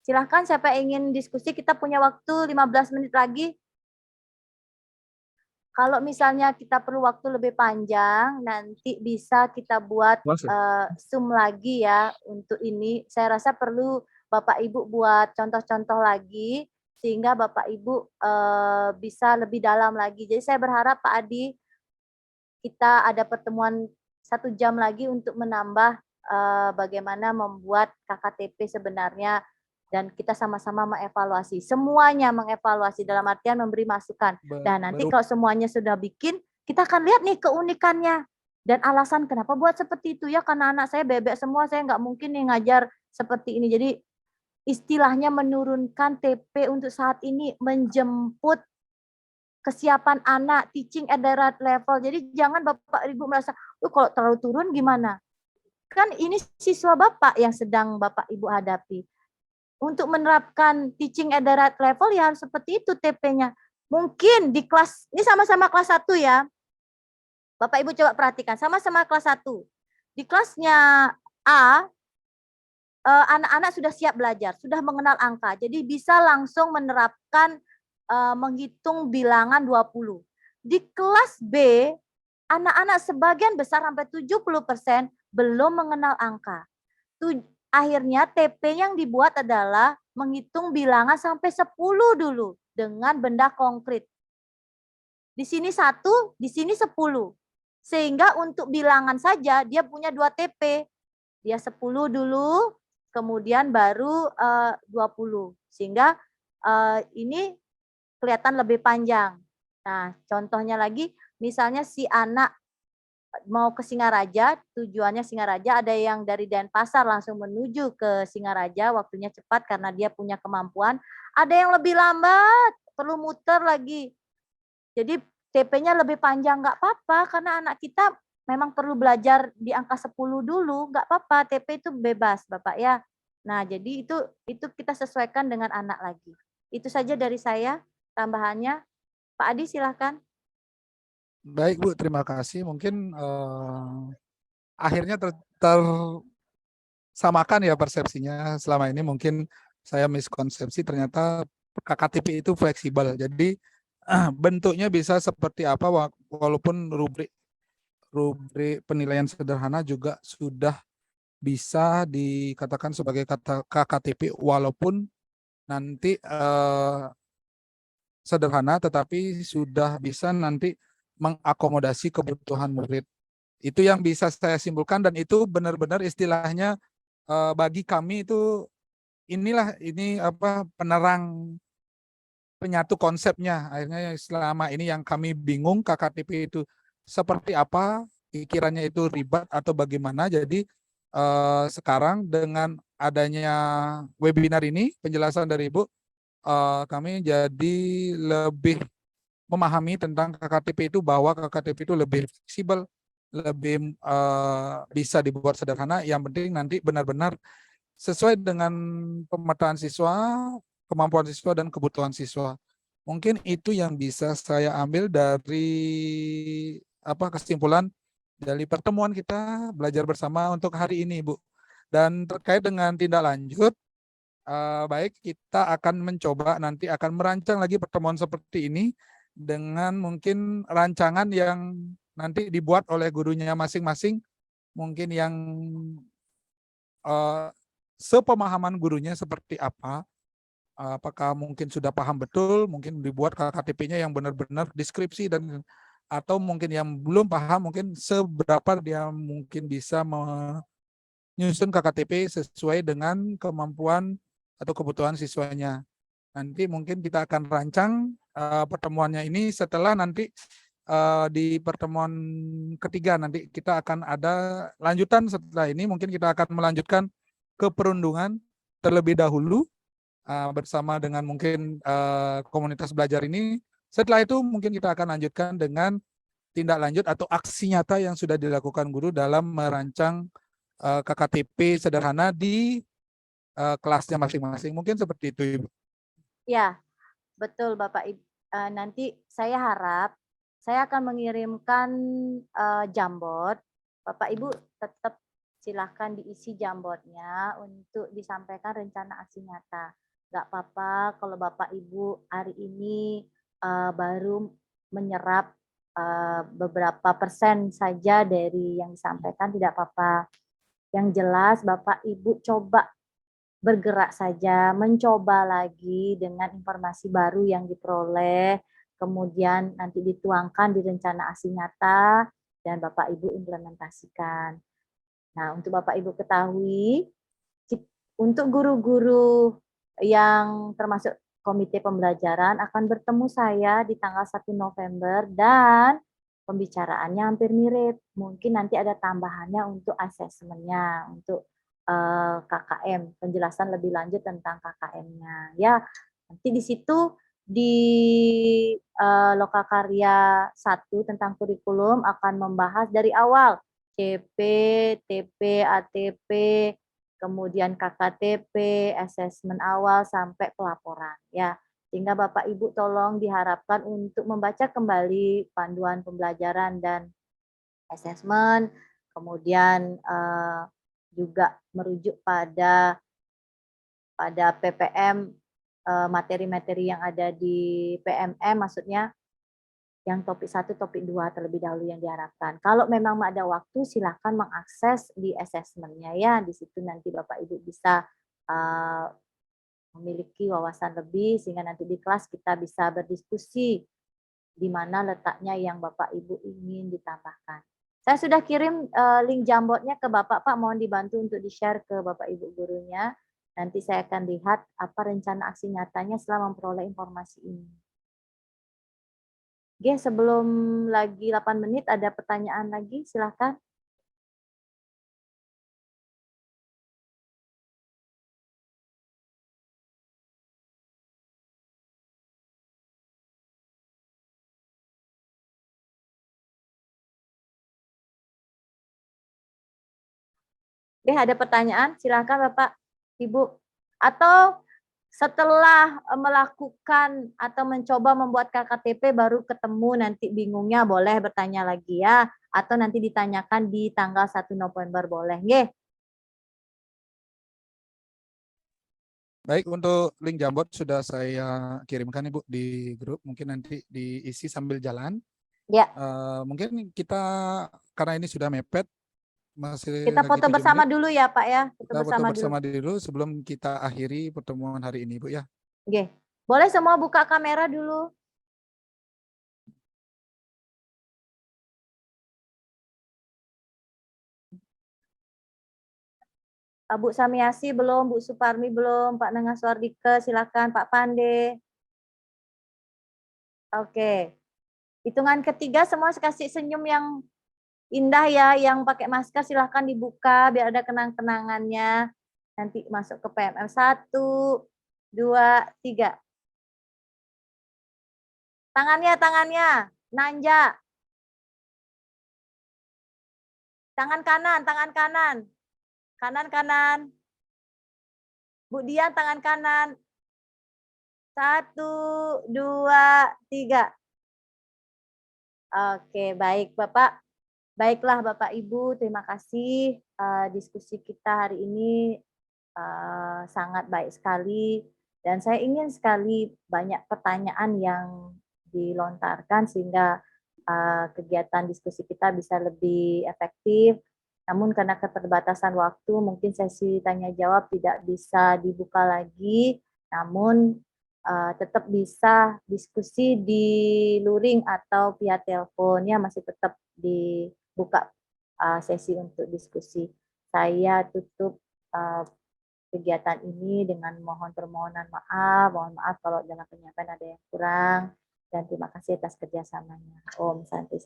Silahkan siapa yang ingin diskusi, kita punya waktu 15 menit lagi. Kalau misalnya kita perlu waktu lebih panjang, nanti bisa kita buat Zoom lagi ya untuk ini. Saya rasa perlu Bapak Ibu buat contoh-contoh lagi, sehingga Bapak Ibu bisa lebih dalam lagi. Jadi saya berharap Pak Adi, kita ada pertemuan 1 jam lagi untuk menambah bagaimana membuat KKTP sebenarnya, dan kita sama-sama mengevaluasi. Semuanya mengevaluasi dalam artian memberi masukan. Dan nanti kalau semuanya sudah bikin, kita akan lihat nih keunikannya. Dan alasan kenapa buat seperti itu ya, karena anak saya bebek semua, saya nggak mungkin nih ngajar seperti ini. Jadi istilahnya menurunkan TP untuk saat ini, menjemput kesiapan anak, teaching at the right level. Jadi jangan Bapak Ibu merasa, kalau terlalu turun gimana? Kan ini siswa Bapak yang sedang Bapak Ibu hadapi. Untuk menerapkan teaching at the right level ya harus seperti itu TP-nya. Mungkin di kelas, ini sama-sama kelas 1 ya. Bapak Ibu coba perhatikan, sama-sama kelas 1. Di kelasnya A, anak-anak sudah siap belajar, sudah mengenal angka. Jadi bisa langsung menerapkan menghitung bilangan 20. Di kelas B, anak-anak sebagian besar sampai 70% belum mengenal angka. Akhirnya TP yang dibuat adalah menghitung bilangan sampai 10 dulu dengan benda konkret. Di sini 1, di sini 10. Sehingga untuk bilangan saja dia punya 2 TP. Dia 10 dulu, kemudian baru 20. Sehingga ini kelihatan lebih panjang. Nah, contohnya lagi, misalnya si anak mau ke Singaraja, tujuannya Singaraja, ada yang dari Denpasar langsung menuju ke Singaraja, waktunya cepat karena dia punya kemampuan. Ada yang lebih lambat, perlu muter lagi. Jadi TP-nya lebih panjang, nggak apa-apa, karena anak kita memang perlu belajar di angka 10 dulu, nggak apa-apa, TP itu bebas Bapak ya. Nah, jadi itu kita sesuaikan dengan anak lagi. Itu saja dari saya. Tambahannya, Pak Adi silahkan. Baik Bu, terima kasih. Mungkin akhirnya tersamakan ya persepsinya. Selama ini mungkin saya miskonsepsi, ternyata KKTP itu fleksibel. Jadi bentuknya bisa seperti apa, walaupun rubrik penilaian sederhana juga sudah bisa dikatakan sebagai KKTP, walaupun nanti sederhana, tetapi sudah bisa nanti mengakomodasi kebutuhan murid. Itu yang bisa saya simpulkan, dan itu benar-benar istilahnya bagi kami itu ini penerang penyatu konsepnya. Akhirnya selama ini yang kami bingung KKTP itu seperti apa, pikirannya itu ribet atau bagaimana. Jadi sekarang dengan adanya webinar ini, penjelasan dari Ibu, kami jadi lebih memahami tentang KKTP itu, bahwa KKTP itu lebih fleksibel, lebih bisa dibuat sederhana. Yang penting nanti benar-benar sesuai dengan pemetaan siswa, kemampuan siswa, dan kebutuhan siswa. Mungkin itu yang bisa saya ambil dari kesimpulan dari pertemuan kita belajar bersama untuk hari ini, Bu. Dan terkait dengan tindak lanjut, baik, kita akan mencoba nanti akan merancang lagi pertemuan seperti ini dengan mungkin rancangan yang nanti dibuat oleh gurunya masing-masing, mungkin yang sepemahaman gurunya seperti apa. Apakah mungkin sudah paham betul, mungkin dibuat KKTP-nya yang benar-benar deskripsi, dan atau mungkin yang belum paham, mungkin seberapa dia mungkin bisa menyusun KKTP sesuai dengan kemampuan atau kebutuhan siswanya. Nanti mungkin kita akan rancang pertemuannya ini setelah nanti di pertemuan ketiga nanti kita akan ada lanjutan. Setelah ini mungkin kita akan melanjutkan ke perundungan terlebih dahulu bersama dengan mungkin komunitas belajar ini. Setelah itu mungkin kita akan lanjutkan dengan tindak lanjut atau aksi nyata yang sudah dilakukan guru dalam merancang KKTP sederhana di kelasnya masing-masing. Mungkin seperti itu, Ibu. Ya, betul Bapak Ibu. Nanti saya harap saya akan mengirimkan Jamboard. Bapak Ibu tetap silahkan diisi Jamboardnya untuk disampaikan rencana aksi nyata. Nggak apa-apa kalau Bapak Ibu hari ini baru menyerap beberapa persen saja dari yang disampaikan, tidak apa-apa. Yang jelas Bapak Ibu coba bergerak saja, mencoba lagi dengan informasi baru yang diperoleh, kemudian nanti dituangkan di rencana aksi nyata, dan Bapak Ibu implementasikan. Nah, untuk Bapak Ibu ketahui, untuk guru-guru yang termasuk komite pembelajaran akan bertemu saya di tanggal 1 November, dan pembicaraannya hampir mirip. Mungkin nanti ada tambahannya untuk asesmennya, untuk KKM, penjelasan lebih lanjut tentang KKM-nya. Ya, nanti di situ di Lokakarya 1 tentang kurikulum akan membahas dari awal CP, TP, ATP, kemudian KKTP, asesmen awal sampai pelaporan ya. Sehingga Bapak Ibu tolong diharapkan untuk membaca kembali panduan pembelajaran dan asesmen, kemudian juga merujuk pada PPM, materi-materi yang ada di PMM, maksudnya yang topik 1, topik 2 terlebih dahulu yang diharapkan. Kalau memang ada waktu, silakan mengakses di asesmennya ya. Di situ nanti Bapak Ibu bisa memiliki wawasan lebih sehingga nanti di kelas kita bisa berdiskusi di mana letaknya yang Bapak Ibu ingin ditambahkan. Saya sudah kirim link Jamboardnya ke Bapak, Pak. Mohon dibantu untuk di-share ke Bapak Ibu gurunya. Nanti saya akan lihat apa rencana aksi nyatanya setelah memperoleh informasi ini. Oke, sebelum lagi 8 menit ada pertanyaan lagi, silakan. Oke, ada pertanyaan, silakan Bapak, Ibu. Atau setelah melakukan atau mencoba membuat KKTP baru ketemu nanti bingungnya, boleh bertanya lagi ya. Atau nanti ditanyakan di tanggal 1 November, boleh. Nggih. Baik, untuk link Jamboard sudah saya kirimkan Ibu di grup. Mungkin nanti diisi sambil jalan. Ya. Mungkin kita, karena ini sudah mepet, masih kita lagi foto 7 bersama menit. dulu ya Pak ya. Kita foto bersama dulu sebelum kita akhiri pertemuan hari ini Bu ya. Oke. Boleh semua buka kamera dulu. Bu Samiasi belum, Bu Suparmi belum, Pak Nengaswardike silakan, Pak Pande. Oke. Hitungan ketiga semua kasih senyum yang indah ya, yang pakai masker silahkan dibuka biar ada kenang-kenangannya. Nanti masuk ke PMM. 1, 2, 3. Tangannya, nanja. Tangan kanan. Kanan. Bu Dian tangan kanan. 1, 2, 3. Oke, baik Bapak. Baiklah Bapak Ibu, terima kasih diskusi kita hari ini sangat baik sekali dan saya ingin sekali banyak pertanyaan yang dilontarkan sehingga kegiatan diskusi kita bisa lebih efektif. Namun karena keterbatasan waktu mungkin sesi tanya jawab tidak bisa dibuka lagi, namun tetap bisa diskusi di luring atau via teleponnya masih tetap dibuka sesi untuk diskusi. Saya tutup kegiatan ini dengan mohon permohonan maaf, mohon maaf kalau dalam penyampaian ada yang kurang, dan terima kasih atas kerjasamanya. Om Santi.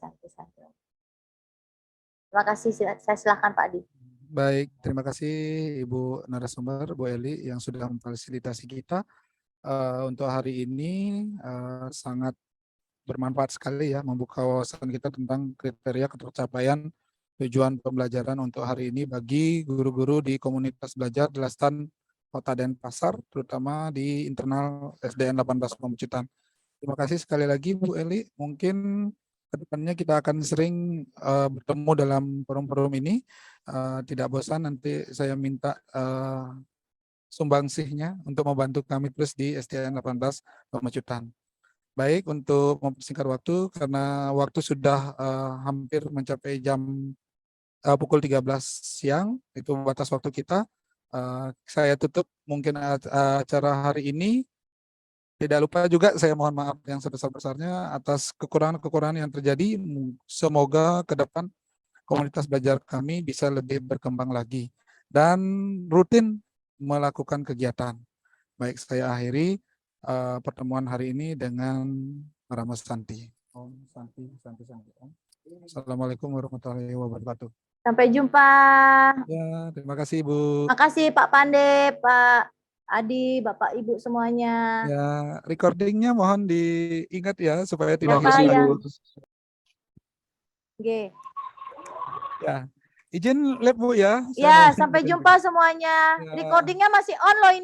Terima kasih, saya silakan Pak Adi. Baik, terima kasih Ibu narasumber, Bu Eli yang sudah memfasilitasi kita. Untuk hari ini sangat bermanfaat sekali ya membuka wawasan kita tentang kriteria ketercapaian tujuan pembelajaran untuk hari ini bagi guru-guru di komunitas belajar di Lastan Kota Denpasar, terutama di internal SDN 18 Pemecutan. Terima kasih sekali lagi Bu Eli. Mungkin kedepannya kita akan sering bertemu dalam forum-forum ini. Tidak bosan nanti saya minta sumbangsihnya untuk membantu kami terus di SDN 18 Pemecutan. Baik, untuk mempersingkat waktu, karena waktu sudah hampir mencapai jam pukul 13 siang, itu batas waktu kita, saya tutup mungkin acara hari ini. Tidak lupa juga saya mohon maaf yang sebesar-besarnya atas kekurangan-kekurangan yang terjadi. Semoga ke depan komunitas belajar kami bisa lebih berkembang lagi dan rutin melakukan kegiatan. Baik, saya akhiri pertemuan hari ini dengan para Mas Santi. Om Santi. Assalamualaikum warahmatullahi wabarakatuh. Sampai jumpa. Ya, terima kasih Bu. Makasih Pak Pande, Pak Adi, Bapak Ibu semuanya. Ya, recordingnya mohon diingat ya supaya tidak Pak, hilang ya. lagi. Oke. Ya, izin live Bu ya. Saya Ya, mohon sampai izin. jumpa semuanya. Ya. Recordingnya masih on loh ini.